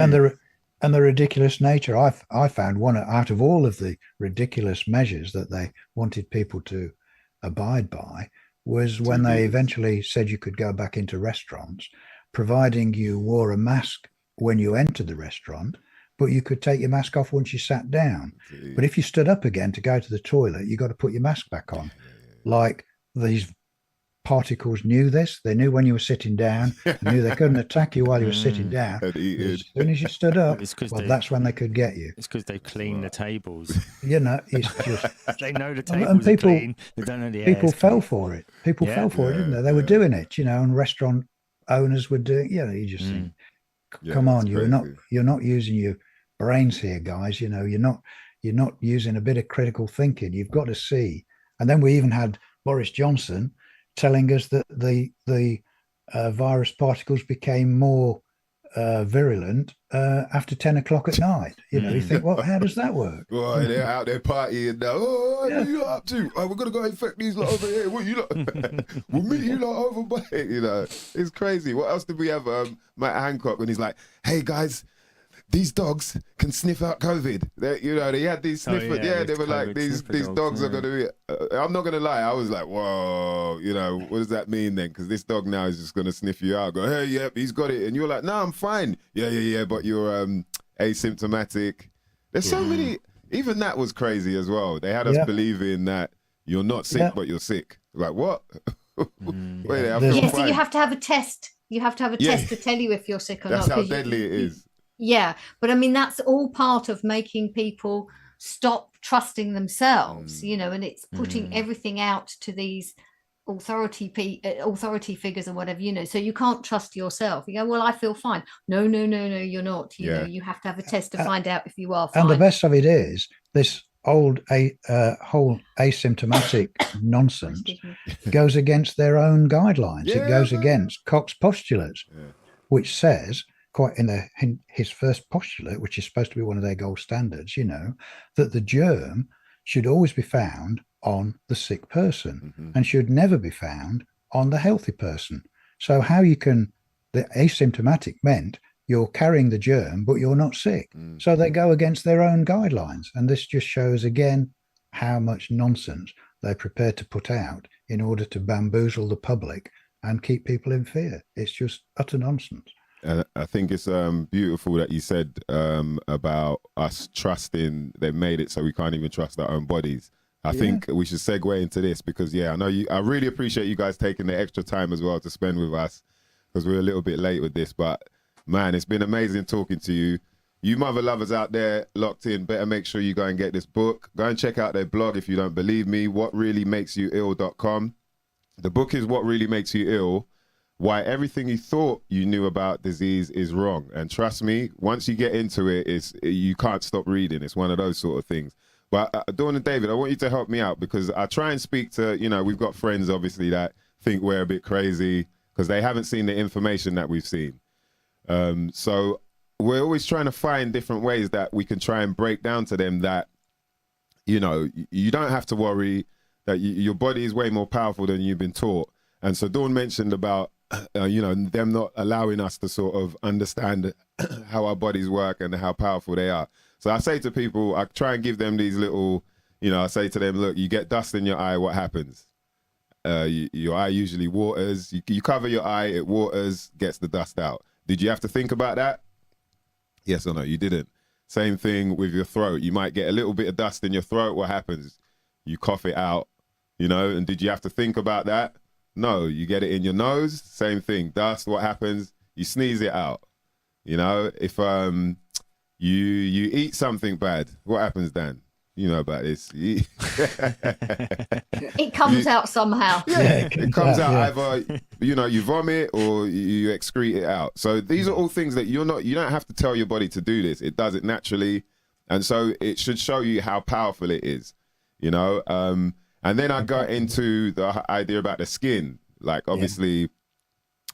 And the ridiculous nature, I found one out of all of the ridiculous measures that they wanted people to abide by was when they eventually said you could go back into restaurants, providing you wore a mask when you entered the restaurant, but you could take your mask off once you sat down. But if you stood up again to go to the toilet, you got to put your mask back on. Like these particles knew this. They knew when you were sitting down. They knew they couldn't attack you while you were sitting down. As soon as you stood up, that's when they could get you. It's because they clean the tables. You know, it's just they know the tables are clean. They don't know the people fell for it. People fell for it, didn't they? They were doing it, you know, and restaurant owners were doing. You know, you just think, come on, you're not using your brains here, guys. You know, you're not using a bit of critical thinking. You've got to see. And then we even had Boris Johnson telling us that the virus particles became more virulent after 10 o'clock at night. You know, you think, well, how does that work? Well, they're out there partying now. Oh, what are you up to? Oh, we're going to go infect these lot over here. What you lot? We'll meet you lot over by, you know. It's crazy. What else did we have? Matt Hancock, when he's like, hey, guys, these dogs can sniff out COVID. They had these sniffer. They were like, these dogs are going to be, I'm not going to lie. I was like, whoa, what does that mean then? Because this dog now is just going to sniff you out. Go, hey, yep, he's got it. And you're like, no, I'm fine. Yeah, but you're asymptomatic. There's so many, even that was crazy as well. They had us believing that you're not sick, but you're sick. Like, what? Wait, so you have to have a test. You have to have a test to tell you if you're sick or not. That's how deadly it is. Yeah, but I mean, that's all part of making people stop trusting themselves, and it's putting everything out to these authority figures or whatever, so you can't trust yourself. You go, well, I feel fine. No, you're not. You have to have a test to find out if you are fine. And the best of it is this whole asymptomatic nonsense goes against their own guidelines. It goes against Koch's postulates, which says, quite in his first postulate, which is supposed to be one of their gold standards, that the germ should always be found on the sick person and should never be found on the healthy person. So how the asymptomatic meant you're carrying the germ, but you're not sick. So they go against their own guidelines. And this just shows again how much nonsense they're prepared to put out in order to bamboozle the public and keep people in fear. It's just utter nonsense. I think it's beautiful that you said about us trusting they've made it so we can't even trust our own bodies. I think we should segue into this because, I know I really appreciate you guys taking the extra time as well to spend with us because we're a little bit late with this. But, man, it's been amazing talking to you. You mother lovers out there locked in, better make sure you go and get this book. Go and check out their blog if you don't believe me, whatreallymakesyouill.com. The book is What Really Makes You Ill, Why Everything You Thought You Knew About Disease Is Wrong. And trust me, once you get into it, you can't stop reading. It's one of those sort of things. But Dawn and David, I want you to help me out because I try and speak to, we've got friends obviously that think we're a bit crazy because they haven't seen the information that we've seen. So we're always trying to find different ways that we can try and break down to them that, you don't have to worry, that your body is way more powerful than you've been taught. And so Dawn mentioned about, them not allowing us to sort of understand how our bodies work and how powerful they are. So I say to people, I try and give them these little, I say to them, look, you get dust in your eye, what happens? Your eye usually waters. You cover your eye, it waters, gets the dust out. Did you have to think about that? Yes or no? You didn't. Same thing with your throat. You might get a little bit of dust in your throat. What happens? You cough it out, and did you have to think about that? No, you get it in your nose. Same thing. Dust, what happens? You sneeze it out. If you eat something bad, what happens, Dan? You know about this. It comes out somehow. Yeah, it comes out either, you vomit or you excrete it out. So these are all things that you don't have to tell your body to do this. It does it naturally. And so it should show you how powerful it is, And then I got into the idea about the skin. Like, obviously,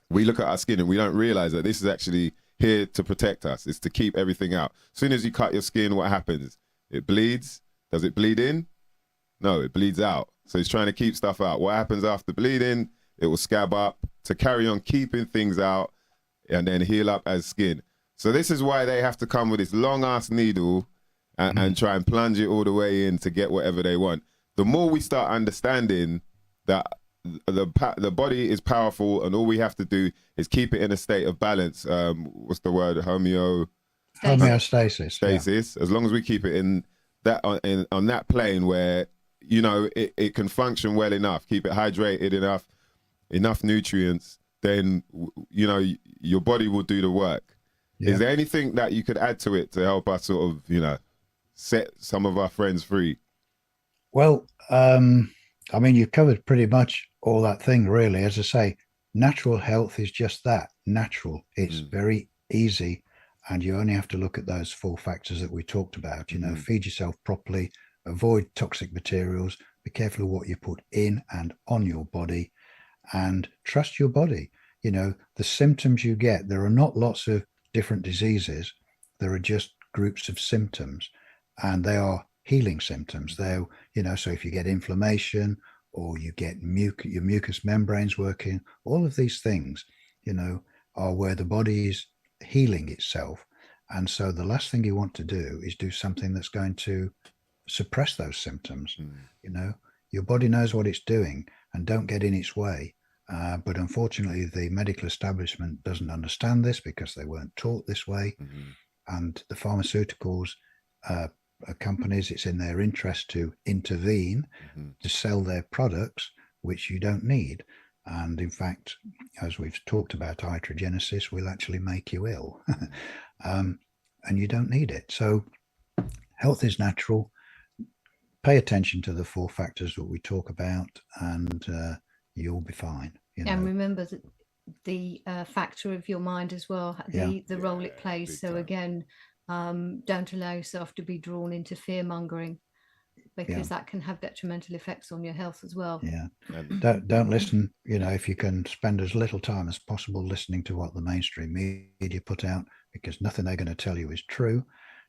we look at our skin and we don't realize that this is actually here to protect us. It's to keep everything out. As soon as you cut your skin, what happens? It bleeds. Does it bleed in? No, it bleeds out. So it's trying to keep stuff out. What happens after bleeding? It will scab up to carry on keeping things out and then heal up as skin. So this is why they have to come with this long-ass needle and try and plunge it all the way in to get whatever they want. The more we start understanding that the body is powerful and all we have to do is keep it in a state of balance. What's the word? Homeostasis. Stasis. As long as we keep it in that on that plane where it can function well enough, keep it hydrated enough nutrients, then your body will do the work. Yeah. Is there anything that you could add to it to help us sort of set some of our friends free? Well, you've covered pretty much all that thing, really. As I say, natural health is just that, natural. It's very easy, and you only have to look at those 4 factors that we talked about. Feed yourself properly, avoid toxic materials, be careful of what you put in and on your body, and trust your body. The symptoms you get, there are not lots of different diseases. There are just groups of symptoms, and they are healing symptoms. They're, so if you get inflammation or you get your mucous membranes working, all of these things, are where the body is healing itself. And so the last thing you want to do is do something that's going to suppress those symptoms. You know, your body knows what it's doing, and don't get in its way. But unfortunately, the medical establishment doesn't understand this because they weren't taught this way. And the pharmaceuticals companies, it's in their interest to intervene to sell their products, which you don't need. And in fact, as we've talked about, iatrogenesis will actually make you ill. And you don't need it. So health is natural. Pay attention to the 4 factors that we talk about, and you'll be fine. You know? And remember that the factor of your mind as well, the role it plays. So again, don't allow yourself to be drawn into fear mongering, because that can have detrimental effects on your health as well. Don't listen. You know, if you can spend as little time as possible listening to what the mainstream media put out, because nothing they're going to tell you is true.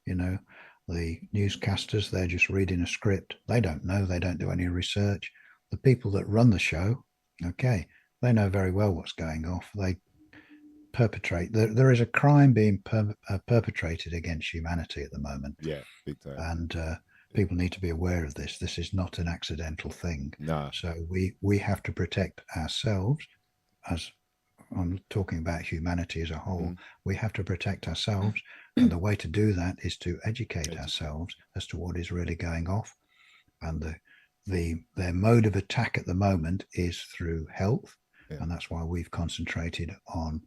You know, the newscasters, they're just reading a script. They don't know. They don't do any research. The people that run the show, okay, they know very well what's going off. They perpetrate. There is a crime being perpetrated against humanity at the moment. Yeah, big time. And people need to be aware of this. This is not an accidental thing. No. So we have to protect ourselves. As I'm talking about humanity as a whole, we have to protect ourselves. And the way to do that is to educate ourselves as to what is really going off. And their mode of attack at the moment is through health. And that's why we've concentrated on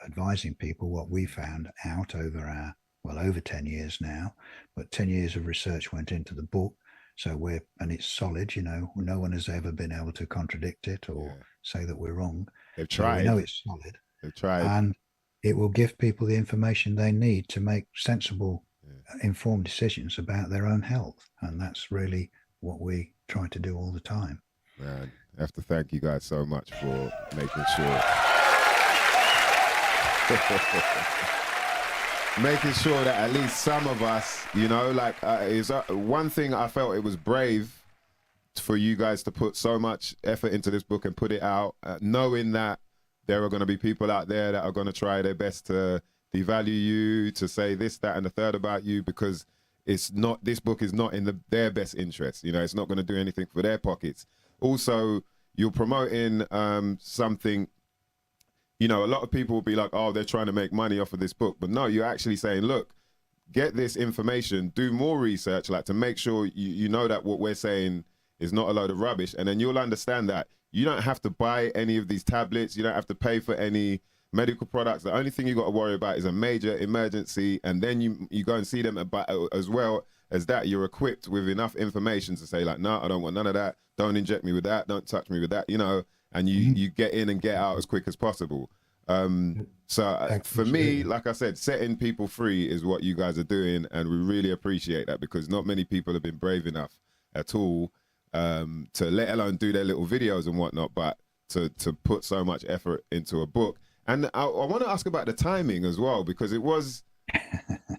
advising people what we found out over over 10 years now, but 10 years of research went into the book. So and it's solid, you know, no one has ever been able to contradict it or say that we're wrong. They've tried. So we know it's solid. They've tried. And it will give people the information they need to make sensible, informed decisions about their own health. And that's really what we try to do all the time. Man, I have to thank you guys so much for making sure. Making sure that at least some of us, you know, like is one thing I felt it was brave for you guys to put so much effort into this book and put it out, knowing that there are going to be people out there that are going to try their best to devalue you, to say this, that, and the third about you, because it's not, this book is not in their best interest. You know, it's not going to do anything for their pockets. Also, you're promoting something. You know, a lot of people will be like, oh, they're trying to make money off of this book. But no, you're actually saying, look, get this information, do more research, like to make sure you know that what we're saying is not a load of rubbish. And then you'll understand that you don't have to buy any of these tablets. You don't have to pay for any medical products. The only thing you got to worry about is a major emergency. And then you go and see them. But as well as that, you're equipped with enough information to say like, no, I don't want none of that. Don't inject me with that. Don't touch me with that, you know. And you get in and get out as quick as possible. So for me, like I said, setting people free is what you guys are doing. And we really appreciate that, because not many people have been brave enough at all to let alone do their little videos and whatnot, but to put so much effort into a book. And I want to ask about the timing as well, because it was,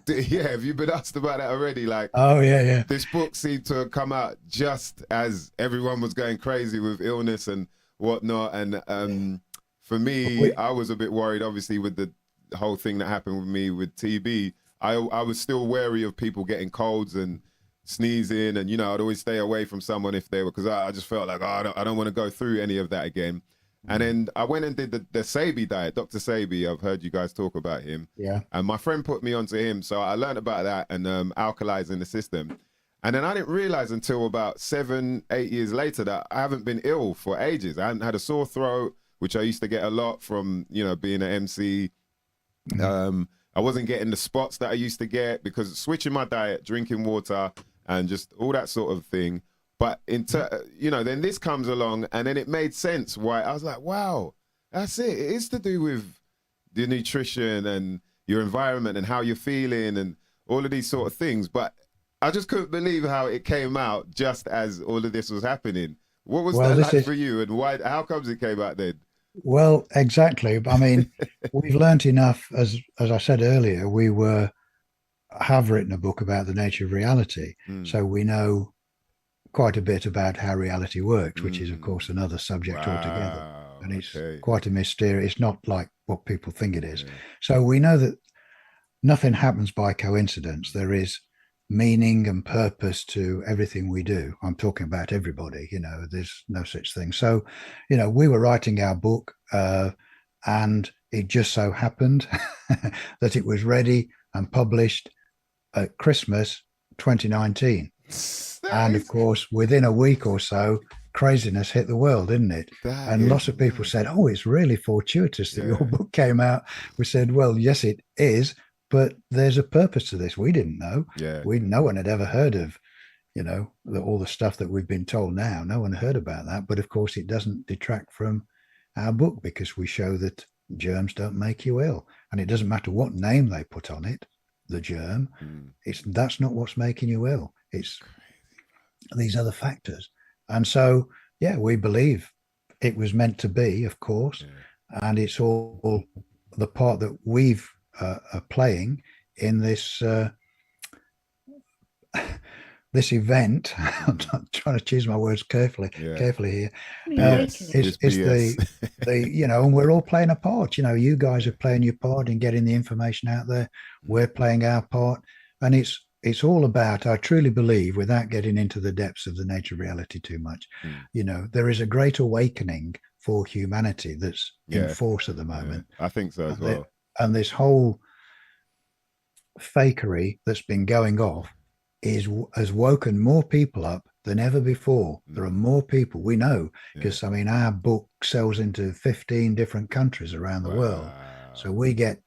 have you been asked about that already? Like, oh yeah. This book seemed to have come out just as everyone was going crazy with illness and whatnot, and for me, I was a bit worried, obviously, with the whole thing that happened with me with TB. I was still wary of people getting colds and sneezing, and you know, I'd always stay away from someone if they were, because I just felt like, oh, I don't want to go through any of that again. And then I went and did the Sebi diet, Dr. Sebi. I've heard you guys talk about him. Yeah. And my friend put me onto him, so I learned about that and alkalizing the system. And then I didn't realize until about 7-8 years later that I haven't been ill for ages. I hadn't had a sore throat, which I used to get a lot from, you know, being an MC. I wasn't getting the spots that I used to get because switching my diet, drinking water, and just all that sort of thing. But you know, then this comes along, and then it made sense why I was like, wow, that's it. It is to do with the nutrition and your environment and how you're feeling and all of these sort of things. But I just couldn't believe how it came out just as all of this was happening. What was that like for you, and why? How comes it came out then? Well, exactly. I mean, we've learnt enough, as I said earlier, have written a book about the nature of reality. So we know quite a bit about how reality works, which is, of course, another subject altogether. And it's quite a mystery. It's not like what people think it is. So we know that nothing happens by coincidence. There is meaning and purpose to everything we do. I'm talking about everybody, you know, there's no such thing. So, you know, we were writing our book and it just so happened that it was ready and published at Christmas 2019. And of course, within a week or so, craziness hit the world, didn't it? And lots of people said, oh, it's really fortuitous that your book came out. We said, well, yes, it is. But there's a purpose to this. We didn't know. No one had ever heard of, you know, all the stuff that we've been told now. No one heard about that. But of course, it doesn't detract from our book because we show that germs don't make you ill. And it doesn't matter what name they put on it, the germ. That's not what's making you ill. It's these other factors. And so, yeah, we believe it was meant to be, of course. And it's all the part that we've are playing in this this event. I'm trying to choose my words carefully here. Is the you know, and we're all playing a part. You know, you guys are playing your part in getting the information out there. We're playing our part, and it's all about, I truly believe, without getting into the depths of the nature of reality too much, you know, there is a great awakening for humanity that's in force at the moment. I think so as well. And this whole fakery that's been going off has woken more people up than ever before. There are more people, we know, because I mean, our book sells into 15 different countries around the world. So we get,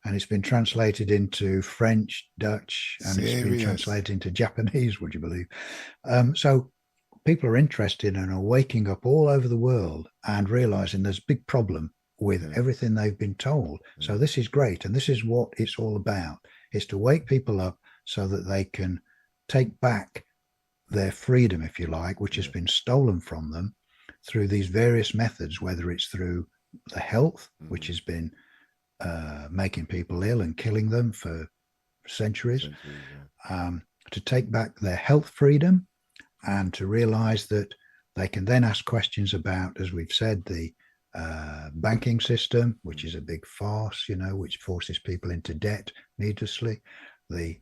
and it's been translated into French, Dutch, and it's been translated into Japanese, would you believe? So people are interested and are waking up all over the world and realizing there's a big problem with everything they've been told. So this is great. And this is what it's all about, is to wake people up so that they can take back their freedom, if you like, which has been stolen from them through these various methods, whether it's through the health, which has been making people ill and killing them for centuries, to take back their health freedom and to realize that they can then ask questions about, as we've said, the banking system, which is a big farce, you know, which forces people into debt needlessly, the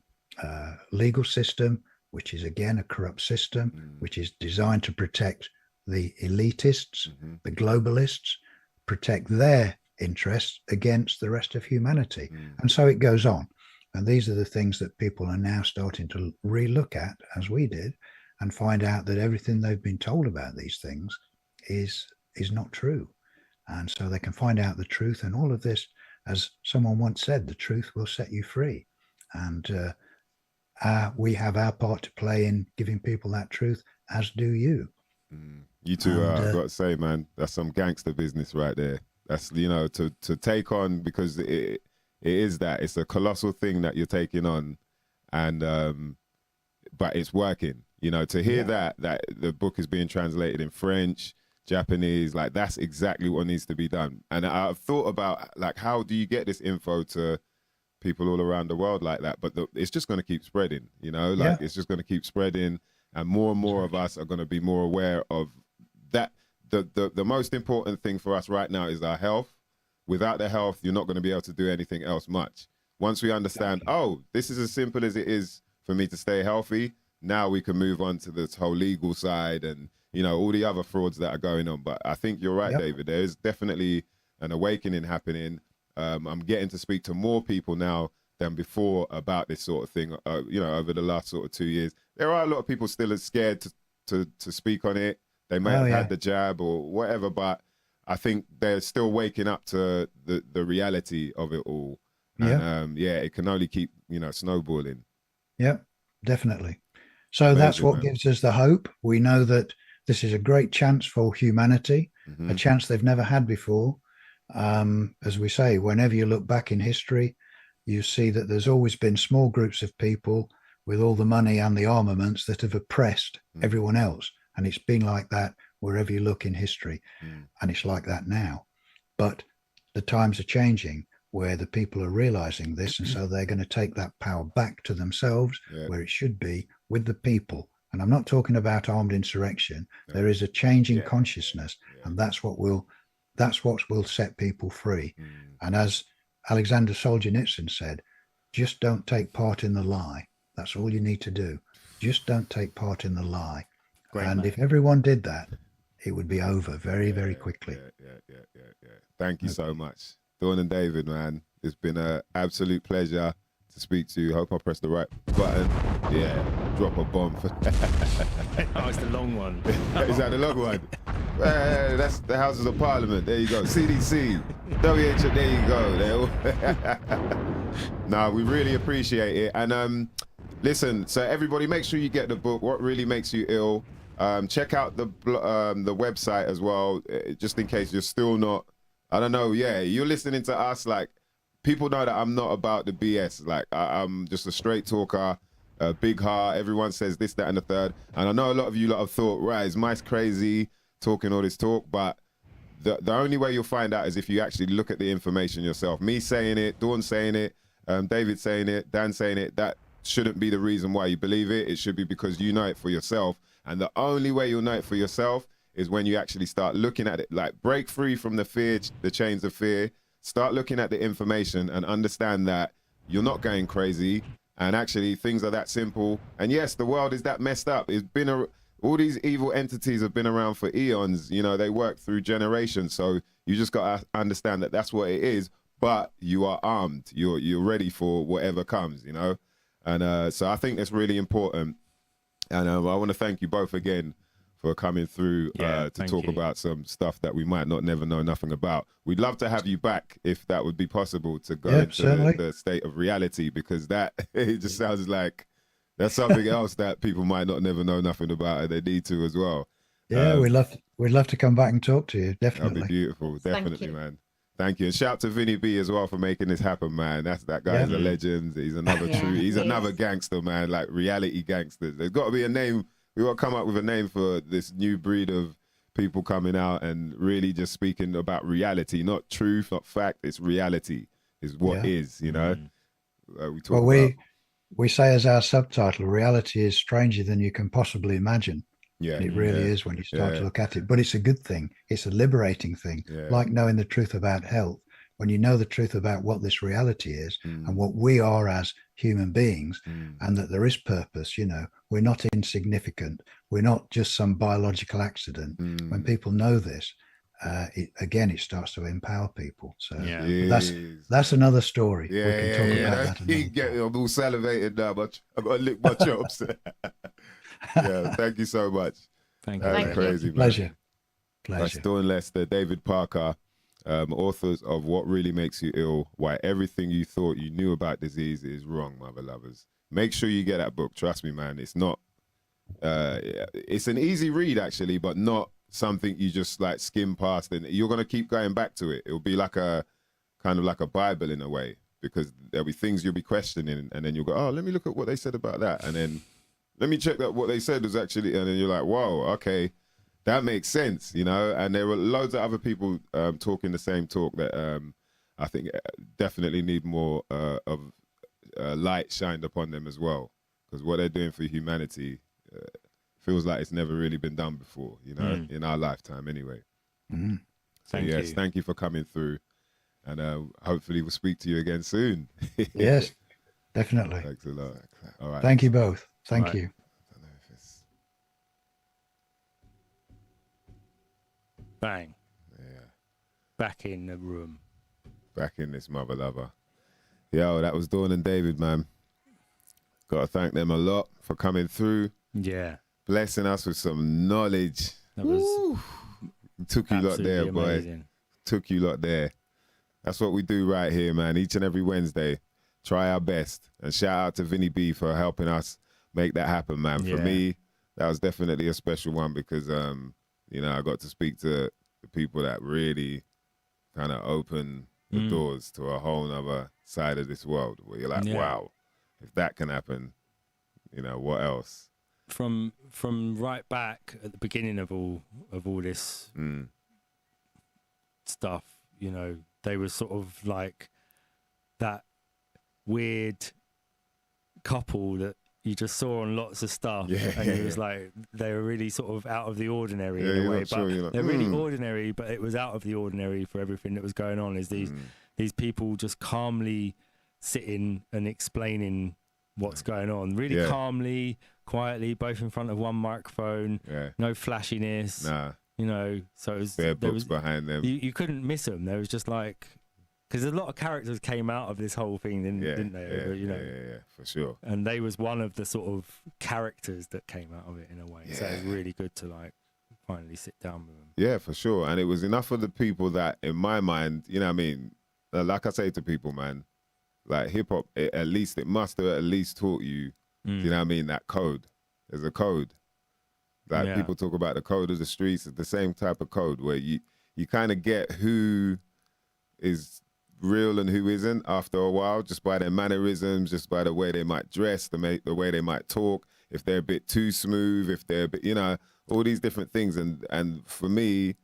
legal system, which is again a corrupt system, which is designed to protect the elitists, the globalists, protect their interests against the rest of humanity. And so it goes on. And these are the things that people are now starting to relook at, as we did, and find out that everything they've been told about these things is not true. And so they can find out the truth, and all of this, as someone once said, the truth will set you free. And we have our part to play in giving people that truth, as do you. You two, I've got to say, man, that's some gangster business right there. That's, you know, to take on, because it is that. It's a colossal thing that you're taking on, and but it's working. You know, to hear that the book is being translated in French, Japanese, like that's exactly what needs to be done. And I've thought about, like, how do you get this info to people all around the world like that? But it's just going to keep spreading, you know, like it's just going to keep spreading, and more of us are going to be more aware of that. The most important thing for us right now is our health. Without the health, you're not going to be able to do anything else much. Once we understand, oh, this is as simple as it is for me to stay healthy, now we can move on to this whole legal side and, you know, all the other frauds that are going on. But I think you're right, David. There is definitely an awakening happening. I'm getting to speak to more people now than before about this sort of thing, you know, over the last sort of 2 years. There are a lot of people still scared to speak on it. They may have had the jab or whatever, but I think they're still waking up to the reality of it all. And it can only keep, you know, snowballing. Yeah, definitely. So amazing, that's what gives us the hope. We know that this is a great chance for humanity, a chance they've never had before. As we say, whenever you look back in history, you see that there's always been small groups of people with all the money and the armaments that have oppressed everyone else. And it's been like that wherever you look in history. And it's like that now. But the times are changing where the people are realizing this. And so they're going to take that power back to themselves where it should be, with the people. And I'm not talking about armed insurrection. There is a change in consciousness, and that's what will set people free. And as Alexander Solzhenitsyn said, just don't take part in the lie. That's all you need to do. Just don't take part in the lie. Great, and man. if everyone did that, it would be over very, very quickly. Yeah. Thank you so much. Dawn and David, man. It's been an absolute pleasure to speak to you. Hope I pressed the right button. Yeah, drop a bomb. Oh, it's the long one. Is that the long one? That's the Houses of Parliament. There you go. CDC, WHO. There you go. No, we really appreciate it. And listen, so everybody, make sure you get the book. What Really Makes You Ill. Check out the website as well, just in case you're still not. I don't know. Yeah, you're listening to us. Like, people know that I'm not about the BS. Like, I'm just a straight talker. Big heart. Everyone says this, that, and the third. And I know a lot of you lot have thought, right, is Mice crazy talking all this talk? But the only way you'll find out is if you actually look at the information yourself. Me saying it, Dawn saying it, David saying it, Dan saying it, that shouldn't be the reason why you believe it. It should be because you know it for yourself. And the only way you'll know it for yourself is when you actually start looking at it. Like, break free from the fear, the chains of fear. Start looking at the information and understand that you're not going crazy. And actually, things are that simple. And yes, the world is that messed up. It's been all these evil entities have been around for eons. You know, they work through generations. So you just got to understand that that's what it is. But you are armed. You're ready for whatever comes, you know. And so I think that's really important. And I want to thank you both again for coming through to talk about some stuff that we might not never know nothing about. We'd love to have you back if that would be possible, to go into the state of reality, because that it just sounds like that's something else that people might not never know nothing about, and they need to as well. Yeah, we'd love to come back and talk to you. Definitely. That'd be beautiful. Definitely, man. Thank you. And shout out to Vinny B as well for making this happen, man. That guy is a legend. He's another he's another gangster, man, like reality gangsters. There's got to be a name. We got to come up with a name for this new breed of people coming out and really just speaking about reality, not truth, not fact. It's reality is what is, you know. We say as our subtitle, reality is stranger than you can possibly imagine. Yeah, and it really is when you start to look at it. But it's a good thing. It's a liberating thing. Like knowing the truth about health. When you know the truth about what this reality is and what we are as human beings, and that there is purpose, you know, we're not insignificant. We're not just some biological accident. When people know this, it starts to empower people. So that's another story. We can talk about that. I'm all salivated now, but I've got to lick my chops. Thank you so much. Thank you. That's crazy, man. Pleasure. That's Dawn Lester, David Parker, authors of What Really Makes You Ill, Why Everything You Thought You Knew About Disease Is Wrong, Mother Lovers. Make sure you get that book. Trust me, man. It's not, it's an easy read, actually, but not something you just like skim past, and you're going to keep going back to it. It'll be like a kind of like a Bible in a way, because there'll be things you'll be questioning, and then you'll go, oh, let me look at what they said about that. And then let me check that what they said was actually, and then you're like, whoa, okay, that makes sense, you know. And there were loads of other people talking the same talk that I think definitely need more of light shined upon them as well, because what they're doing for humanity feels like it's never really been done before, you know, in our lifetime anyway. So thank you for coming through, and hopefully we'll speak to you again soon. Yes, definitely. Thanks a lot. All right. Thank you both. Thank you. I don't know if it's... Bang. Yeah. Back in the room. Back in this mother lover. Yo, that was Dawn and David, man. Got to thank them a lot for coming through. Yeah. Blessing us with some knowledge. That was took you lot there, amazing. Boy. Took you lot there. That's what we do right here, man. Each and every Wednesday. Try our best. And shout out to Vinny B for helping us make that happen, man. For me, that was definitely a special one, because you know, I got to speak to the people that really kind of open the doors to a whole nother side of this world, where you're like, wow, if that can happen, you know, what else? From right back at the beginning of all this stuff, you know, they were sort of like that weird couple that you just saw on lots of stuff, and it was like they were really sort of out of the ordinary in a way, but they're really ordinary, but it was out of the ordinary for everything that was going on. Is these people just calmly sitting and explaining what's going on really calmly, quietly, both in front of one microphone. No flashiness. Nah. You know, so it was, there was behind them. You couldn't miss them. There was just like, because a lot of characters came out of this whole thing, didn't they? Yeah, for sure. And they was one of the sort of characters that came out of it in a way. So it was really good to like finally sit down with them. Yeah, for sure. And it was enough for the people that, in my mind, you know what I mean? Like I say to people, man, like hip hop, at least it must have at least taught you, you know what I mean? That code. There's a code. Like people talk about the code of the streets, it's the same type of code where you kind of get who is real and who isn't after a while, just by their mannerisms, just by the way they might dress, the way they might talk, if they're a bit too smooth, if they're a bit, you know, all these different things. And for me,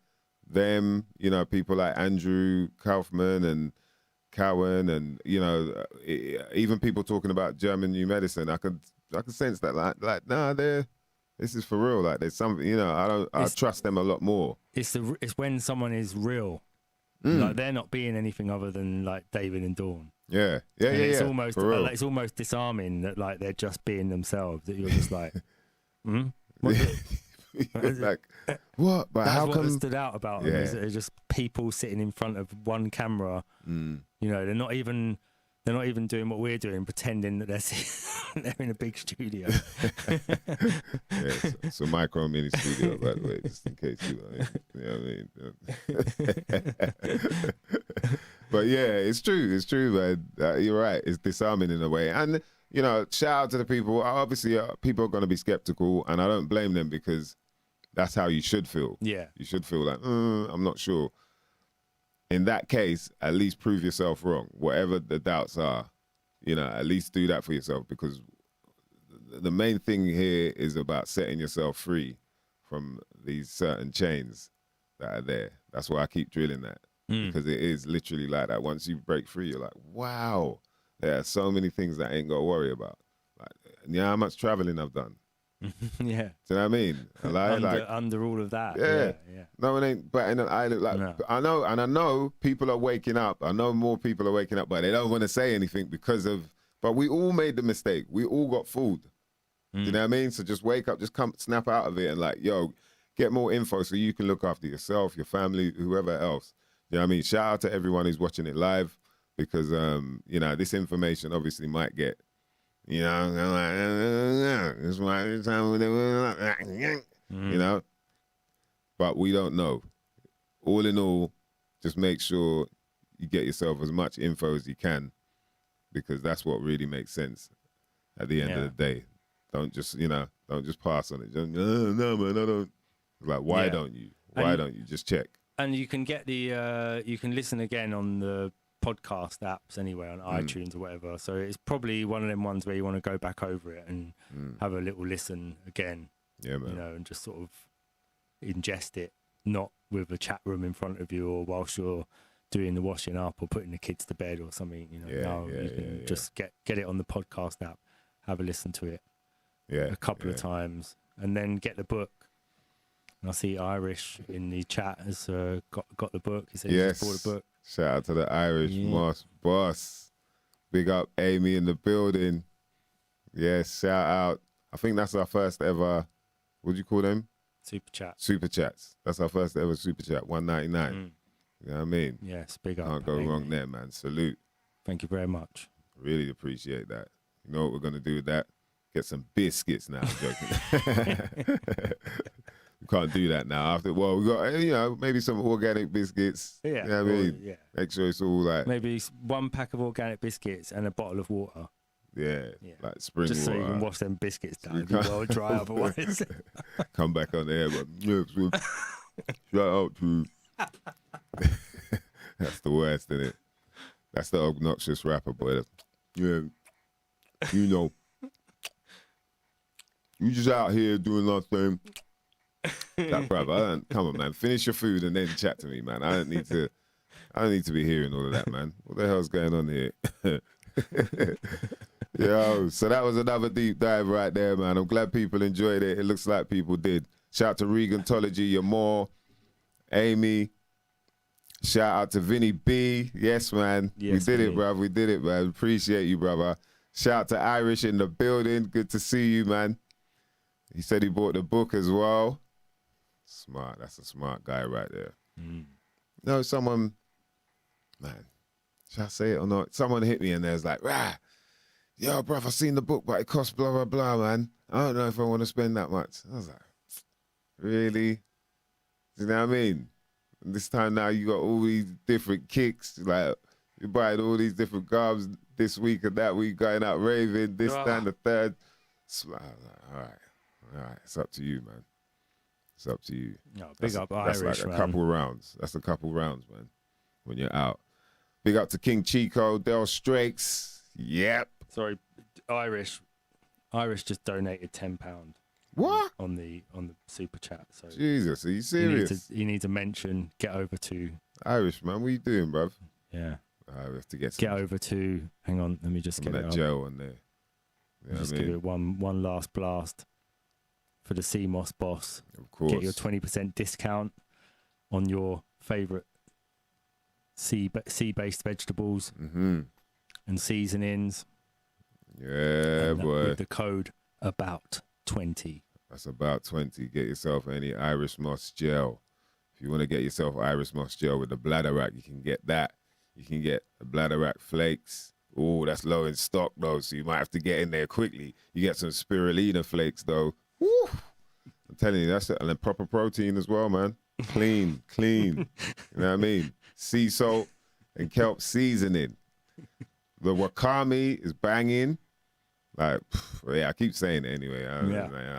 them, you know, people like Andrew Kaufman and Cowan and, you know, even people talking about German new medicine, I could sense that like nah, this is for real. Like there's something, you know, I trust them a lot more. It's when someone is real. Like they're not being anything other than like David and Dawn. It's almost like, it's almost disarming that like they're just being themselves. That you're just like, like what? But that's how what come? stood out about them is it's just people sitting in front of one camera. You know, they're not even doing what we're doing, pretending that they're in a big studio. It's a micro mini studio, by the way, just in case you know what I mean. But yeah, it's true, man. You're right. It's disarming in a way. And, you know, shout out to the people. Obviously, people are going to be skeptical, and I don't blame them because that's how you should feel. Yeah. You should feel like, I'm not sure. In that case, at least prove yourself wrong. Whatever the doubts are, you know, at least do that for yourself, because the main thing here is about setting yourself free from these certain chains that are there. That's why I keep drilling that, because it is literally like that. Once you break free, you're like, wow, there are so many things that I ain't got to worry about. Like, you know how much traveling I've done? Yeah. Do you know what I mean? Under all of that. Yeah. No, it ain't. But I know people are waking up. I know more people are waking up, but they don't want to say anything because of. But we all made the mistake. We all got fooled. You know what I mean? So just wake up, just snap out of it, and like, yo, get more info so you can look after yourself, your family, whoever else. You know what I mean? Shout out to everyone who's watching it live, because you know, this information obviously might get. You know, it's why you know, but we don't know. All in all, just make sure you get yourself as much info as you can, because that's what really makes sense at the end of the day. Don't just pass on it. Just, no, man, I don't. Like, why don't you? Why don't you just check? And you can get you can listen again on the podcast apps anyway, on iTunes or whatever. So it's probably one of them ones where you want to go back over it and have a little listen again. Yeah, man. You know, and just sort of ingest it, not with a chat room in front of you or whilst you're doing the washing up or putting the kids to bed or something. You know, you can just get it on the podcast app, have a listen to it a couple of times, and then get the book. And I see Irish in the chat has got the book. He said he just bought a book. Shout out to the Irish Moss boss. Big up Amy in the building. Yes, shout out. I think that's our first ever, what do you call them? Super chat. Super chats. That's our first ever super chat, $1.99. You know what I mean? Yes, big up. Can't go wrong there, man. Salute. Thank you very much. Really appreciate that. You know what we're going to do with that? Get some biscuits now. I'm joking. We can't do that now. We got, you know, maybe some organic biscuits. Yeah. You know what I mean? Make sure it's all like. Maybe 1 pack of organic biscuits and a bottle of water. Yeah. Like spring just water. so you can wash them biscuits down. It'll be well dry otherwise. Come back on the air, but shout out to. That's the worst, isn't it? That's the obnoxious rapper, boy. Yeah. You know. You just out here doing nothing. That brother, come on, man. Finish your food and then chat to me, man. I don't need to be hearing all of that, man. What the hell's going on here? Yo, so that was another deep dive right there, man. I'm glad people enjoyed it. It looks like people did. Shout out to Regantology, Yamor, Amy. Shout out to Vinny B. Yes, man. Yes, we did Vinny. it, bruv. We did it, man. Appreciate you, brother. Shout out to Irish in the building. Good to see you, man. He said he bought the book as well. Smart. That's a smart guy right there. No, someone, man, should I say it or not? Someone hit me and there's like, rah, yo, bruv, I seen the book, but it costs blah, blah, blah, man. I don't know if I want to spend that much. I was like, really? You know what I mean? And this time now you got all these different kicks. Like, you're buying all these different garbs this week and that week, going out raving, this, that, and the third. So I was like, all right, it's up to you, man. It's up to you. No, big up Irish, that's like man. a couple rounds. That's a couple rounds, man, when you're out. Big up to King Chico, Del Strakes. Yep. Sorry, Irish just donated £10. What? On the super chat. So Jesus, are you serious? You need to mention, get over to Irish, man. What are you doing, bruv? Yeah. We have to get over to, hang on, let me just get that it gel on there. You know just what I give mean? it one last blast for the CMOS boss. Of course. Get your 20% discount on your favourite sea-based vegetables and seasonings. Yeah, boy. With the code ABOUT20. That's about 20. Get yourself any Irish moss gel. If you want to get yourself Irish moss gel with the bladder rack, you can get that. You can get the bladder rack flakes. Oh, that's low in stock though, so you might have to get in there quickly. You get some spirulina flakes though. Woo! I'm telling you, that's it. And then proper protein as well, man. Clean. You know what I mean? Sea salt and kelp seasoning. The wakame is banging. Like, yeah, I keep saying it anyway. I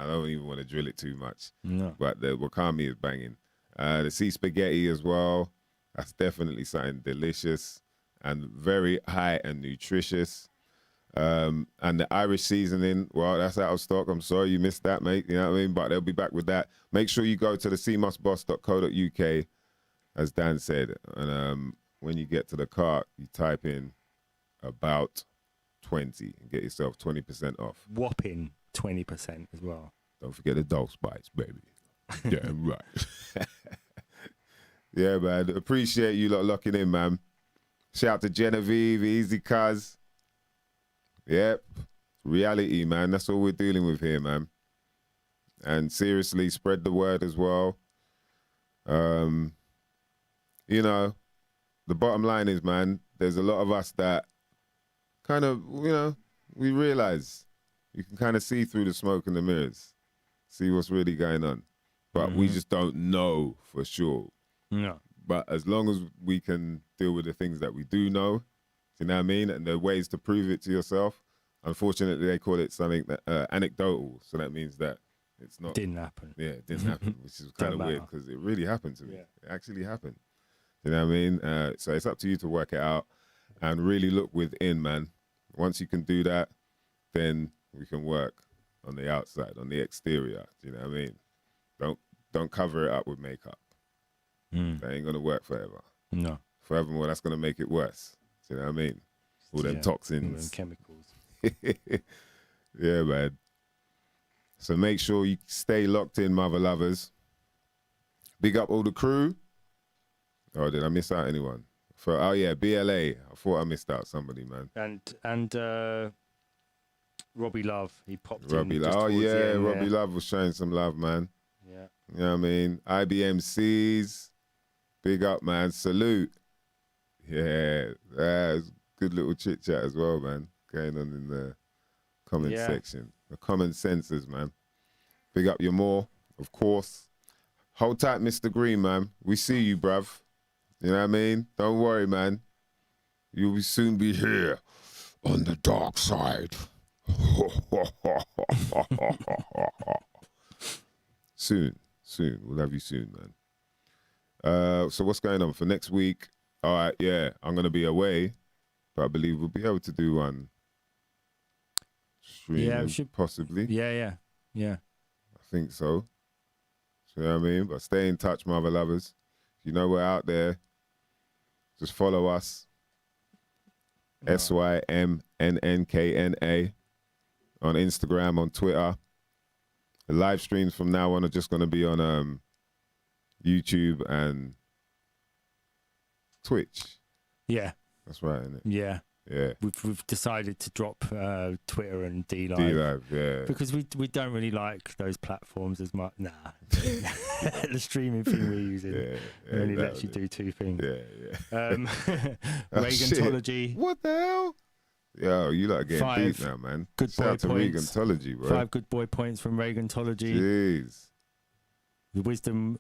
don't even want to drill it too much. No. But the wakame is banging. The sea spaghetti as well. That's definitely something delicious and very high and nutritious. And the Irish seasoning, well, that's out of stock. I'm sorry you missed that, mate. You know what I mean? But they'll be back with that. Make sure you go to the cmossboss.co.uk, as Dan said. And when you get to the cart, you type in about 20 and get yourself 20% off. Whopping 20% as well. Don't forget the dose bites, baby. Damn right. Yeah, man. Appreciate you lot locking in, man. Shout out to Genevieve, Easy Cuz. Yep. Reality, man. That's all we're dealing with here, man. And seriously, spread the word as well. You know, the bottom line is, man, there's a lot of us that kind of, you know, we realize you can kind of see through the smoke and the mirrors, see what's really going on. But we just don't know for sure. No. But as long as we can deal with the things that we do know, you know what I mean? And there are ways to prove it to yourself. Unfortunately, they call it something that, anecdotal. So that means that it's not. Didn't happen. Yeah, it didn't happen, which is kind of weird because it really happened to me. Yeah. It actually happened. You know what I mean? So it's up to you to work it out and really look within, man. Once you can do that, then we can work on the outside, on the exterior. You know what I mean? Don't cover it up with makeup. That ain't gonna work forever. No. Forevermore, that's gonna make it worse. You know what I mean? All them toxins. All them chemicals. Yeah, man. So make sure you stay locked in, mother lovers. Big up all the crew. Oh, did I miss out anyone? Oh yeah, BLA. I thought I missed out somebody, man. And Robbie Love, he popped Robbie in. Love. Oh yeah, end, Robbie Love was showing some love, man. Yeah. You know what I mean? IBMCs. Big up, man. Salute. Yeah, that's good little chit chat as well, man. Going on in the comment section. The common senses, man. Big up your more, of course. Hold tight, Mr. Green, man. We see you, bruv. You know what I mean? Don't worry, man. You will soon be here on the dark side. Soon. We'll have you soon, man. So what's going on for next week? All right, yeah, I'm going to be away, but I believe we'll be able to do one stream, possibly. Yeah. I think so. You know what I mean? But stay in touch, mother lovers. If you know we're out there, just follow us. SYMNNKNA on Instagram, on Twitter. The live streams from now on are just going to be on YouTube and Twitch. Yeah. That's right, isn't it? Yeah. Yeah. We've decided to drop Twitter and D-Live. D-Live, yeah. Because we don't really like those platforms as much. Nah. The streaming thing we're using only lets you do two things. Yeah. Regantology. What the hell? Yo, you like getting beat now, man. Good boy points. Regantology, bro. 5 good boy points from Regantology. Jeez. The wisdom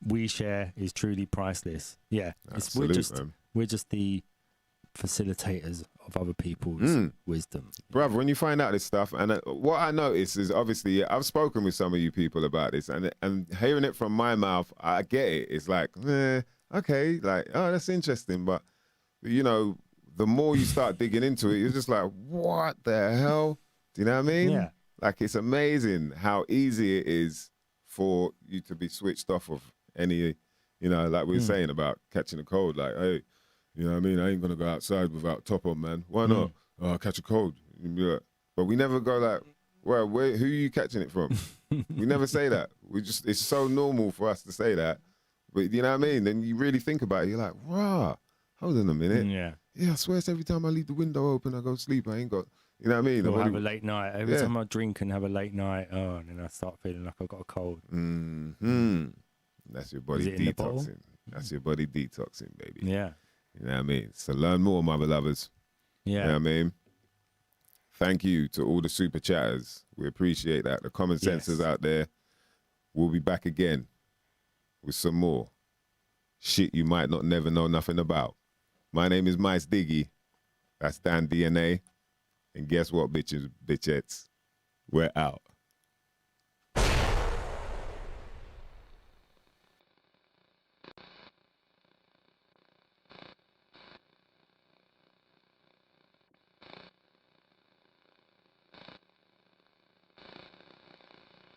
we share is truly priceless. Yeah. We're just the facilitators of other people's wisdom. Brother, when you find out this stuff, and what I notice is obviously I've spoken with some of you people about this, and hearing it from my mouth, I get it. It's like, okay, like, oh, that's interesting. But, you know, the more you start digging into it, you're just like, what the hell? Do you know what I mean? Yeah. Like, it's amazing how easy it is for you to be switched off of any, you know, like we were saying about catching a cold. Like, hey, you know what I mean? I ain't going to go outside without top on, man. Why not? Oh, I'll catch a cold. But we never go like, well, who are you catching it from? We never say that. It's so normal for us to say that. But you know what I mean? Then you really think about it. You're like, rah, hold on a minute. Yeah, I swear it's every time I leave the window open, I go to sleep. I ain't got, you know what I mean? Or have a late night. Every time I drink and have a late night, and then I start feeling like I've got a cold. That's your body detoxing. That's your body detoxing, baby. Yeah. You know what I mean? So learn more, mother lovers. Yeah. You know what I mean? Thank you to all the super chatters. We appreciate that. The common sensors out there. We'll be back again with some more shit you might not never know nothing about. My name is MysDiggi. That's Dan DNA. And guess what, bitches, bitchettes? We're out.